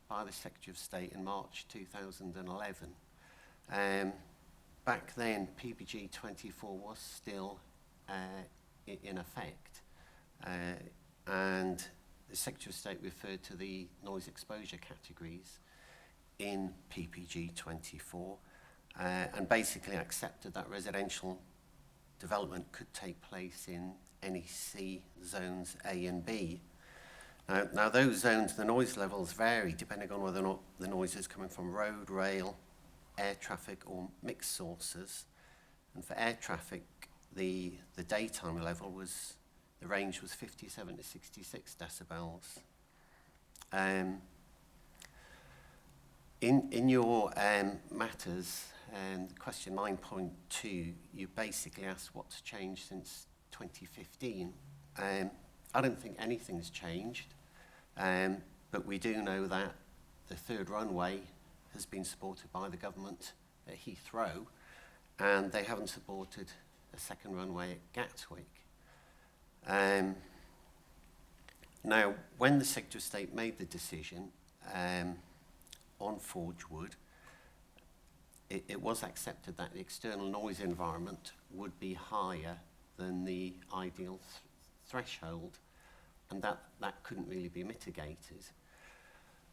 Speaker 3: by the Secretary of State in March 2011. Back then, PPG 24 was still in effect, and the Secretary of State referred to the noise exposure categories in PPG 24 and basically accepted that residential development could take place in NEC zones A and B. Now those zones, the noise levels vary depending on whether or not the noise is coming from road, rail, air traffic or mixed sources. And for air traffic, the daytime level was, the range was 57 to 66 decibels. In your matters, question 9.2, you basically asked what's changed since 2015. I don't think anything's changed, but we do know that the third runway has been supported by the government at Heathrow, and they haven't supported a second runway at Gatwick. Now, when the Secretary of State made the decision on Forgewood, it was accepted that the external noise environment would be higher than the ideal threshold, and that couldn't really be mitigated.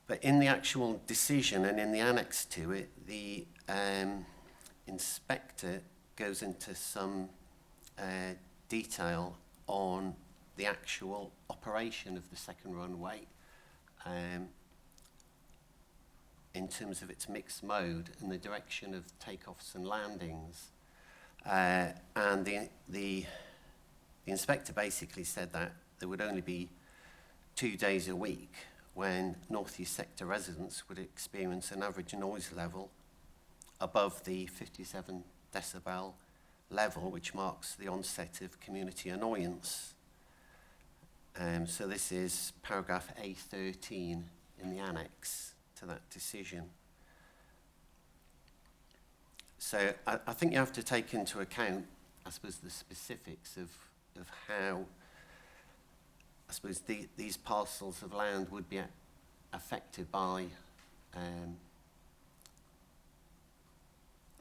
Speaker 3: But in the actual decision and in the annex to it, the inspector goes into some detail on the actual operation of the second runway in terms of its mixed mode and the direction of takeoffs and landings. And the inspector basically said that there would only be 2 days a week when North East Sector residents would experience an average noise level above the 57 decibel level, which marks the onset of community annoyance. So this is paragraph A13 in the annex to that decision. So I think you have to take into account, I suppose, the specifics of how, I suppose, these parcels of land would be affected by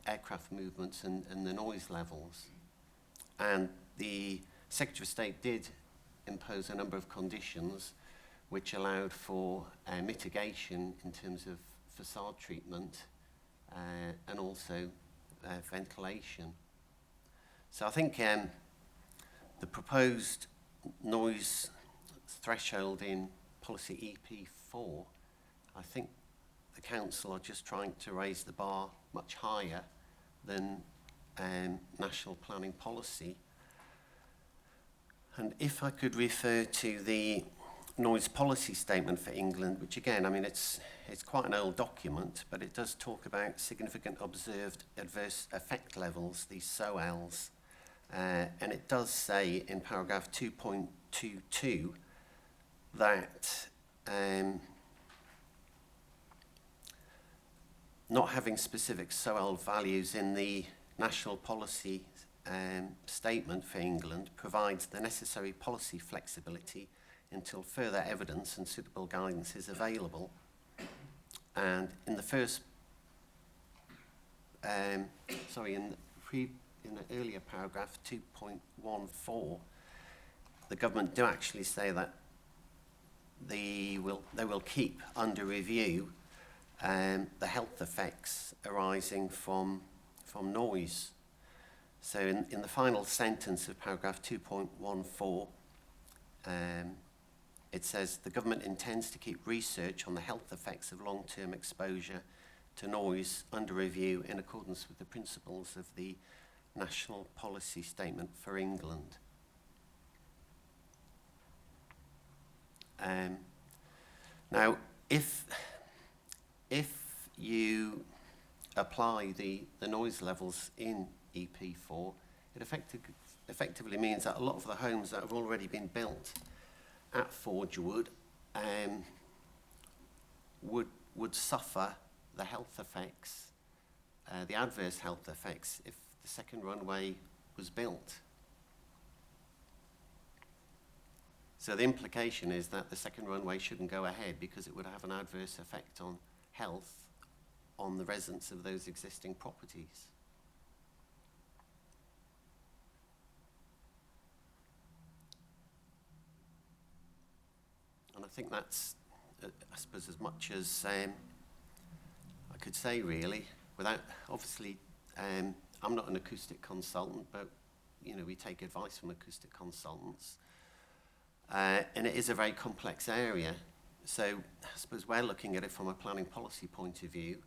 Speaker 3: aircraft movements and the noise levels. And the Secretary of State did impose a number of conditions which allowed for mitigation in terms of facade treatment and also ventilation. So I think the proposed noise threshold in policy EP4, I think the council are just trying to raise the bar much higher than national planning policy. And if I could refer to the noise policy statement for England, which again, I mean, it's quite an old document, but it does talk about significant observed adverse effect levels, these SOLs. And it does say in paragraph 2.22 that not having specific SOL values in the national policy statement for England provides the necessary policy flexibility until further evidence and suitable guidance is available. And in the first, in the earlier paragraph 2.14, the government do actually say that they will keep under review the health effects arising from noise. So in the final sentence of paragraph 2.14, it says the government intends to keep research on the health effects of long-term exposure to noise under review in accordance with the principles of the National Policy Statement for England. Now, if you apply the noise levels in EP4, it effectively means that a lot of the homes that have already been built at Forgewood would suffer the health effects, the adverse health effects, if the second runway was built. So the implication is that the second runway shouldn't go ahead because it would have an adverse effect on health on the residents of those existing properties. And I think that's, I suppose, as much as I could say, really, without, obviously, I'm not an acoustic consultant, but we take advice from acoustic consultants. And it is a very complex area. So I suppose we're looking at it from a planning policy point of view,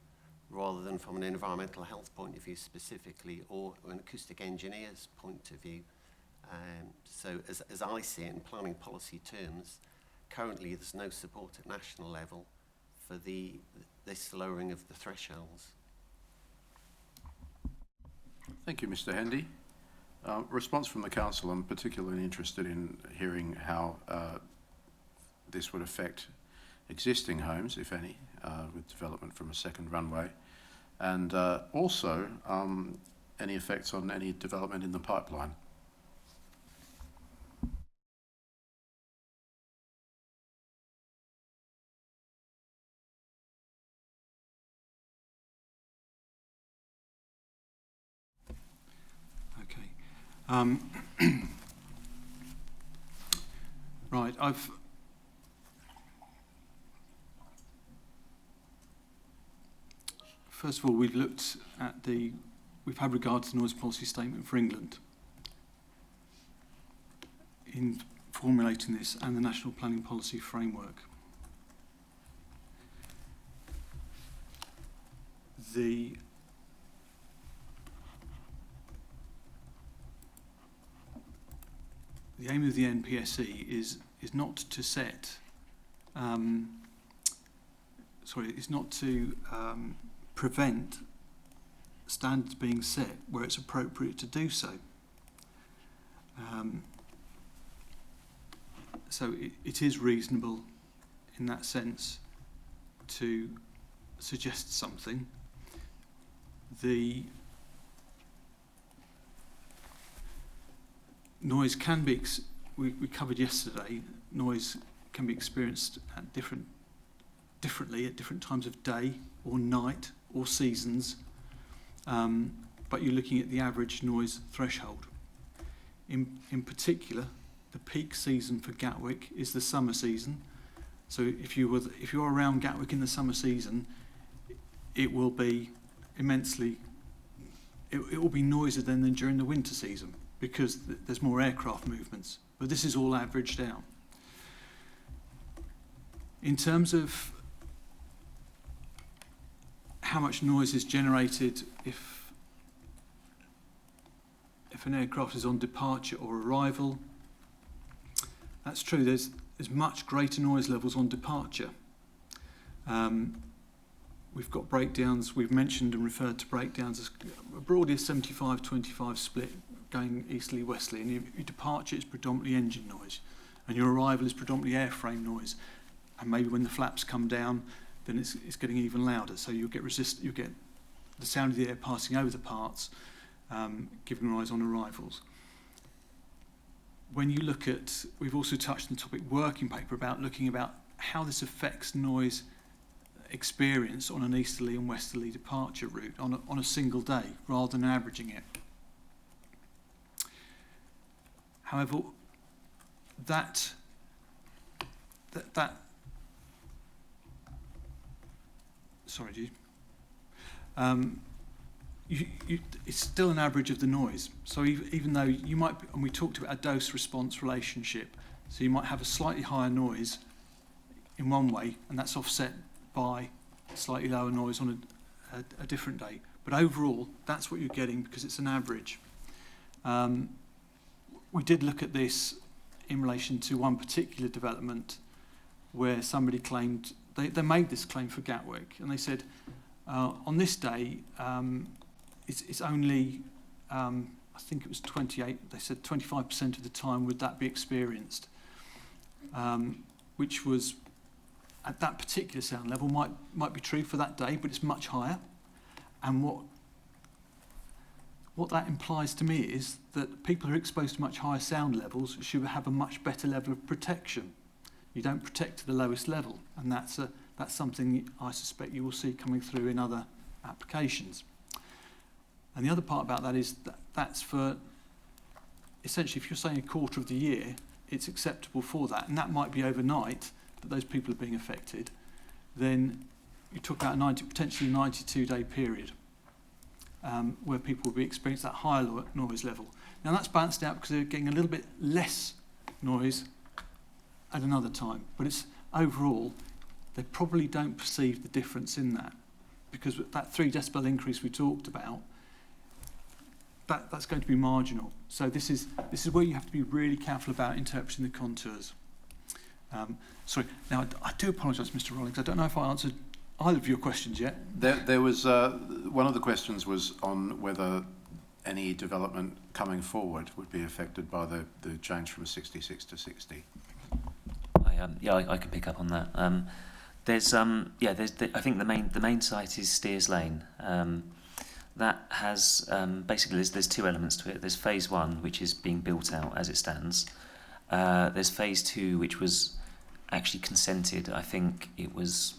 Speaker 3: rather than from an environmental health point of view specifically, or an acoustic engineer's point of view. So as I see it in planning policy terms, currently there's no support at national level for this lowering of the thresholds.
Speaker 1: Thank you, Mr. Hendy. Response from the council. I'm particularly interested in hearing how this would affect existing homes, if any, with development from a second runway, and also any effects on any development in the pipeline.
Speaker 10: Right, first of all, we've looked at we've had regard to the noise policy statement for England in formulating this and the National Planning Policy Framework. The aim of the NPSE is not to set, is not to prevent standards being set where it's appropriate to do so. So it is reasonable in that sense to suggest something. The noise can be, we covered yesterday, noise can be experienced at differently at different times of day or night or seasons, but you're looking at the average noise threshold. In particular, the peak season for Gatwick is the summer season. So if you're around Gatwick in the summer season, it will be immensely, it will be noisier than during the winter season, because there's more aircraft movements. But this is all averaged out. In terms of how much noise is generated if an aircraft is on departure or arrival, that's true. There's much greater noise levels on departure. We've got breakdowns. We've mentioned and referred to breakdowns as broadly a 75-25 split, going easterly, westerly, and your departure is predominantly engine noise, and your arrival is predominantly airframe noise. And maybe when the flaps come down, then it's getting even louder. So you'll get the sound of the air passing over the parts, giving rise on arrivals. When you look at, we've also touched on the topic working paper about looking about how this affects noise experience on an easterly and westerly departure route on a single day, rather than averaging it. However, it's still an average of the noise. So even though you might, and we talked about a dose-response relationship, so you might have a slightly higher noise in one way, and that's offset by slightly lower noise on a different day. But overall, that's what you're getting because it's an average. We did look at this in relation to one particular development where somebody claimed, they made this claim for Gatwick, and they said, on this day, it's only, I think it was 28, they said 25% of the time would that be experienced, which was, at that particular sound level, might be true for that day, but it's much higher. And what that implies to me is that people who are exposed to much higher sound levels should have a much better level of protection. You don't protect to the lowest level, and that's something I suspect you will see coming through in other applications. And the other part about that is that's for, essentially, if you're saying a quarter of the year, it's acceptable for that, and that might be overnight that those people are being affected. Then you talk about a potentially 92-day period. where people will be experiencing that higher noise level. Now that's balanced out because they're getting a little bit less noise at another time, but it's overall they probably don't perceive the difference in that, because with that 3 decibel increase we talked about, that's going to be marginal. So this is where you have to be really careful about interpreting the contours. Sorry, now I do apologise, Mr. Rawlings. I don't know if I answered either of your questions yet.
Speaker 1: There was one of the questions was on whether any development coming forward would be affected by the change from 66 to 60.
Speaker 8: I can pick up on that. I think the main site is Steers Lane. That has basically there's 2 elements to it. There's phase 1, which is being built out as it stands. There's phase 2, which was actually consented. I think it was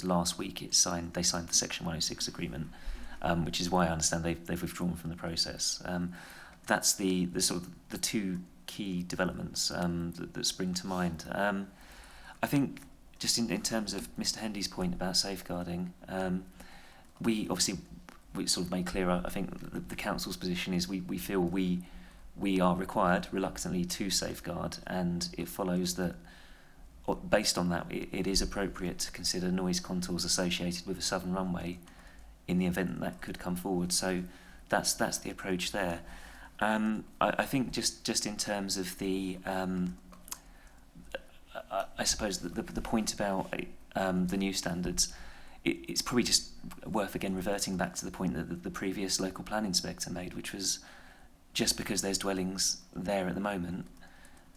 Speaker 8: last week. They signed the Section 106 agreement, which is why I understand they've withdrawn from the process. That's the sort of the 2 key developments that spring to mind. I think just in terms of Mr. Hendy's point about safeguarding, we sort of made clear, I think the council's position is we feel we are required reluctantly to safeguard, and it follows that based on that it is appropriate to consider noise contours associated with a southern runway in the event that could come forward. So that's the approach there. I think just in terms of the I suppose the point about the new standards, it's probably just worth again reverting back to the point that the previous local plan inspector made, which was just because there's dwellings there at the moment,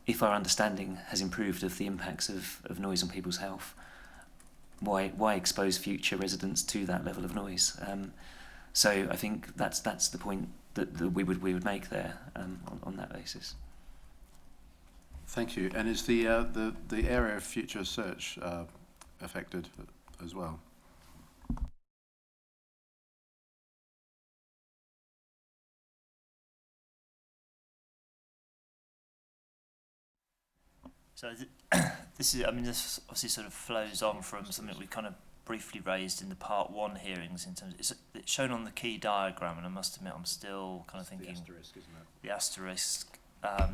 Speaker 8: if our understanding has improved of the impacts of noise on people's health, why expose future residents to that level of noise? So I think that's the point that we would make there on that basis.
Speaker 1: Thank you. And is the area of future search affected as well?
Speaker 9: So this obviously sort of flows on from something we kind of briefly raised in the Part 1 hearings in terms of, it's shown on the key diagram, and I must admit I'm still kind of thinking
Speaker 1: the asterisk, isn't it?
Speaker 9: The asterisk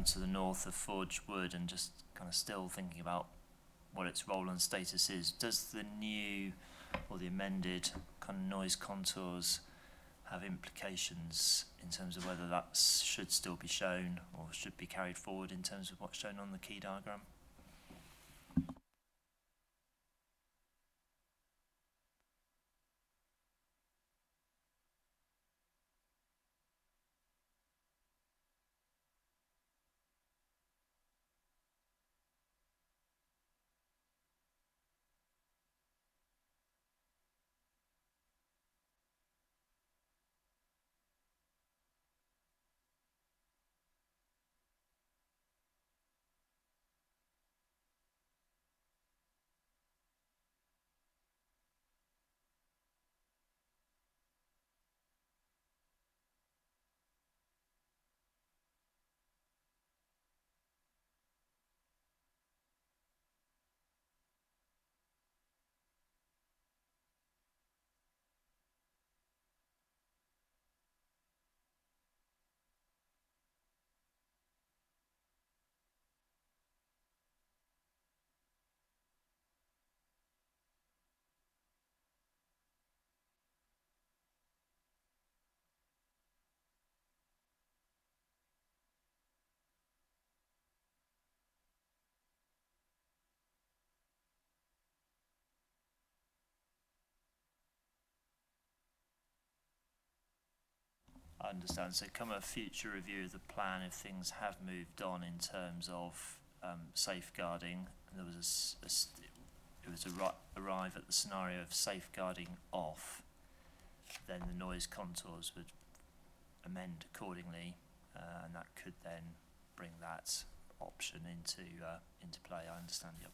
Speaker 9: to the north of Forge Wood, and just kind of still thinking about what its role and status is. Does the new or the amended kind of noise contours have implications in terms of whether that should still be shown or should be carried forward in terms of what's shown on the key diagram? I understand. So come a future review of the plan, if things have moved on in terms of safeguarding, and there was arrive at the scenario of safeguarding off, then the noise contours would amend accordingly, and that could then bring that option into play. I understand. Yep.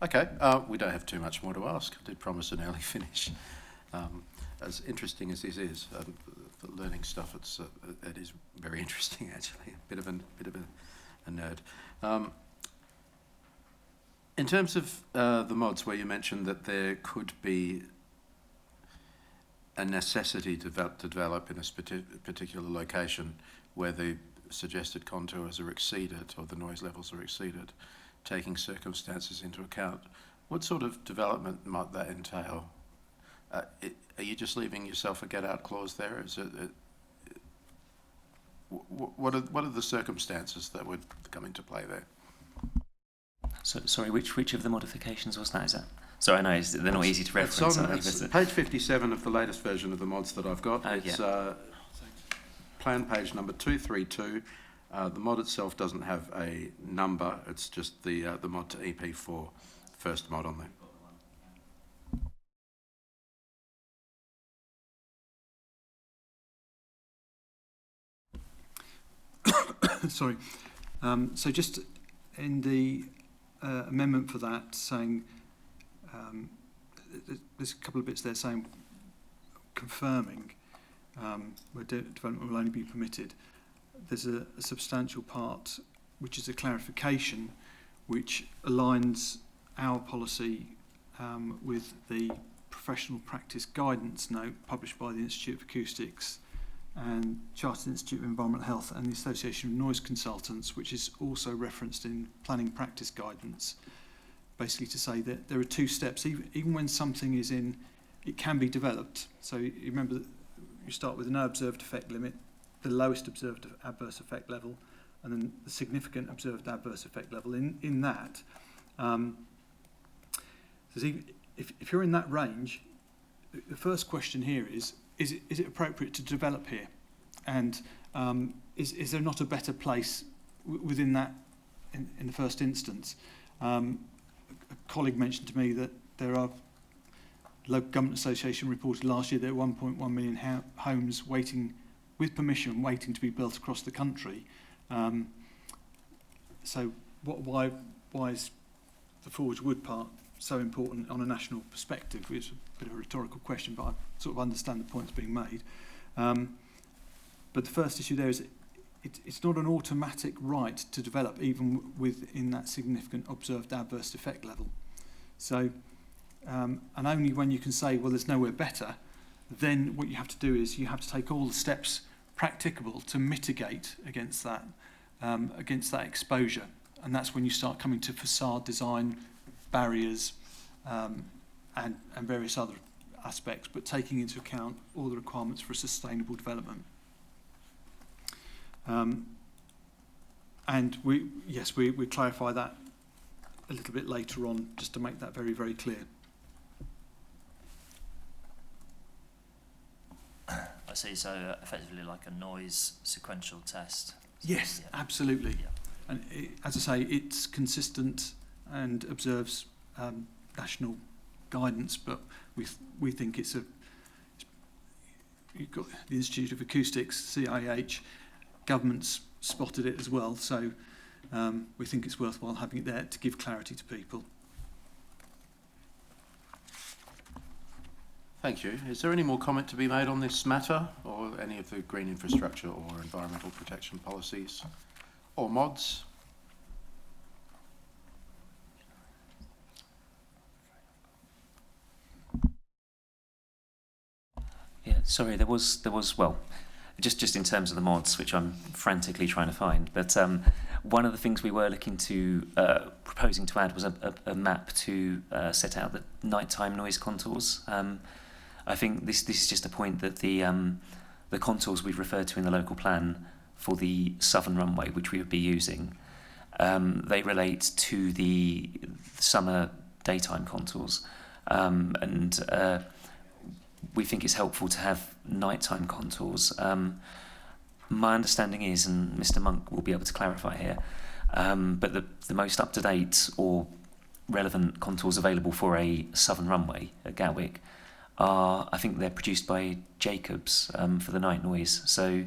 Speaker 9: Okay.
Speaker 1: Okay, we don't have too much more to ask. I did promise an early finish. As interesting as this is, for learning stuff, it is very interesting actually. A bit of a a nerd. In terms of the mods, where you mentioned that there could be a necessity to develop in a particular location where the suggested contours are exceeded or the noise levels are exceeded, taking circumstances into account, what sort of development might that entail? Are you just leaving yourself a get-out clause there? Is it, what are the circumstances that would come into play there?
Speaker 8: So, sorry, which of the modifications was that? Is that? Sorry, I know they're not easy to reference.
Speaker 1: It's page 57 of the latest version of the mods that I've got. It's plan page number 232. The mod itself doesn't have a number. It's just the mod to EP4, first mod on there.
Speaker 10: Sorry. So just in the amendment for that, saying there's a couple of bits there saying confirming where development will only be permitted. There's a substantial part which is a clarification which aligns our policy with the professional practice guidance note published by the Institute of Acoustics and Chartered Institute of Environmental Health and the Association of Noise Consultants, which is also referenced in planning practice guidance, basically to say that there are two steps. Even when something is in, it can be developed. So you remember that you start with a no observed effect limit, the lowest observed adverse effect level, and then the significant observed adverse effect level. In that, if you're in that range, the first question here is it appropriate to develop here? And is there not a better place within that in the first instance? A colleague mentioned to me that there are, Local Government Association reported last year there were 1.1 million homes waiting, with permission, waiting to be built across the country. So why is the Forge Wood part so important on a national perspective? It's a bit of a rhetorical question, but I sort of understand the points being made. But the first issue there is it's not an automatic right to develop even within that significant observed adverse effect level. So, and only when you can say, well, there's nowhere better, then what you have to do is you have to take all the steps practicable to mitigate against that exposure. And that's when you start coming to facade design, barriers, and various other aspects, but taking into account all the requirements for a sustainable development. And we clarify that a little bit later on, just to make that very, very clear.
Speaker 9: I see, so effectively like a noise sequential test.
Speaker 10: Yes, yeah. Absolutely. Yeah. And as I say, it's consistent and observes national guidance, but we think you've got the Institute of Acoustics, CIH, government's spotted it as well, so we think it's worthwhile having it there to give clarity to people.
Speaker 1: Thank you. Is there any more comment to be made on this matter, or any of the green infrastructure or environmental protection policies or mods?
Speaker 8: Yeah, sorry, there was well, just in terms of the mods, which I'm frantically trying to find, but one of the things we were looking to proposing to add was a map to set out the nighttime noise contours. I think this is just a point that the contours we've referred to in the local plan for the southern runway, which we would be using, they relate to the summer daytime contours, and we think it's helpful to have nighttime contours. My understanding is, and Mr. Monk will be able to clarify here, but the most up-to-date or relevant contours available for a southern runway at Gatwick are, I think they're produced by Jacobs for the night noise. So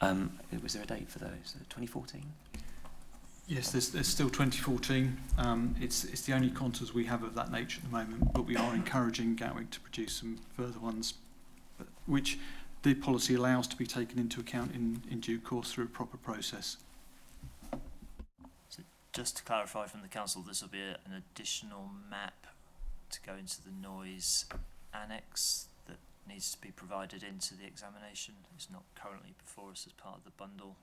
Speaker 8: was there a date for those? 2014?
Speaker 10: Yes, there's still 2014. It's the only contours we have of that nature at the moment, but we are encouraging Gatwick to produce some further ones, which the policy allows to be taken into account in due course through a proper process.
Speaker 9: just to clarify from the council, this will be an additional map to go into the noise annex that needs to be provided into the examination. It's not currently before us as part of the bundle.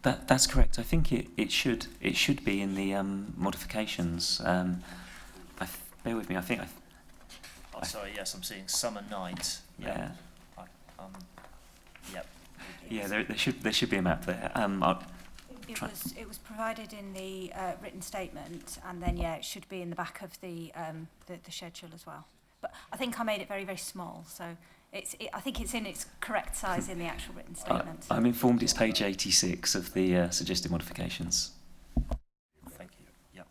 Speaker 8: That's correct. I think it should be in the modifications. Bear with me. I think.
Speaker 9: Sorry. Yes, I'm seeing summer night.
Speaker 8: Yeah.
Speaker 9: Yep.
Speaker 8: Yeah. There should be a map there.
Speaker 5: It was provided in the written statement, and then it should be in the back of the schedule as well. But I think I made it very, very small, so I think it's in its correct size in the actual written statement.
Speaker 8: I'm informed it's page 86 of the suggested modifications.
Speaker 9: Thank you. Yep.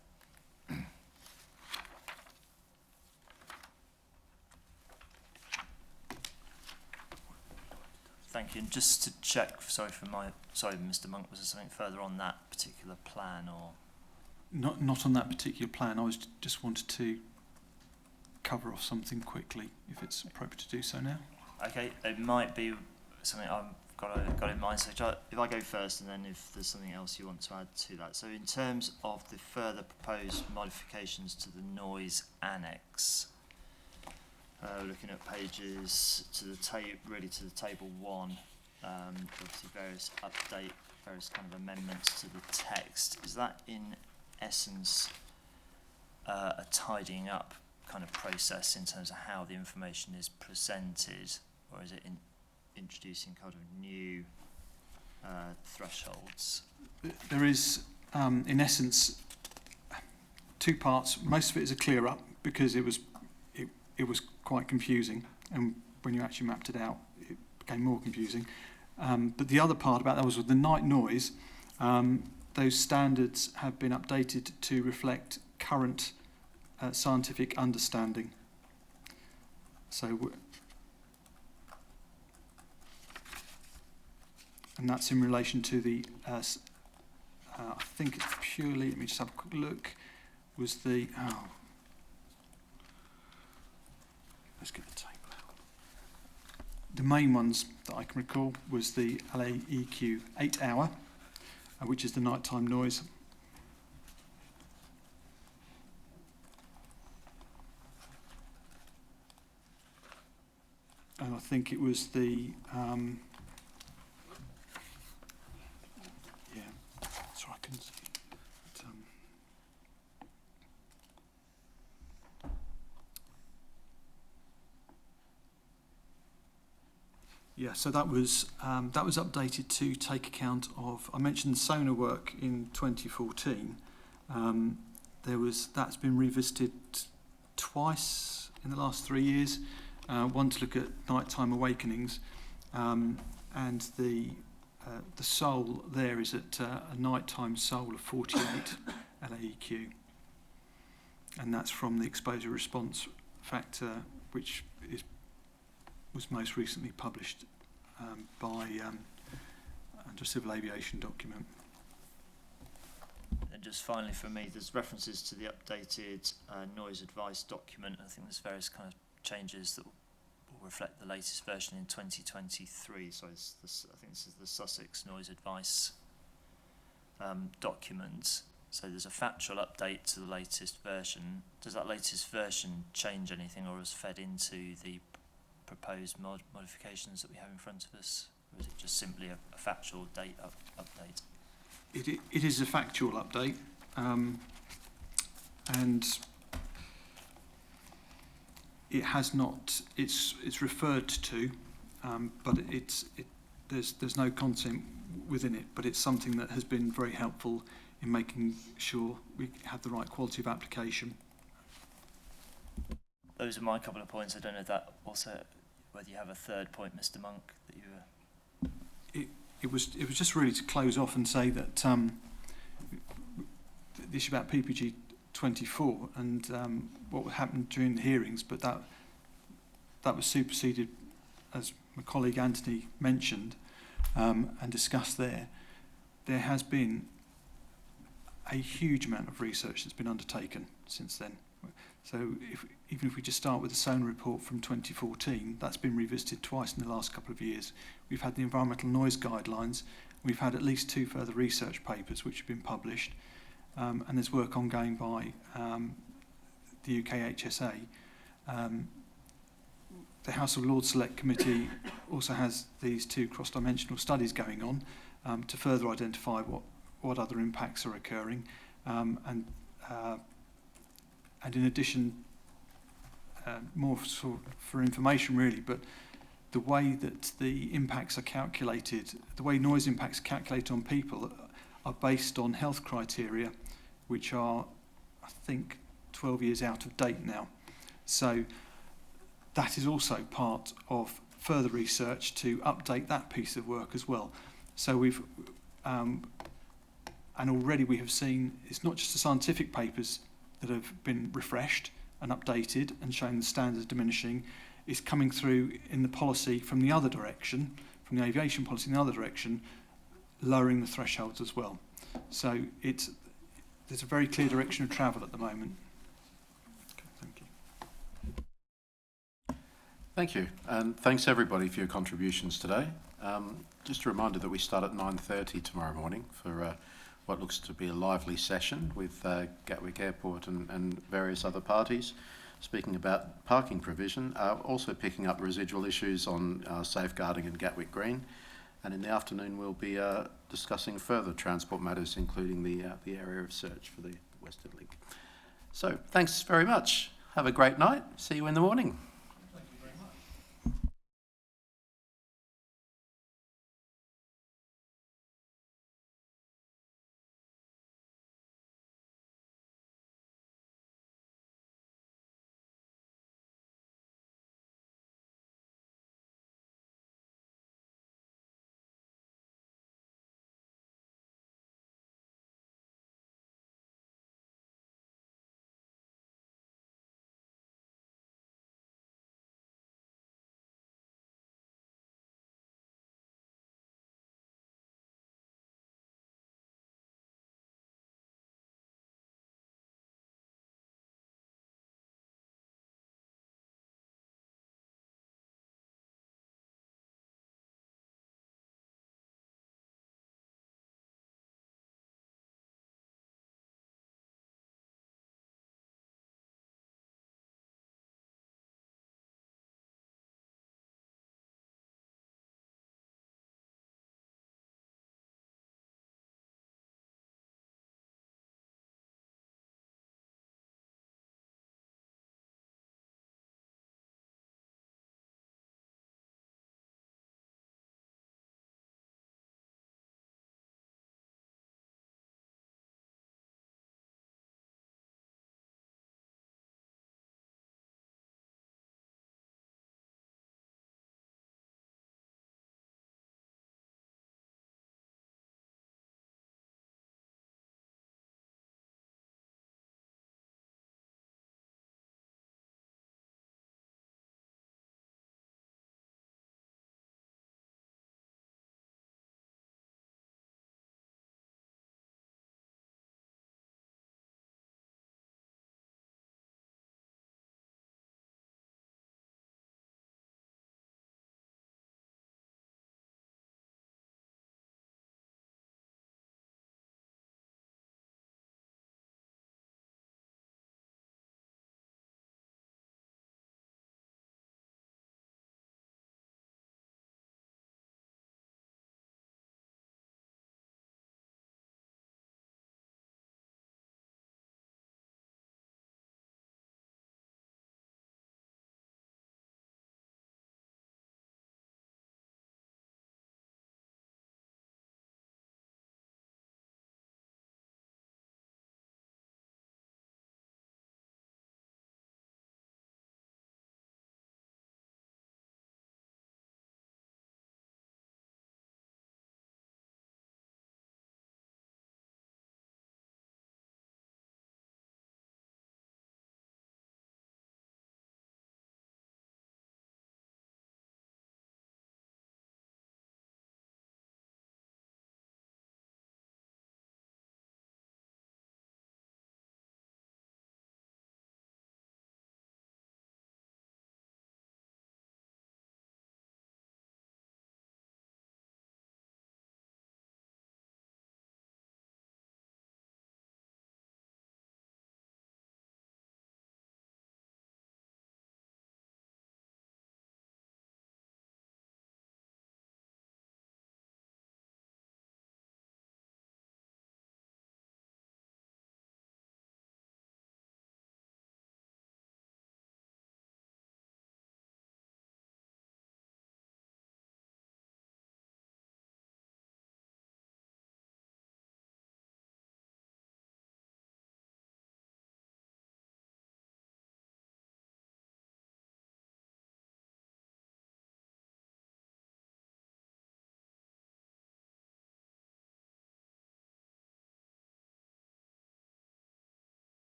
Speaker 9: Thank you. And just to check, sorry, Mr. Monk, was there something further on that particular plan, or?
Speaker 10: Not on that particular plan. I just wanted to cover off something quickly, if it's appropriate to do so now.
Speaker 9: Okay, it might be something I've got in mind. So if I go first, and then if there's something else you want to add to that. So in terms of the further proposed modifications to the noise annex, looking at pages to the table 1, obviously various kind of amendments to the text. Is that in essence a tidying up kind of process in terms of how the information is presented, or is it introducing kind of new thresholds?
Speaker 10: There is, in essence, 2 parts. Most of it is a clear up because it was quite confusing, and when you actually mapped it out, it became more confusing. But the other part about that was with the night noise. Those standards have been updated to reflect current scientific understanding. So, and that's in relation to the, I think it's purely, let me just have a quick look, was the, let's get the table out. The main ones that I can recall was the LAEQ 8 hour, which is the nighttime noise. And I think it was the, sorry, I couldn't see it. So that was updated to take account of. I mentioned sonar work in 2014. That's been revisited twice in the last 3 years. One to look at nighttime awakenings, and the SOL there is at a nighttime SOL of 48 LAEQ, and that's from the exposure response factor, which was most recently published by under a civil aviation document.
Speaker 9: And just finally for me, there's references to the updated noise advice document. I think there's various kind of changes that will reflect the latest version in 2023. So I think this is the Sussex noise advice document. So there's a factual update to the latest version. Does that latest version change anything, or is fed into the proposed modifications that we have in front of us, or is it just simply a factual date update?
Speaker 10: It is a factual update, and it has not. It's referred to, but there's no content within it. But it's something that has been very helpful in making sure we have the right quality of application.
Speaker 9: Those are my couple of points. I don't know if that also, whether you have a third point, Mr. Monk, that you were...
Speaker 10: It was just really to close off and say that the issue about PPG 24 and what happened during the hearings, but that was superseded, as my colleague Anthony mentioned and discussed there. There has been a huge amount of research that's been undertaken since then. So even if we just start with the sonar report from 2014, that's been revisited twice in the last couple of years. We've had the environmental noise guidelines, We've had at least 2 further research papers which have been published, and there's work ongoing by the UK HSA. The House of Lords Select Committee also has these 2 cross-dimensional studies going on to further identify what other impacts are occurring, and in addition, more for information really, but the way that the impacts are calculated, the way noise impacts are calculated on people are based on health criteria, which are, I think, 12 years out of date now. So that is also part of further research to update that piece of work as well. So we've, and already we have seen, it's not just the scientific papers that have been refreshed and updated and showing the standards diminishing, it's coming through in the policy from the other direction, from the aviation policy in the other direction, lowering the thresholds as well. So there's a very clear direction of travel at the moment. Okay, thank you.
Speaker 1: Thank you, and thanks everybody for your contributions today. Just a reminder that we start at 9:30 tomorrow morning for what looks to be a lively session with Gatwick Airport and various other parties, speaking about parking provision, also picking up residual issues on safeguarding in Gatwick Green. And in the afternoon we'll be discussing further transport matters, including the area of search for the Western Link. So thanks very much. Have a great night. See you in the morning.